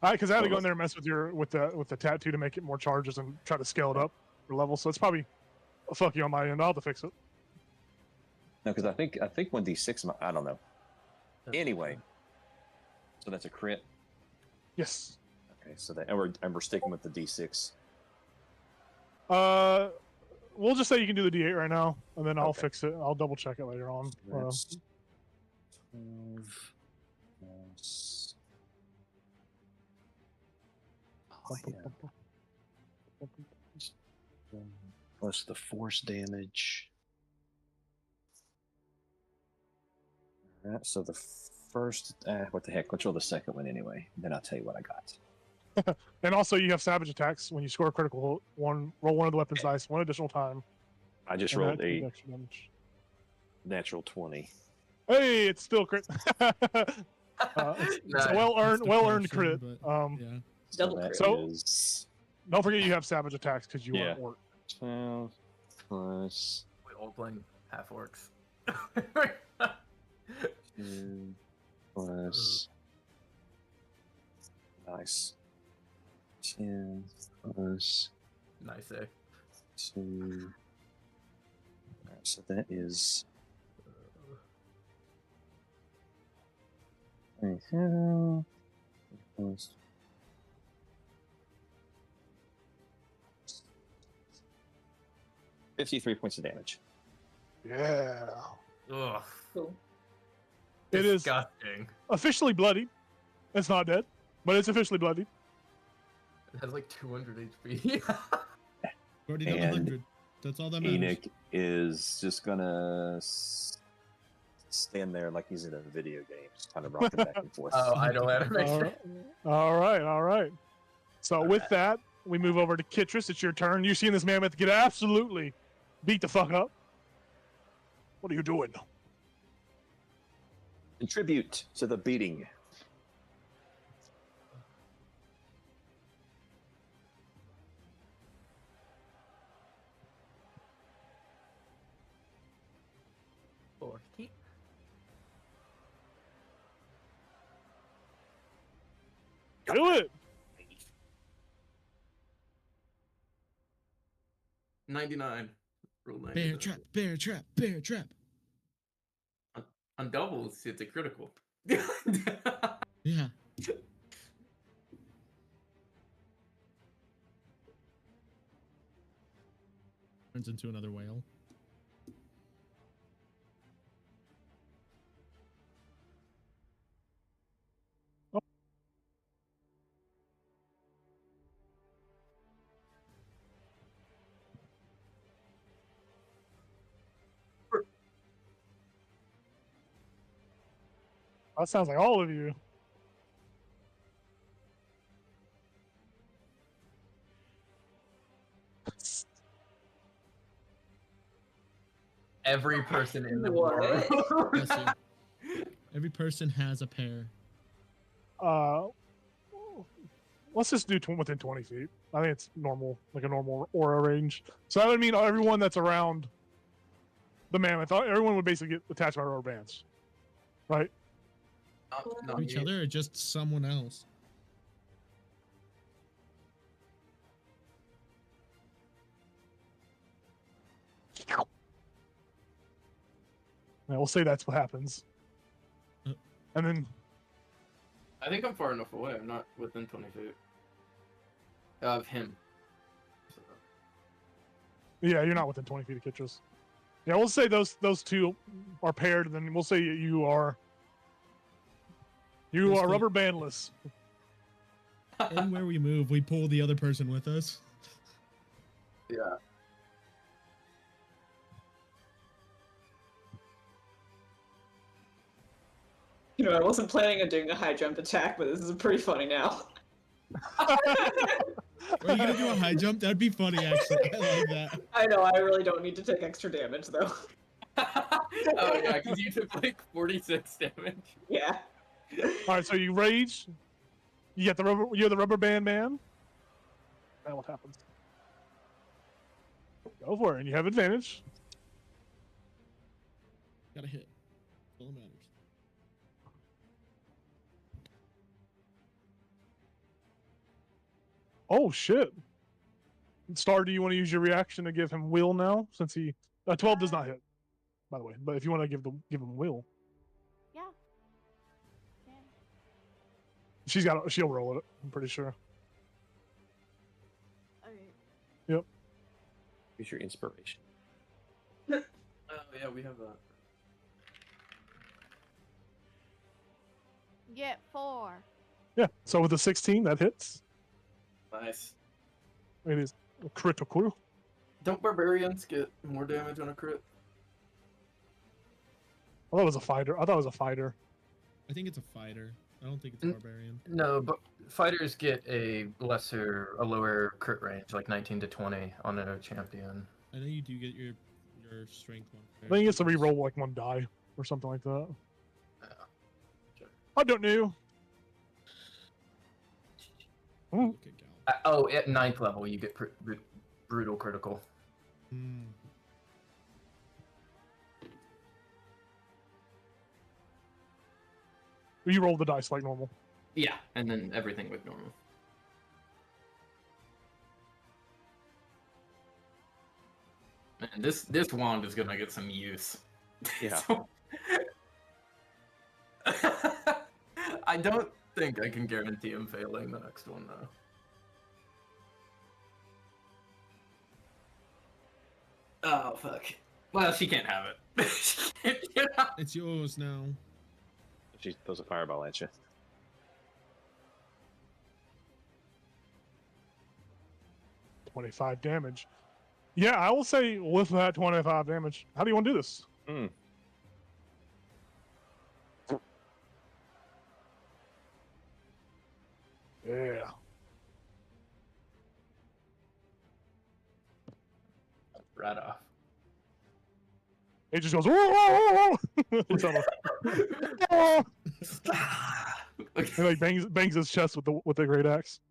because I had to go Well, in there and mess with the tattoo to make it more charges and try to scale it up for level. So it's probably a fuck you on my end. I'll have to fix it. No, because I think 1d6. I don't know. Anyway, so that's a crit. Yes. Okay, so that and we're sticking with the d6. We'll just say you can do the d8 right now, and then I'll Okay. fix it. I'll double check it later on. That's 12 plus. Oh, yeah. Plus the force damage. Alright, so the first. What the heck? Let's roll the second one anyway. Then I'll tell you what I got. And also, you have savage attacks when you score a critical. Roll one of the weapons dice one additional time. I just and rolled that a extra damage. natural 20. Hey, it's still crit. It's a Nice. well earned That's the crit. potion, Yeah. So Double that crit. So- is Don't forget you have savage attacks because you Yeah. aren't orc. 12 plus We all playing half orcs. 2 plus. Nice. 10 plus Nice, eh? 2. Alright, so that is. Plus 53 points of damage. Yeah. Ugh. Cool. It is Disgusting. officially bloody. It's not dead, but it's officially bloody. It has like 200 HP. Already done And 100. That's all that matters. Enoch is just gonna stand there like he's in a video game, just kind of rocking back and forth. Oh, idle All animation. right. All right. All right. So with that, we move over to Kitris. It's your turn. You're seeing this mammoth get absolutely beat the fuck up. What are you doing? Contribute to the beating. Forty. Do it. 99. Roll 99. Bear trap, bear trap, bear trap. On doubles, it's a critical. Yeah. turns into another whale. That sounds like all of you. Every person in the What? world. Bless you. Every person has a pair. Let's just do within 20 feet. I think it's normal, like a normal aura range. So that would mean everyone that's around the mammoth, everyone would basically get attached by rubber bands, right? Not Each me. other or just someone else? Yeah, we'll say that's what happens. Uh. And then, I think I'm far enough away. I'm not within 20 feet of him. So, yeah, you're not within 20 feet of Kitchus. Yeah, we'll say those two are paired, and then we'll say you are Basically- rubber bandless. Anywhere we move, we pull the other person with us. yeah. You know, I wasn't planning on doing a high jump attack, but this is pretty funny now. Are you gonna do a high jump? That'd be funny, actually. I like that. I know, I really don't need to take extra damage, though. Oh yeah, because you took like 46 damage. Yeah. All right, so you rage. You get the rubber. You're the rubber band man. Now what happens? Go for it, and you have advantage. Gotta hit. All that matters. Oh shit! Star, do you want to use your reaction to give him will now? Since he 12 does not hit, by the way. But if you want to give him will, Yeah. Yeah. she'll roll it. I'm pretty sure. Okay. Use your inspiration. Oh yeah, we have that. Get 4. Yeah. So with the 16, that hits. Nice. It is critical. Don't barbarians get more damage on a crit? I thought it was a fighter. I think it's a fighter. I don't think it's a barbarian. No, but fighters get a lower crit range, like 19 to 20 on a champion. I know you do get your strength one. I think he gets to re-roll like one die or something like that. Sure. I don't know. Look at Gal. Oh, at 9th level, you get brutal critical. Hmm. You roll the dice like normal. Yeah, and then everything with normal. Man, this wand is gonna get some use. Yeah. So- I don't think I can guarantee him failing the next one though. Oh fuck. Well, she can't have it. She can't get out. It's yours now. She throws a fireball at you. $25 damage. Yeah, I will say with that 25 damage. How do you want to do this? Hmm. Yeah. Right off. It just goes. "Whoa, whoa, whoa." Oh. He like bangs his chest with the great axe.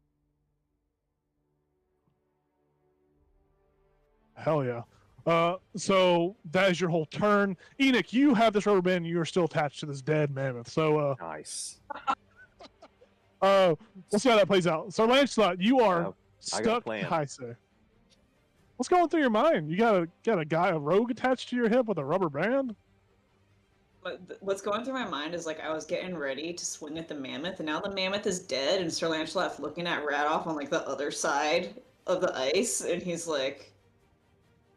Hell yeah. So that is your whole turn. Enoch, you have this rubber band and you are still attached to this dead mammoth. So Nice. we'll see how that plays out. So Lancelot, you are I got a stuck plan. high, sir. What's going through your mind? You got a rogue attached to your hip with a rubber band? What's going through my mind is like I was getting ready to swing at the mammoth, and now the mammoth is dead, and Sir Lancelot's looking at Radoff on like the other side of the ice, and he's like,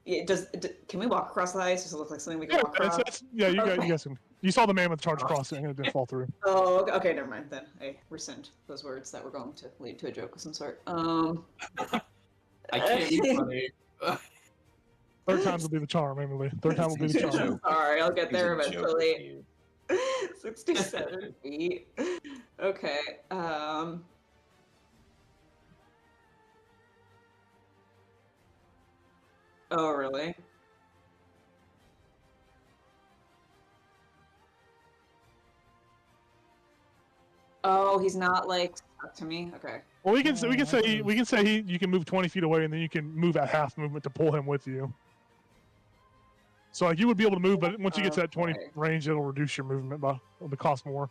Can we walk across the ice? Does it look like something we can Yeah, walk across? yeah, you Okay. guys can. You saw the mammoth charge across it and it didn't fall through. Oh, okay, never mind then. I rescind those words that were going to lead to a joke of some sort. I can't be funny. Third time will be the charm, Emily. Third time will be the charm. Sorry, I'll get He's there a joke with eventually. you. 67 feet. Okay. Oh, really? Oh, he's not like stuck to me. Okay. Well, we can Oh, I thought it was- you can move 20 feet away, and then you can move at half movement to pull him with you. So like you would be able to move, but once you get to that 20 Okay. range, it'll reduce your movement by it'll cost more.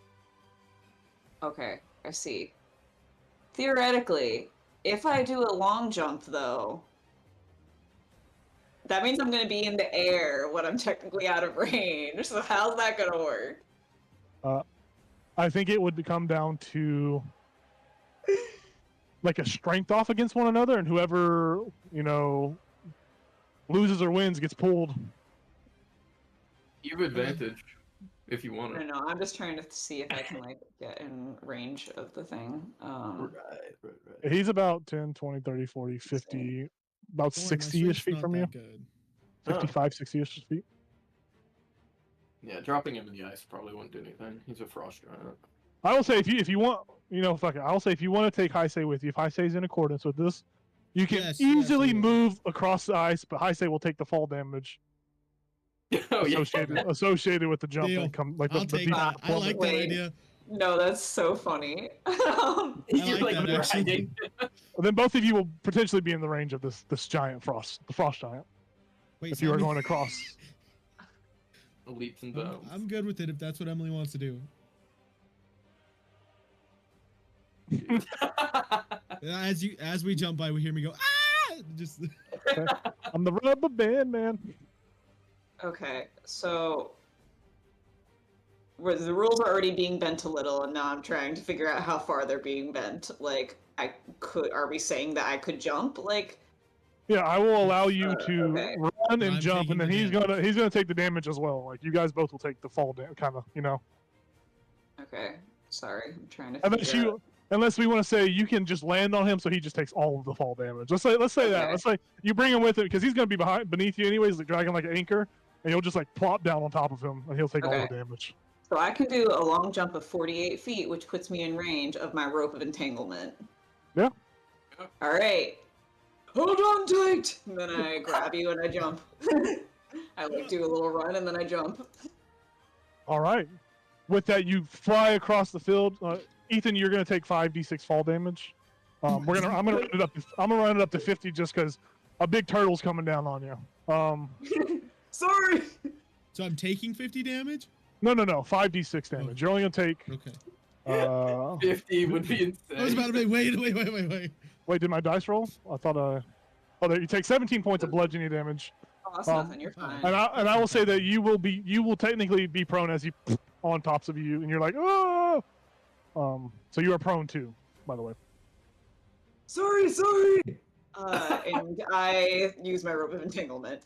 Okay, I see. Theoretically, if I do a long jump, though, that means I'm going to be in the air when I'm technically out of range. So how's that going to work? I think it would come down to like a strength off against one another, and whoever loses or wins gets pulled. You have advantage if you want I it. don't know. I'm just trying to see if I can like get in range of the thing. Right. He's about 10, 20, 30, 40, 50, about Boy, my 60-ish strength's feet not from you. that good. 55, 60-ish feet. Yeah, dropping him in the ice probably wouldn't do anything. He's a frost giant. I will say if you want, fuck it. I'll say if you want to take Heisei with you, if Heisei's in accordance with this, you can Yes, easily I will. move across the ice, but Heisei will take the fall damage Oh yeah. associated with the jump Deal. and come like I'll the take deep that. I plummet. like that Wait. idea. No, that's so funny. You're like like that, actually. riding. Then both of you will potentially be in the range of this giant the frost giant, Wait, if you are Sammy- going across. Leaps and I'm, bounds. I'm good with it if that's what Emily wants to do. As we jump by, we hear me go ah! Just I'm the rubber band man. Okay, so where the rules are already being bent a little, and now I'm trying to figure out how far they're being bent. Like, are we saying that I could jump? Like, Yeah, I will allow you to okay. run and I'm jump, and taking then the he's gonna take the damage as well. Like you guys both will take the fall damage, kind of, Okay, sorry, I'm trying to Unless figure out. unless we want to say you can just land on him, so he just takes all of the fall damage. Let's say that. Okay. Let's say you bring him with it because he's gonna be beneath you anyways, like dragging like an anchor, and you'll just like plop down on top of him, and he'll take all the Okay. damage. So I can do a long jump of 48 feet, which puts me in range of my rope of entanglement. Yeah. All right. Hold on tight. And then I grab you and I jump. I like do a little run and then I jump. All right. With that, you fly across the field. Ethan, you're gonna take 5d6 fall damage. I'm gonna run it up. I'm gonna run it up to 50 just because a big turtle's coming down on you. Sorry. so I'm taking 50 damage. No, 5d6 damage. You're only gonna take. Okay. 50 would be insane. I was about to be wait. Wait, did my dice roll? I thought Oh, there you take 17 points of bludgeoning damage, Oh, that's Um, nothing. You're fine. and I will say that you will technically be prone as he on tops of you, and you're like oh. So you are prone too, by the way. Sorry. And I use my rope of entanglement.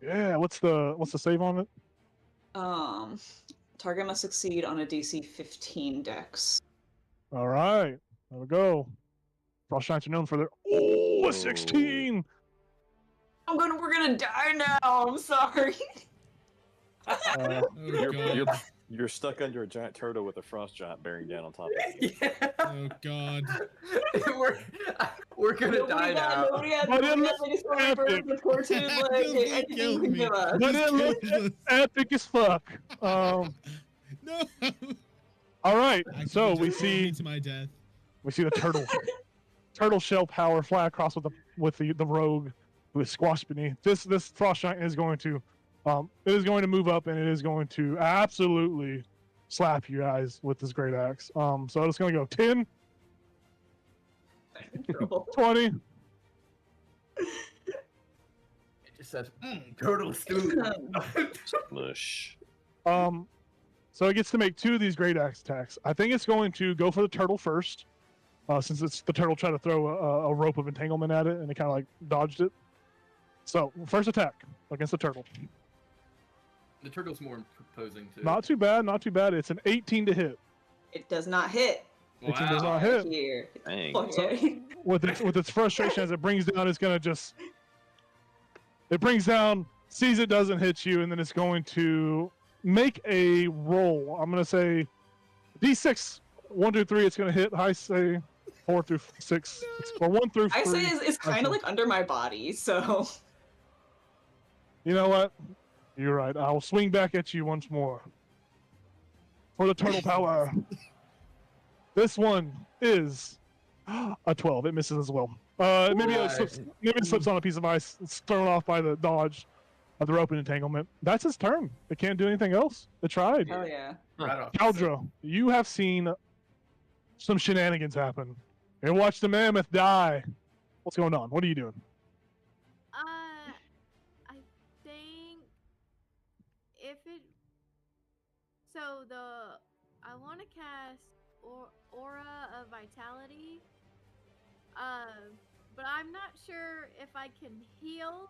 Yeah. What's the save on it? Target must succeed on a DC 15 dex. All right. There we go. Frost Giants are known for their a 16. We're gonna die now. I'm sorry. Uh, Oh god. You're stuck under a giant turtle with a frost giant bearing down on top of you. Yeah. Oh god. we're gonna die now. Nobody had But it any looks sort of epic. reported like Just anything killed can me. give us. But Just it looks killed us. epic as fuck. No. All right. Actually, So just we lead see me to my death. the turtle shell power fly across with the rogue who is squashed beneath. This frost giant is going to move up, and it is going to absolutely slap you guys with this great axe. So it's going to go 10, 20. It just says turtle stew. Mush. So it gets to make 2 of these great axe attacks. I think it's going to go for the turtle first, since it's the turtle tried to throw a rope of entanglement at it, and it kind of like dodged it. So, first attack against the turtle. The turtle's more imposing too. Not too bad, not too bad. It's an 18 to hit. It does not hit. 18 does not Wow. hit. Here. Dang. Okay. With its frustration as it brings down, it's gonna just. It brings down, sees it doesn't hit you, and then it's going to make a roll. I'm gonna say, D6, 1 through 3. It's gonna hit. I say 4 through 6. Or 1 through 3. I say it's kind of like under my body, so. You know what? You're right. I'll swing back at you once more. For the turtle power. This one is a 12. It misses as well. Maybe it slips on a piece of ice. It's thrown off by the dodge of the rope and entanglement. That's its turn. It can't do anything else. It tried. Hell yeah. Right off. Caldro, you have seen some shenanigans happen. And watched the mammoth die. What's going on? What are you doing? I think if it. So I want to cast Aura of Vitality. But I'm not sure if I can heal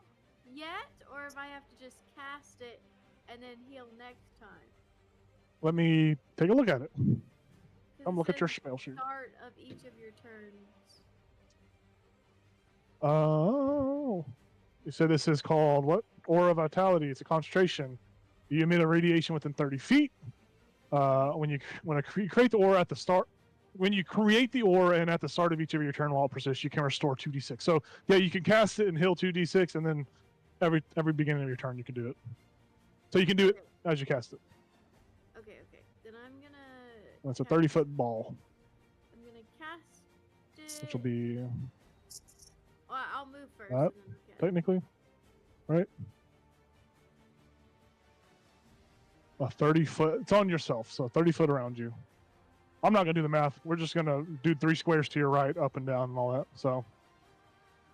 yet, or if I have to just cast it and then heal next time. Let me take a look at it. 'Cause Come it look at your says spell sheet. Start of each of your turns. Oh. You said this is called what? Aura Vitality. It's a concentration. You emit a radiation within 30 feet. When you create the aura at the start, when you create the aura and at the start of each of your turn while it persists, you can restore 2d6. So yeah, you can cast it and heal 2d6, and then every beginning of your turn you can do it. So you can do it as you cast it. Okay. Then I'm gonna. And it's a cast- 30-foot ball, I'm gonna cast it. which will be Well, I'll move first. That, And then I'll cast it. technically, right? A 30-foot. It's on yourself, so 30 foot around you. I'm not gonna do the math. We're just gonna do 3 squares to your right, up and down, and all that. So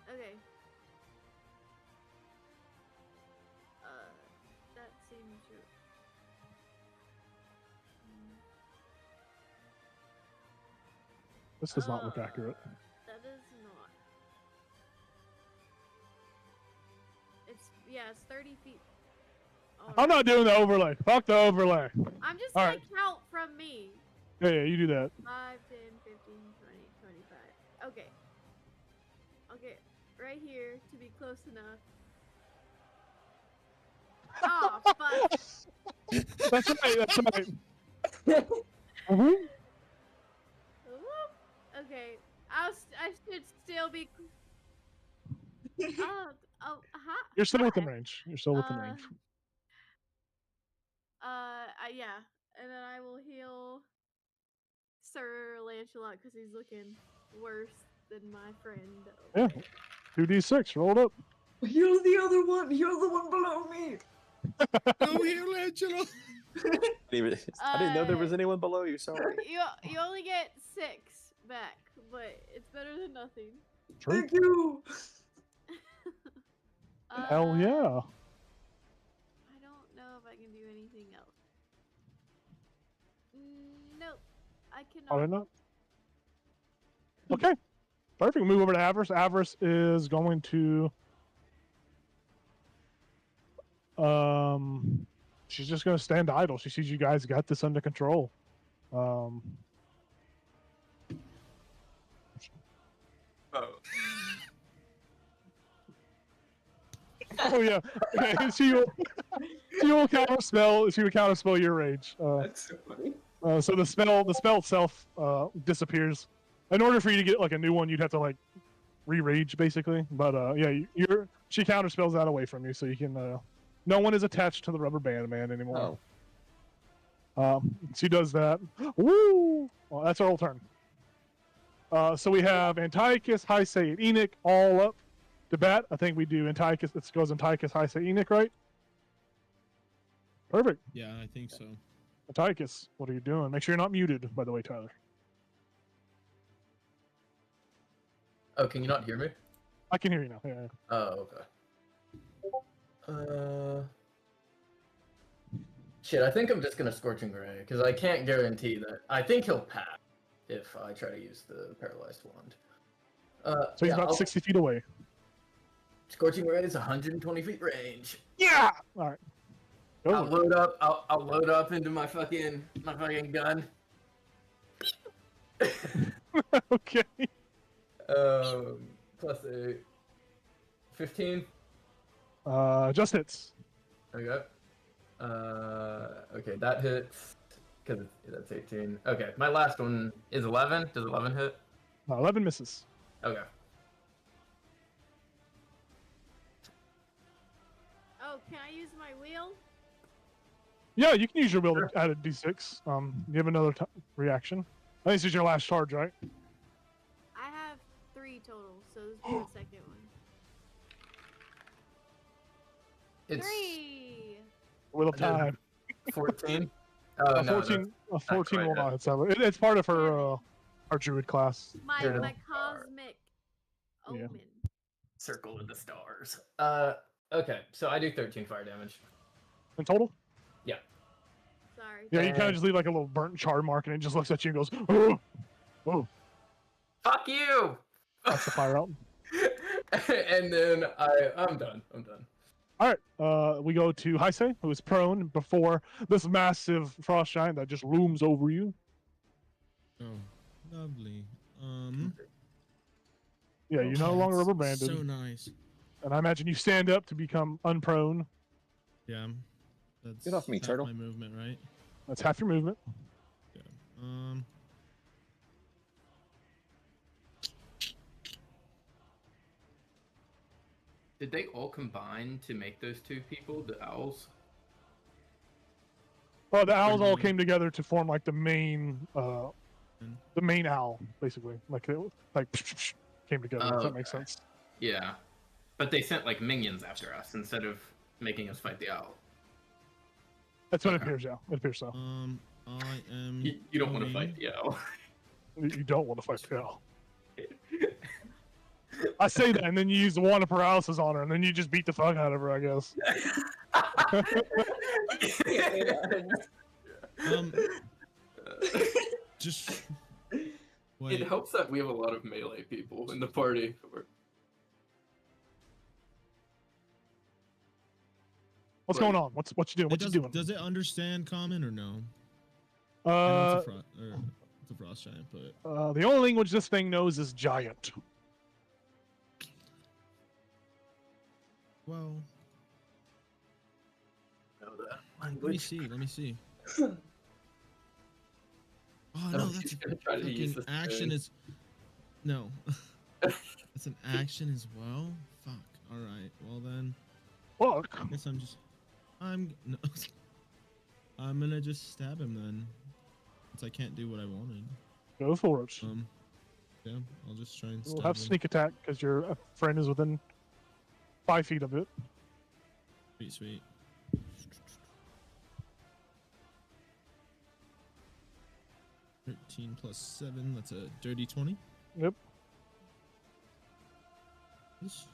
Okay. That seems true. this does not look accurate. That is not. It's 30 feet. I'm not doing the overlay. Fuck the overlay. I'm just All gonna right. count from me. Yeah, you do that. 5, 10, 15, 20, 25. Okay. Okay, right here to be close enough. Oh, fuck. That's right. That's right. Mhm. Whoop. Okay, I should still be. You're still within hi. range. You're still within range. Yeah, and then I will heal Sir Lancelot because he's looking worse than my friend. Yeah. 2d6. Roll it up. You're the other one. You're the one below me. Oh, here, Angelo. I didn't know there was anyone below you. Sorry. You only get 6 back, but it's better than nothing. True. Thank you. Hell yeah. I don't know if I can do anything else. Nope, I cannot. Probably not. Okay. Perfect. Move over to Avarice. Avarice is going to. She's just going to stand idle. She sees you guys got this under control. Oh. Oh yeah. Okay. She will counterspell. She will counterspell your rage. That's so funny. So the spell itself disappears. In order for you to get like a new one, you'd have to like re-rage basically. But yeah, she counterspells that away from you, so you can. No one is attached to the rubber band man anymore. She does that. Woo! Well, that's our whole turn. So we have Antiochus, Heisei, and Enoch all up to bat. I think we do Antiochus. This goes Antiochus, Heisei, Enoch, right? Perfect. Yeah, I think so. Antiochus, what are you doing? Make sure you're not muted, by the way, Tyler. Oh, can you not hear me? I can hear you now. Yeah. Oh, okay. Shit, I think I'm just gonna Scorching Ray, because I can't guarantee that. I think he'll pass if I try to use the Paralyzed Wand. So he's yeah, about I'll- 60 feet away. Scorching Ray is 120 feet range. Yeah. All right. Go I'll for it. load up. I'll load up into my fucking gun. Okay. Plus a 15. Just hits. Okay. Okay, that hits because that's 18. Okay, my last one is 11. Does 11 hit? 11 misses. Okay. Oh, can I use my wheel? Yeah, you can use your will to add a d6. You have another reaction. I think this is your last charge, right? I have 3 total, so this will be the second one. It's 3. Wheel of I did. time. 14. Oh, A no, 14. A 14 quite will it. not hit seven. It's part of her druid class. My Yeah. my cosmic Yeah. omen. Circle of the stars. Okay, so I do 13 fire damage. In total? Sorry. Yeah, you kind of just leave like a little burnt char mark, and it just looks at you and goes, "Oh, oh!" Fuck you! That's the fire out. And then I'm done. All right, we go to Heisei, who is prone before this massive frost giant that just looms over you. Oh, lovely. Yeah, you're no longer that's rubber banded, So nice. and I imagine you stand up to become unprone. Yeah. That's Get off me, half turtle. my movement, right? That's half your movement. Yeah. Did they all combine to make those two people, the owls? Well, the owls all Mhm. came together to form like the main owl, basically. Like it, like came together. If that makes Okay. sense. Yeah. But they sent like minions after us instead of making us fight the owl. That's what it Okay. appears. Yeah, it appears so. I am. You don't want to going- fight the owl. You don't want to fight the owl. I say that, and then you use the wand of paralysis on her, and then you just beat the fuck out of her, I guess. Just. It Wait. helps that we have a lot of melee people in the party. What's going on? What you doing? What you doing? Does it understand common or no? I know Uh, it's a frost giant, but the only language this thing knows is giant. well, Know that let me language. see. Let me see. Oh No, no, he's that's a gonna try to use fucking this action thing. is. No, that's an action as well. Fuck. All right. Well then, Fuck. I guess no. I'm gonna just stab him then, since I can't do what I wanted. Go for it. Yeah, I'll just try and We'll stab have him. sneak attack because your friend is within 5 feet of it. Sweet, sweet. $13 plus 7. That's a dirty 20. Yep. Yes.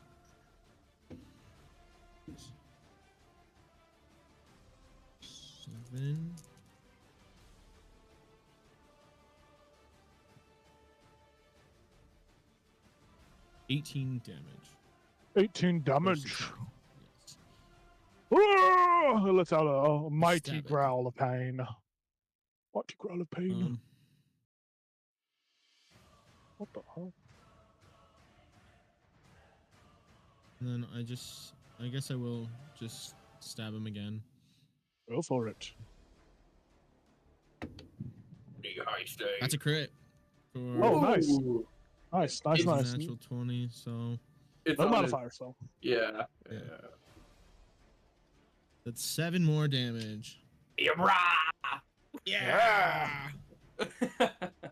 7. $18 damage. 18 damage. Yes. It lets out a mighty Stab it. growl of pain. Mighty growl of pain. What the hell? And then I guess I will just stab him again. Go for it. That's a crit. For Oh, nice. Ooh. Nice, it's a nice. natural 20, so It's No on his- modifier, so. Yeah. Yeah. that's 7 more damage. Yeah.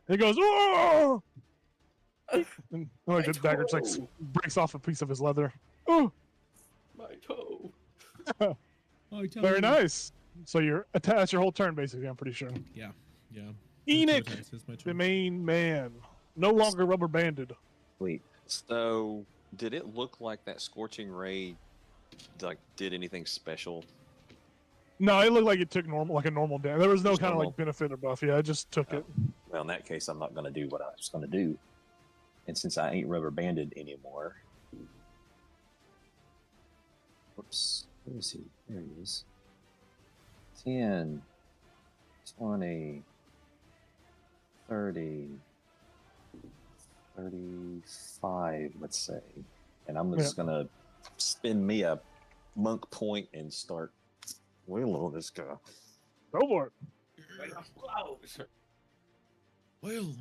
He goes, oh! And like My the dagger just like toe. breaks off a piece of his leather. Oh, My toe. Oh, I tell very you. nice. So you're that's your whole turn, basically. I'm pretty sure. Yeah. Enoch, That's my the turn. main man, no longer rubber banded. Wait. So, did it look like that scorching ray, like, did anything special? No, it looked like it took like a normal damage. There was no Just kind of normal. like benefit or buff. Yeah, it just took it. Well, in that case, I'm not going to do what I was going to do. And since I ain't rubber banded anymore, Whoops. Where is he? There he is. 10, 20, 30, 35, let's say. And I'm just going to spend me a monk point and start wailing on this guy. Go for it. Well,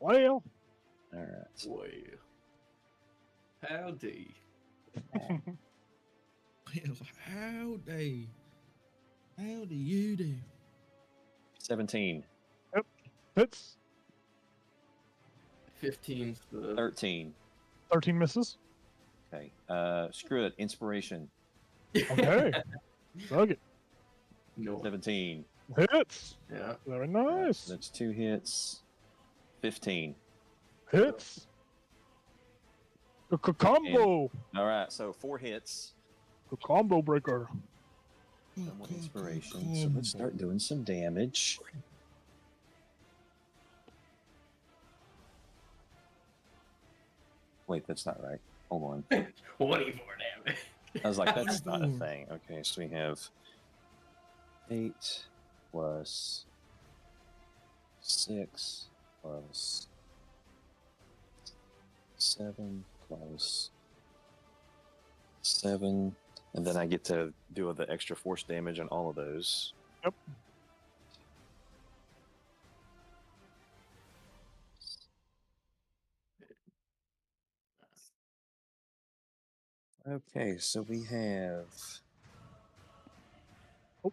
Well, All right. Well, howdy. howdy. How do you do? 17, hits. 15's the 13. 13 misses. Okay. Screw it. Inspiration. Okay. Dug it. no. 17. Hits. Yeah. Very nice. That's 2 hits. 15. Hits. Combo. All right. So 4 hits. Combo breaker. No more inspiration. So let's start doing some damage. Wait, that's not right. Hold on. 24 damage. I was like, that's not a thing. Okay, so we have 8 plus 6 plus 7 plus 7. And then I get to do the extra force damage on all of those. Yep. Okay, so we have. Oh.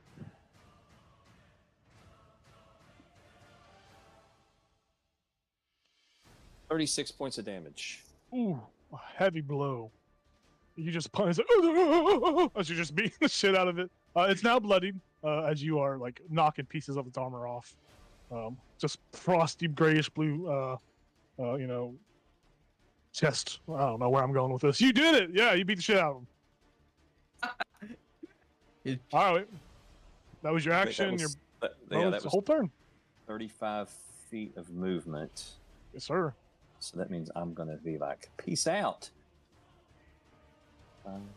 36 points of damage. Ooh, a heavy blow. You just punch as you're just beating the shit out of it. It's now bloodied as you are like knocking pieces of its armor off. Just frosty grayish blue, chest. I don't know where I'm going with this. You did it! Yeah, you beat the shit out of him. All right, that was your action. That Your was whole turn. 35 feet of movement. Yes, sir. So that means I'm gonna be like, peace out.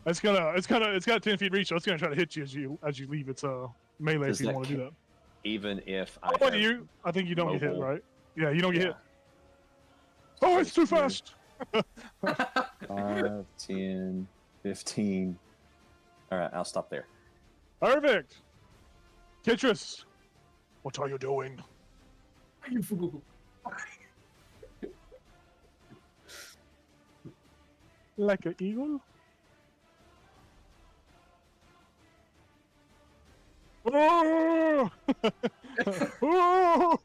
It's got 10 feet reach, so it's gonna try to hit you as you leave its melee Does if you that want to do that. Even if I Oh, have I think you don't get hit, mobile- right? Yeah, you don't get Yeah. hit. Oh, it's too That's weird. fast. 5, 10, 15. All right, I'll stop there. Perfect. Kitris, what are you doing? You fool. Like an eagle? Oh! Oh!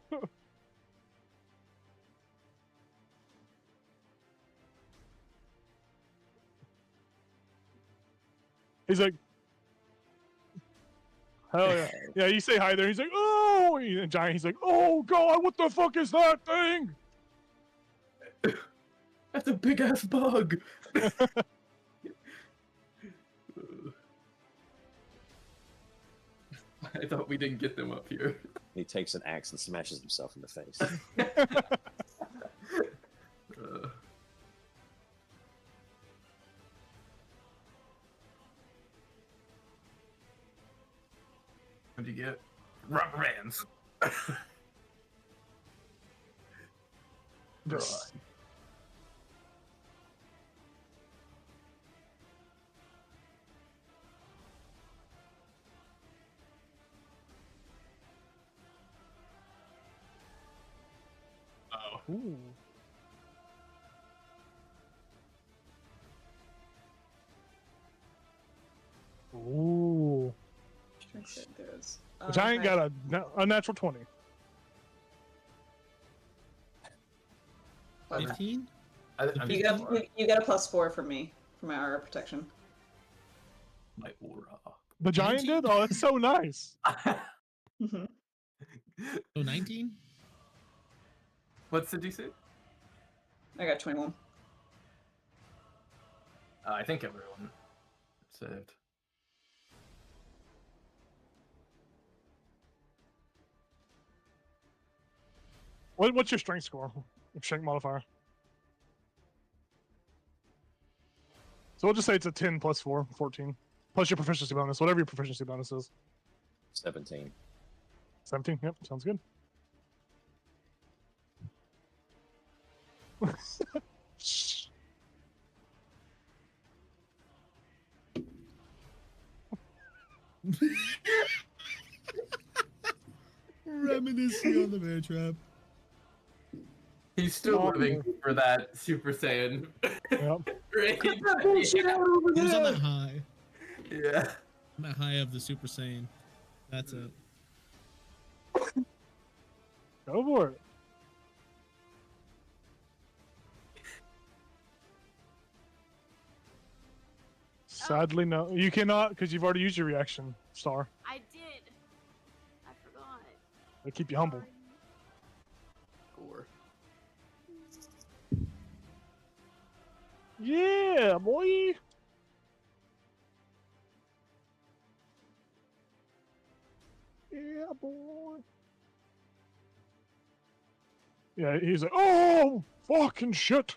He's like, hell yeah. Yeah, you say hi there. He's like, oh! And Giant, he's like, oh god, what the fuck is that thing? That's a big ass bug. I thought we didn't get them up here. He takes an axe and smashes himself in the face. What'd you get? Rubber bands. Just, Oh. ooh. Ooh. Goes. Giant got a natural 20. 15? You got a +4 for me for my aura protection. My aura. The giant did? Oh, that's so nice. Mhm. Oh, 19? What's the DC? I got 21. I think everyone saved. What's your strength score? Your strength modifier? So we'll just say it's a 10 plus 4, 14. Plus your proficiency bonus, whatever your proficiency bonus is. 17. 17, yep, sounds good. Reminiscing on the bear trap. He's still Oh, living for that Super Saiyan. Yep. Rage. He was on that high. Yeah. On that high of the Super Saiyan. That's it. Go for it. Sadly, no. You cannot, because you've already used your reaction, Star. I did. I forgot. They keep you humble. Score. Yeah, boy. Yeah, boy. Yeah, he's like, oh, fucking shit.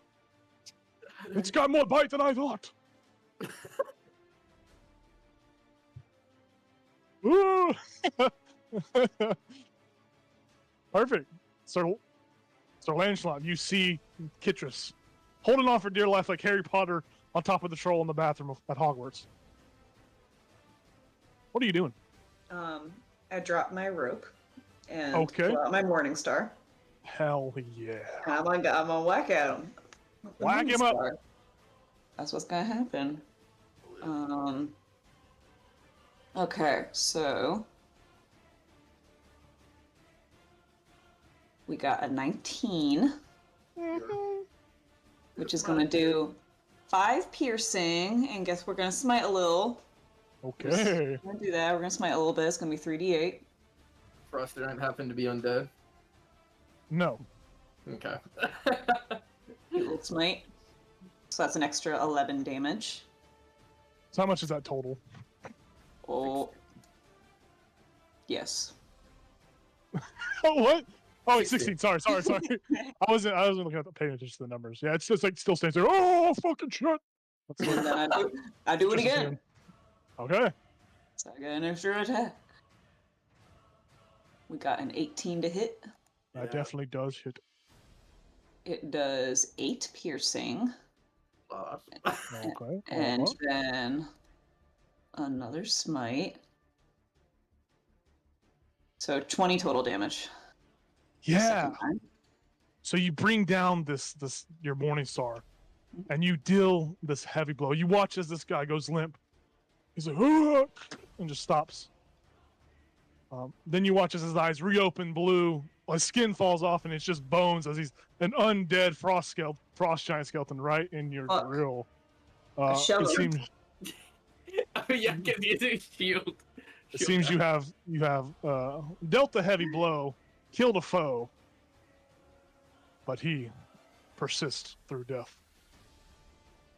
It's got more bite than I thought. Ooh. Perfect. So Lancelot, you see Kitris holding on for dear life like Harry Potter on top of the troll in the bathroom at Hogwarts. What are you doing? I dropped my rope and Okay. pull out my Morning Star. Hell yeah. I'm gonna whack at him. Whack him up. That's what's gonna happen. Okay, so we got a 19, which is gonna do 5 piercing, and guess we're gonna smite a little. Okay. We're gonna do that. We're gonna smite a little bit. It's gonna be 3d8. Frost didn't happen to be undead. No. Okay. Little smite. So that's an extra 11 damage. So how much is that total? Oh, yes. Oh, what? Oh, it's 16. Sorry. I wasn't looking at paying attention to the numbers. Yeah, it's just like still stands there. Oh, fucking shit. And then I do it again. Okay. So I got an extra attack. We got an 18 to hit. That definitely does hit. It does 8 piercing. Okay. And then another smite. So 20 total damage. Yeah. Second time. So you bring down this your Morning Star, and you deal this heavy blow. You watch as this guy goes limp. He's like, "Ugh," and just stops. Then you watch as his eyes reopen blue. His skin falls off, and it's just bones as he's an undead frost giant skeleton right in your Fuck. grill. A shovel. It seems Oh yeah, because he's a shield. it seems you have dealt a heavy blow, killed a foe, but he persists through death.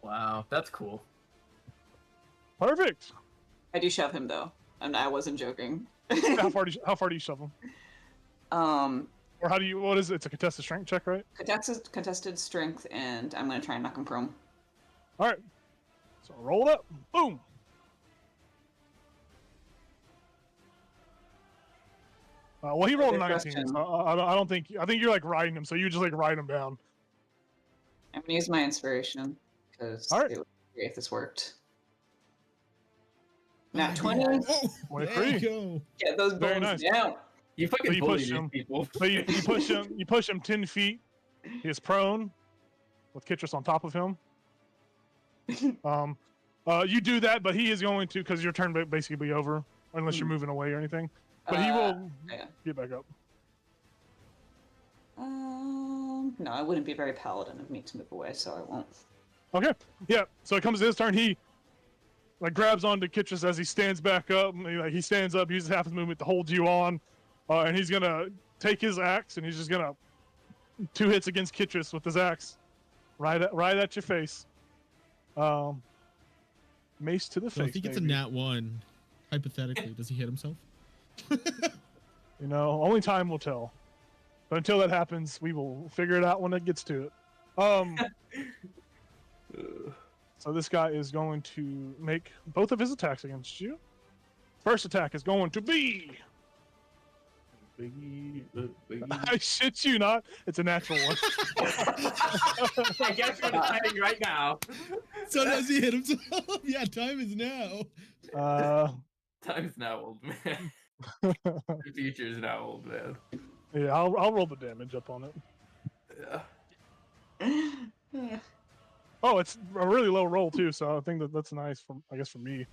Wow, that's cool. Perfect. I do shove him though, and I wasn't joking. How far do you shove him? Or how do you? What is it? It's a contested strength check, right? Contested strength, and I'm gonna try and knock him prone. All right. So roll it up. Boom. Well, he rolled a Good 19. question. So I don't think. I think you're like riding him. So you just like ride him down. I'm gonna use my inspiration because All right. it would be great if this worked. Oh, Nat 20. Oh, 23. there you go. Get those Very bones nice. down. You fucking So you bully push these him. people. So you push him. You push him 10 feet. He is prone, with Kitris on top of him. You do that, but he is going to, because your turn basically be over, unless you're moving away or anything. But he will Yeah. get back up. No, it wouldn't be very paladin of me to move away, so I won't. Okay. Yeah. So it comes to his turn. He like grabs onto Kitris as he stands back up. And he stands up, uses half his movement to hold you on, and he's gonna take his axe and he's just gonna 2 hits against Kitris with his axe, right at your face. Mace to the So face. if he gets a baby. nat 1, hypothetically, does he hit himself? You know, only time will tell. But until that happens, we will figure it out when it gets to it. So So this guy is going to make both of his attacks against you. First attack is going to be. I shit you not. It's a natural one. I guess you're deciding right now. So does he hit himself? Yeah, time is now. Time's now, old man. The future's now, old man. Yeah, I'll roll the damage up on it. Yeah. Oh, it's a really low roll too, so I think that's nice for for me.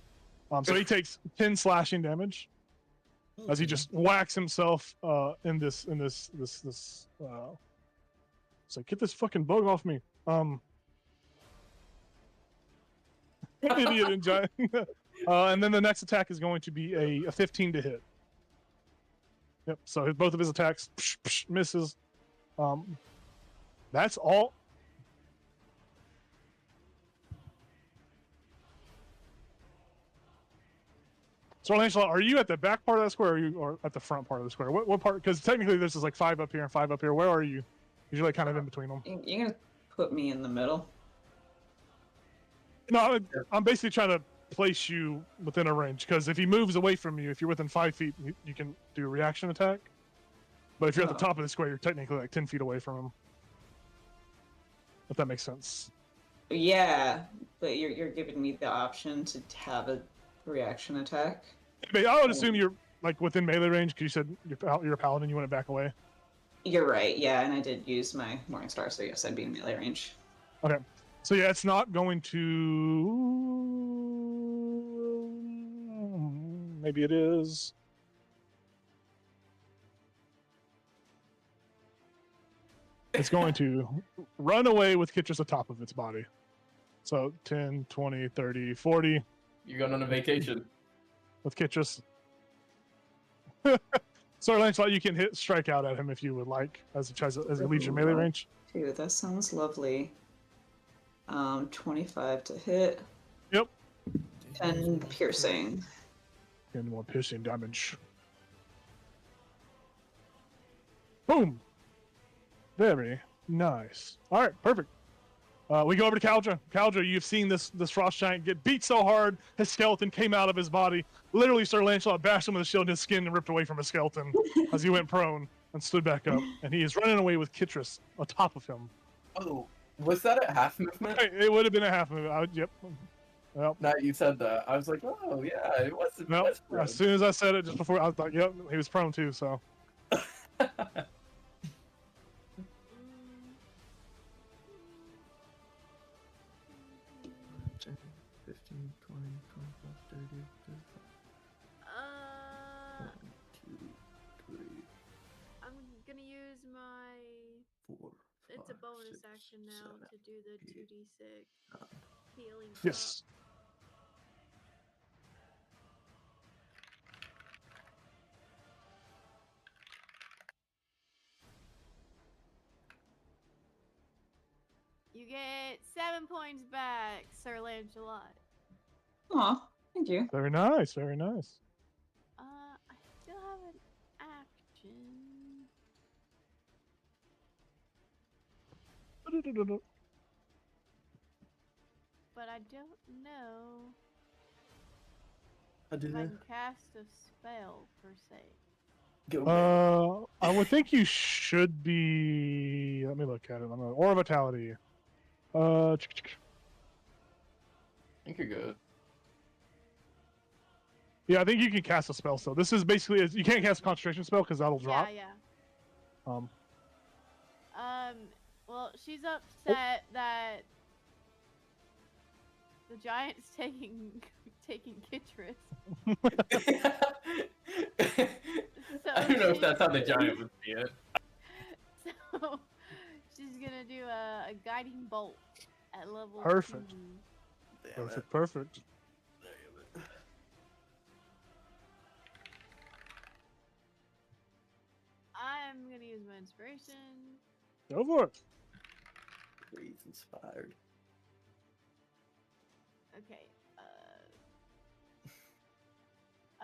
So he takes 10 slashing damage as he just whacks himself in this. It's like, get this fucking bug off me. Idiot and giant. And then the next attack is going to be a 15 to hit. Yep. So both of his attacks misses. That's all. So, Lancelot, are you at the back part of the square, or at the front part of the square? What part? Because technically, this is like 5 up here and 5 up here. Where are you? Usually, kind of in between them. You're gonna put me in the middle. No, I'm basically trying to place you within a range. Because if he moves away from you, if you're within 5 feet, you can do a reaction attack. But if you're at the top of the square, you're technically like 10 feet away from him. If that makes sense. Yeah, but you're giving me the option to have a reaction attack. I would assume you're like within melee range because you said you're a paladin. You want to back away. You're right. Yeah, and I did use my Morning Star, so yes, I'd be in melee range. Okay. So yeah, it's not going to. Maybe it is. It's going to run away with Kitris atop of its body. So 10, 20, 30, 40. You're going on a vacation. With Kitris. Sorry, Lancelot, you can strike out at him if you would like, as it leaves your melee range. Dude, that sounds lovely. 25 to hit. Yep. 10 piercing. And more piercing damage. Boom. Very nice. All right, perfect. We go over to Kaldra. Kaldra, you've seen this frost giant get beat so hard, his skeleton came out of his body. Literally, Sir Lancelot bashed him with a shield, and his skin ripped away from his skeleton as he went prone and stood back up. And he is running away with Kitris atop of him. Oh, was that a half movement? It would have been a half movement. Yep. Well, Now you said that. I was like, oh, yeah, it was. nope. As soon as I said it, just before, I thought, yep, he was prone too, so. 15, 20, 25, 30, 35. 1, 2, 3, I'm gonna use my. 4. It's a 5, bonus 6, action now 7, to do the 2d6 healing. Yes. You get 7 points back, Sir Lancelot. Aw, thank you. Very nice, very nice. I still have an action. But I don't know if I can cast a spell per se. I would think you should be. Let me look at it. Aura Vitality. I think you're good. Yeah, I think you can cast a spell still. This is basically you can't cast a concentration spell because that'll drop. Yeah. Um. Well, she's upset that the giant's taking Kitris. So I don't know if that's how the giant would see it. So she's gonna do a guiding bolt at level. Perfect. 2. Perfect. I'm gonna use my inspiration. Go for it. He's inspired. Okay.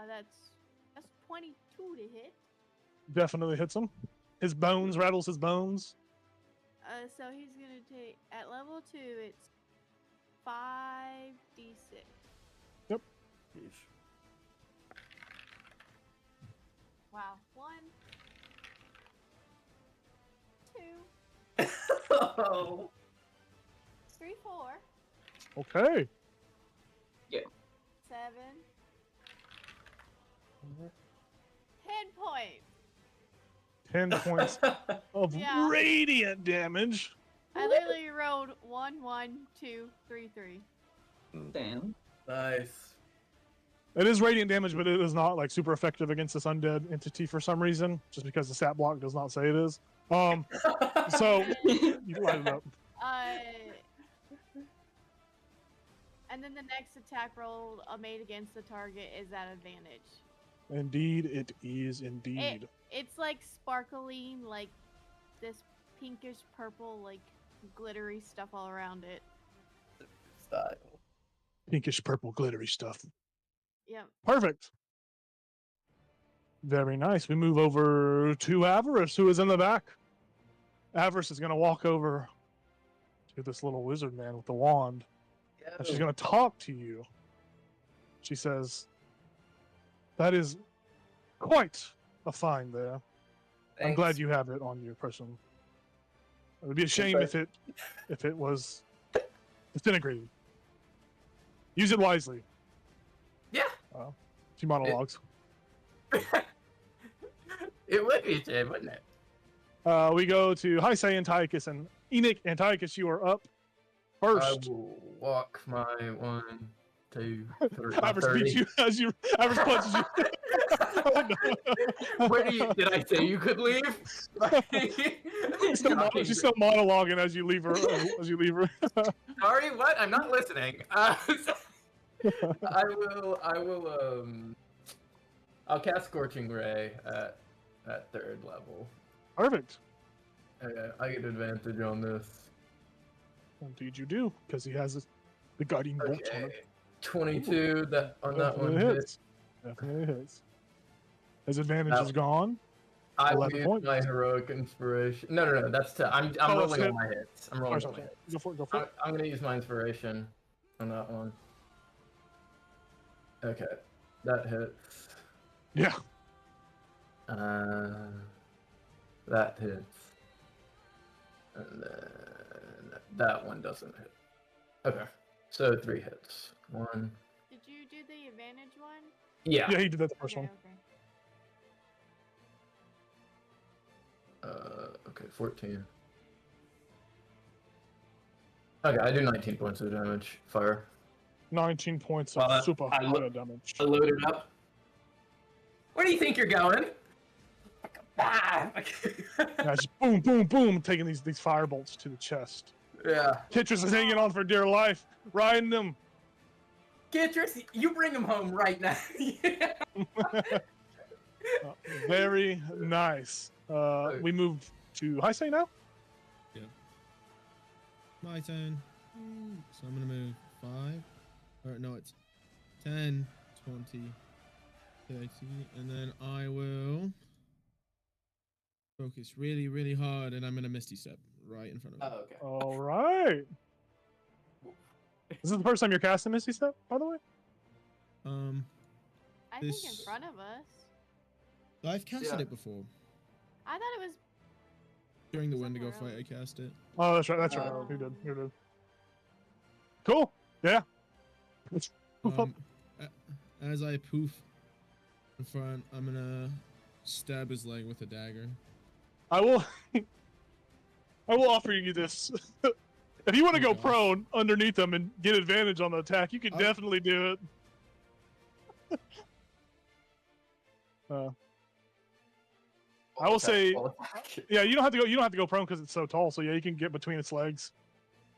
That's 22 to hit. Definitely hits him. His bones rattles. His bones. So he's gonna take at level 2. It's 5d6. Wow. 1, 2, Oh. 3, 4, Okay. 7, 10 points. 10 points of Yeah. radiant damage. I literally rolled 1, 1, 2, 3, 3. Damn. Nice. It is radiant damage, but it is not like super effective against this undead entity for some reason, just because the stat block does not say it is. So you light it up. And then the next attack roll made against the target is at advantage. Indeed, it is indeed. It's like sparkling, like this pinkish purple, like glittery stuff all around it. Style. Pinkish purple glittery stuff. Yep. Perfect. Very nice. We move over to Avarice, who is in the back. Avarice is going to walk over to this little wizard man with the wand, and she's going to talk to you. She says, "That is quite a find there. I'm glad you have it on your person. It would be a shame if it was disintegrated. Use it wisely." Yeah. She monologues. It would be a shame, wouldn't it? We go to Heisei, Antiochus, and Enoch. Antiochus, you are up first. I will walk my 1, 2, 3. Average beats you as you average punches you. Oh, no. Where did I say you could leave? She's still monologuing as you leave her. Sorry, what? I'm not listening. I'll cast Scorching Ray at 3rd level. Perfect. I get advantage on this. Indeed, you do, because he has the guiding bolt on it. 22 on that one hits. Definitely hits. His advantage is gone. I 11 use points. my heroic inspiration. No, that's I'm rolling on my hits. I'm rolling on my hits. Go for it. I'm gonna use my inspiration on that one. Okay, that hits. Yeah. That hits. And then that one doesn't hit. Okay, so 3 hits. 1. Did you do the advantage one? Yeah. Yeah, he did that the first Okay, one. Okay, 14. Okay, I do 19 points of damage. Fire. 19 points of super high damage. I load it up. Where do you think you're going? Yeah, just boom, boom, boom, taking these fire bolts to the chest. Yeah. Kitris is hanging on for dear life, riding them. Kitris, you bring him home right now. Yeah. Very nice. We move to Heisei now. Yeah. My turn. So I'm gonna move 5. Or no, it's 10, 20, 30, and then I will focus really, really hard, and I'm gonna Misty Step right in front of him. Oh, okay. All right. Is this the first time you're casting Misty Step, by the way? I think in front of us. I've casted it before. I thought it was During the Wendigo somewhere fight, I cast it. Oh, that's right. That's right. Oh. You did. Cool. Yeah. Poof up. As I poof in front, I'm gonna stab his leg with a dagger. I will offer you this. If you want to go gosh. prone underneath them and get advantage on the attack, you can definitely do it. I will say, yeah, you don't have to go prone because it's so tall. So yeah, you can get between its legs.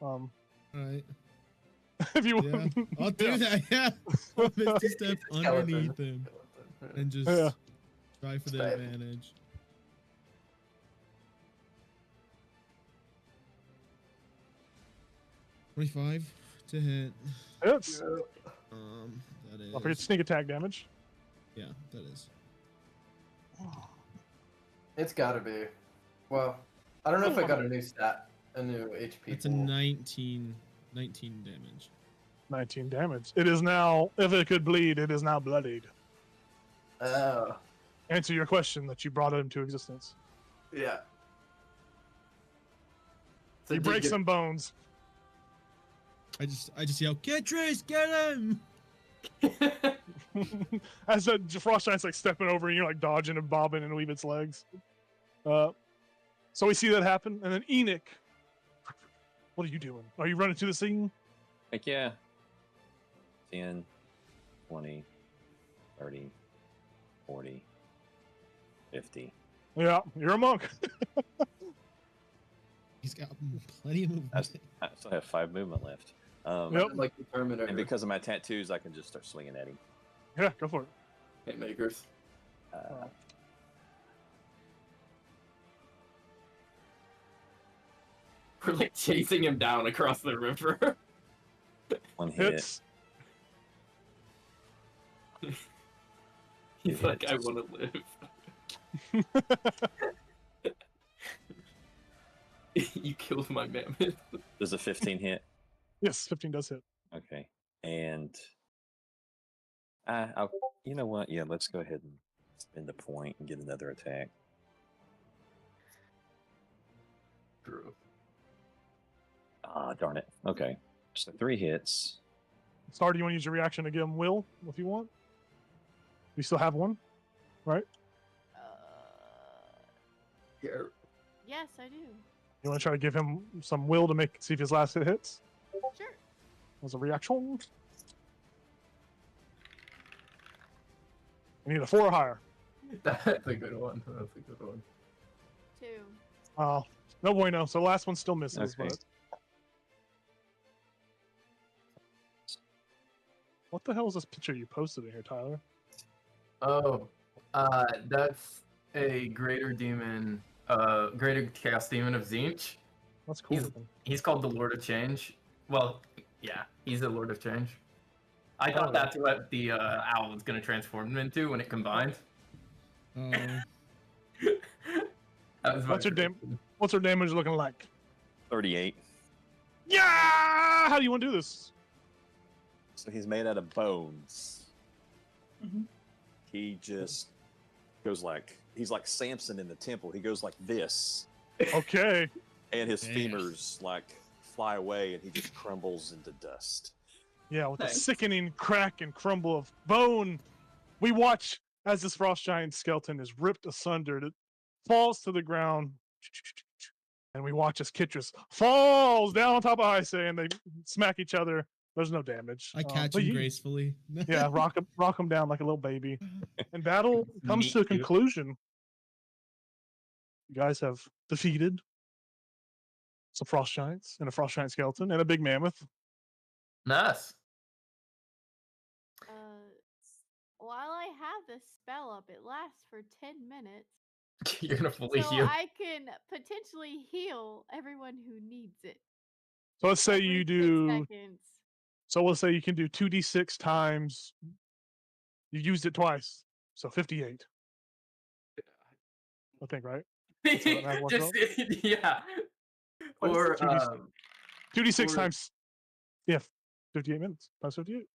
Alright. If you Yeah, want. I'll do that, yeah. I'll Misty Step underneath him and just try for the advantage. $25 to hit. Hits. That is. Don't forget sneak attack damage. Yeah, that is. It's gotta be. Well, I don't know if I got a new stat, a new HP. It's a pool. 19 19 damage. 19 damage. It is now, if it could bleed, it is now bloodied. Oh. Answer your question that you brought it into existence. Yeah. So You did break some bones. I just yell, "Get Trace, get him!" As the frost giant's like stepping over and you're like dodging and bobbing and weave its legs. So we see that happen, and then Enoch. What are you doing? Are you running to the scene? Heck yeah. 10, 20, 30, 40, 50. Yeah, you're a monk. He's got plenty of movement. I still have 5 movement left. Yep. Like the Terminator. And because of my tattoos, I can just start swinging at him. Yeah, go for it. Hitmakers. We're like chasing him down across the river. One hit. Hits. He's like, I want to live. You killed my mammoth. Does a 15 hit? Yes, 15 does hit. Okay. And I'll, you know what? Yeah, let's go ahead and spend the point and get another attack. True. Ah, darn it. Okay. So 3 hits. Sorry, do you want to use your reaction to give him will if you want? You still have one, right? Here. Yes, I do. You want to try to give him some will to see if his last hit hits? Sure. As a reaction. You need a 4 or higher. That's a good one. That's a good one. 2. No bueno. So last one still misses. Okay. But what the hell is this picture you posted in here, Tyler? Oh, that's a greater demon, greater chaos demon of Zinch. That's cool. He's called the Lord of Change. Well, yeah, he's the Lord of Change. I thought that's what the owl was going to transform him into when it combined. Oh, That was my What's her damage looking like? 38. Yeah! How do you want to do this? So he's made out of bones. Mhm. He just goes like, he's like Samson in the temple. He goes like this, Okay. and his Yeah. femurs like fly away, and he just crumbles into dust. Yeah, with the Nice. sickening crack and crumble of bone, we watch as this frost giant skeleton is ripped asunder. It falls to the ground, and we watch as Kitris falls down on top of Heisei, and they smack each other. There's no damage. I catch but him you- gracefully. Yeah, rock him down like a little baby. And battle comes to a Meet cute. conclusion. You guys have defeated some frost giants and a frost giant skeleton and a big mammoth. Nice. While I have this spell up, it lasts for 10 minutes. You're gonna fully So heal. I can potentially heal everyone who needs it. So let's say every you 6 do. seconds. So let's say you can do 2d6 times. You used it twice, so 58. I think, right? that works Just yeah. What is Or it? 2d6? 2d6 or- times. Yeah, 58 minutes times 58.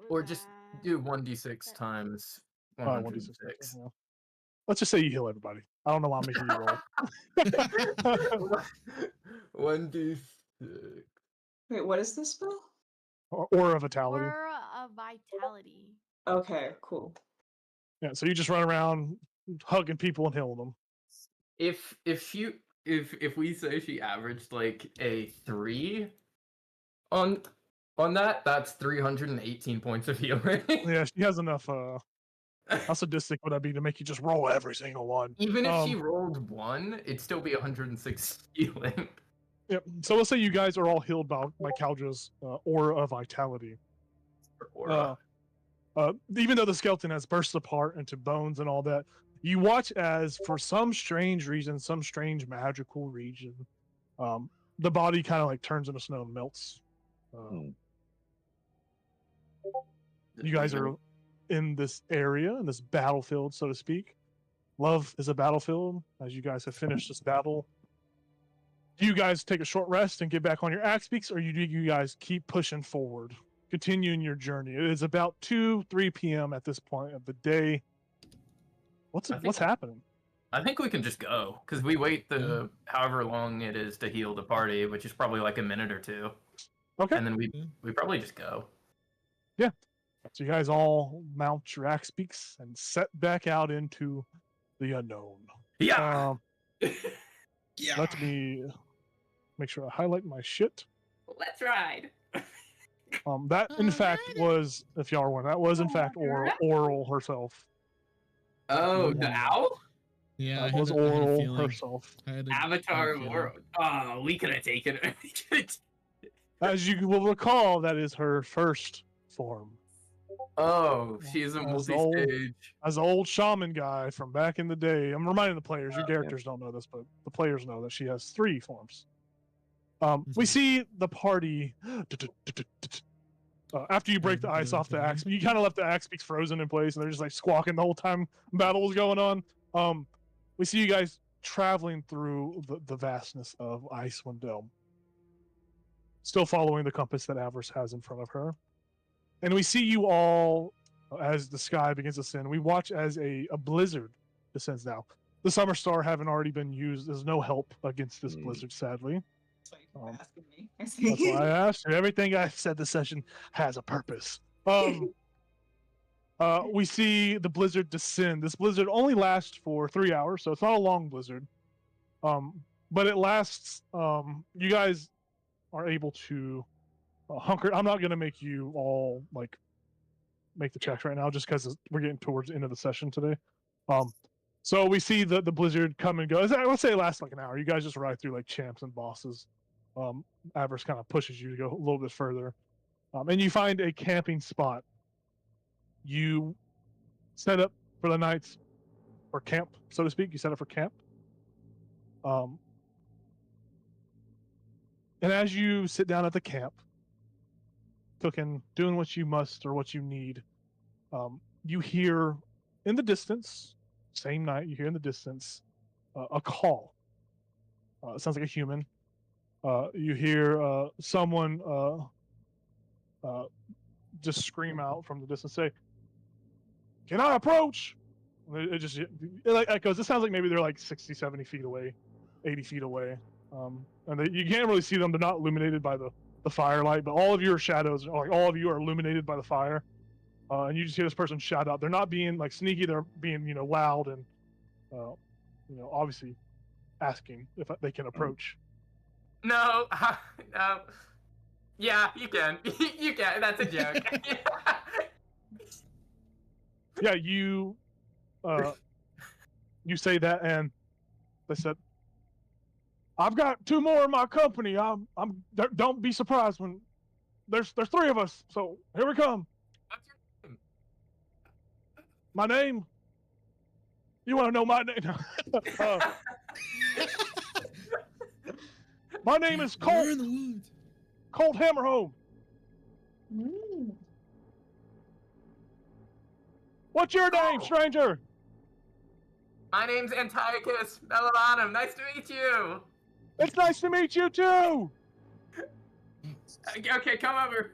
Was or just that- do 1d6 that- times 1d6. 106. Yeah. Let's just say you heal everybody. I don't know why I'm making you roll. 1d6. Wait, what is this spell? Or of vitality. Aura of vitality. Okay, cool. Yeah, so you just run around hugging people and healing them. If we say she averaged like a 3 on that, that's 318 points of healing. Yeah, she has enough. How sadistic would that be to make you just roll every single one? Even if she rolled 1, it'd still be 106 healing. Yep. So let's say you guys are all healed by Kaldra's aura of vitality. Or, Even though the skeleton has burst apart into bones and all that, you watch as, for some strange reason, some strange magical region, the body kind of like turns into snow and melts. You guys are in this area, in this battlefield, so to speak. Love is a battlefield. As you guys have finished this battle, Do you guys take a short rest and get back on your axe beaks, or do you guys keep pushing forward, continuing your journey? It is about 2-3 p.m. at this point of the day. What's happening? I think we can just go because we wait the however long it is to heal the party, which is probably like a minute or two. Okay. And then we probably just go. Yeah. So you guys all mount your axe beaks and set back out into the unknown. Yeah. Yeah. Let me make sure I highlight my shit. Let's ride. That in fact was, if y'all are wondering, that was in fact Oral herself. Oh, the owl? Yeah, That I was had a Oral feeling. herself. I had a Avatar of feeling. World. Oh, we could have taken it. As you will recall, that is her first form. Oh, she's a As multi-stage. As an old shaman guy from back in the day. I'm reminding the players, your characters don't know this, but the players know that she has 3 forms. We see the party after you break the ice off the axe. You kind of left the axe beaks frozen in place, and they're just like squawking the whole time battle was going on. We see you guys traveling through the vastness of Icewind Dale, still following the compass that Avarice has in front of her. And we see you all as the sky begins to descend. We watch as a blizzard descends now. The summer star having already been used. There's no help against this blizzard, sadly. That's why you keep asking me. That's why I asked. Everything I've said this session has a purpose. We see the blizzard descend. This blizzard only lasts for 3 hours, so it's not a long blizzard. But it lasts. You guys are able to hunker. I'm not going to make you all like make the checks right now, just because we're getting towards the end of the session today. So we see the blizzard come and go. Let's say it lasts like an hour. You guys just ride through like champs and bosses. Avarice kind of pushes you to go a little bit further, and you find a camping spot. You set up for the night, or camp, so to speak. You set up for camp. And as you sit down at the camp, cooking, doing what you must or what you need, you hear in the distance, same night, you hear in the distance a call. It sounds like a human. You hear someone just scream out from the distance, say, "Can I approach?" It just like echoes. It sounds like maybe they're like 60, 70 feet away, 80 feet away. And you can't really see them. They're not illuminated by the firelight, but all of your shadows, like all of you, are illuminated by the fire. And you just hear this person shout out. They're not being like sneaky. They're being loud and obviously asking if they can approach. No, no. Yeah, you can. You can. That's a joke. Yeah, you say that, and they said, "I've got 2 more in my company. Don't be surprised when there's 3 of us. So here we come." What's your name? My name? You want to know my name? My name is We're Colt. in the woods. Colt Hammerhome. What's your name, stranger? My name's Antiochus Melalanum. Nice to meet you. It's nice to meet you too. Okay, come over.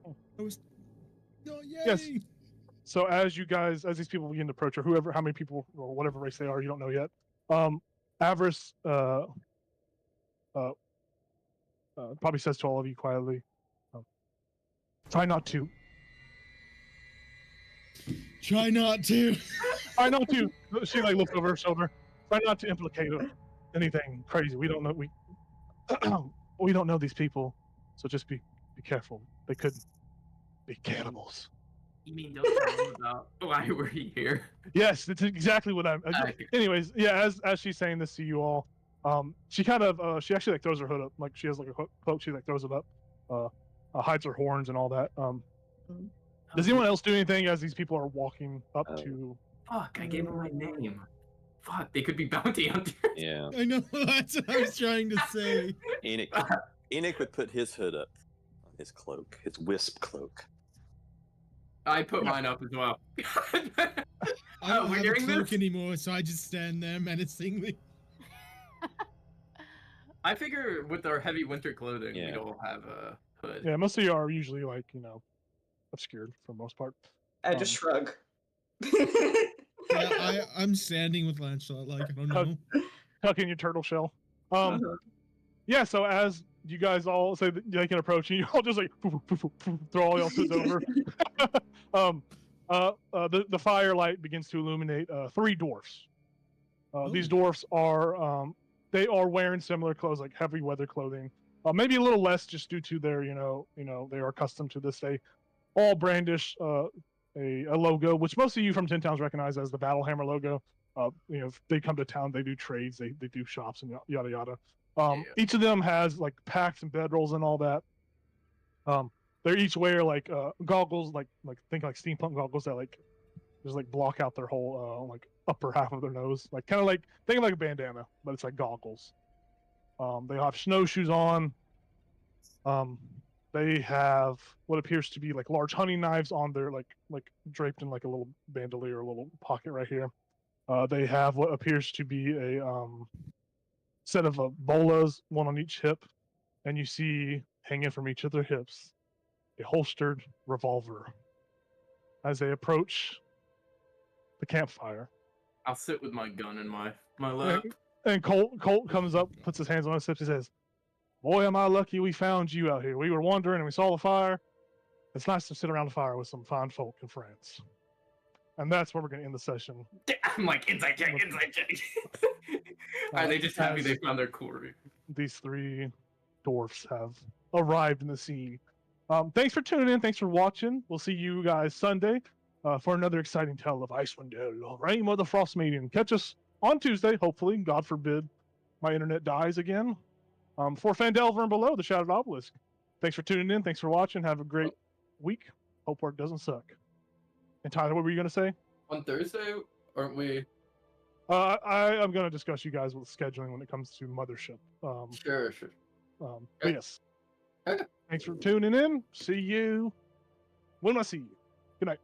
I was. Oh, yay! Yes. So as these people begin to approach, or how many people or whatever race they are, you don't know yet. Avarice probably says to all of you quietly, "Try not to. Try not to." Try not to." She like looks over her shoulder. "Try not to implicate anything crazy. We don't know. We don't know these people, so just be careful. They could be cannibals." You mean don't tell them about why we're here? Yes, that's exactly what I'm. Anyways, yeah. As she's saying this to you all, she kind of she actually like throws her hood up, like she has like a cloak. She like throws it up, hides her horns and all that. Does anyone else do anything as these people are walking up to? Fuck! I gave them my name. Fuck! They could be bounty hunters. Yeah. I know. That's what I was trying to say. Enoch would put his hood up on his cloak, his wisp cloak. I put mine up as well. I don't we're have a hearing cloak this? anymore, so I just stand there menacingly. I figure with our heavy winter clothing, Yeah. we don't have a hood. Yeah, most of you are usually like obscured for the most part. I just shrug. Yeah, I'm standing with Lancelot, like, I don't Hug- know. Tuck in your turtle shell. Uh-huh. Yeah. So as you guys all say that they can approach, and you all just like throw all y'all hoods over. The firelight begins to illuminate 3 dwarfs. These dwarfs are they are wearing similar clothes, like heavy weather clothing. Maybe a little less, just due to their they are accustomed to this. They all brandish a logo, which most of you from Tin Towns recognize as the Battle Hammer logo. If they come to town, they do trades, they do shops, and yada yada. Each of them has like packs and bedrolls and all that. They each wear like goggles, like think like steampunk goggles that like just like block out their whole like upper half of their nose, like kind of like think of like a bandana, but it's like goggles. They have snowshoes on. They have what appears to be like large hunting knives on their like draped in like a little bandolier, a little pocket right here. They have what appears to be a set of bolas, one on each hip, and you see hanging from each of their hips a holstered revolver. As they approach the campfire, I'll sit with my gun in my lap. and Colt comes up, puts his hands on his hips, and says, "Boy, am I lucky we found you out here. We were wandering and we saw the fire. It's nice to sit around the fire with some fine folk and friends." And that's where we're going to end the session. I'm like, inside check. Are they just happy they found their quarry? These 3 dwarfs have arrived in the scene. Thanks for tuning in. Thanks for watching. We'll see you guys Sunday for another exciting tale of Icewind Dale, Reign of the Frost Maiden. Catch us on Tuesday, hopefully. God forbid my internet dies again. For Fandelver and Below, the Shattered Obelisk. Thanks for tuning in. Thanks for watching. Have a great week. Hope work doesn't suck. And Tyler, what were you going to say? On Thursday, aren't we? I'm going to discuss you guys with scheduling when it comes to Mothership. Sure. But yes. Okay. Thanks for tuning in. See you when I see you. Good night.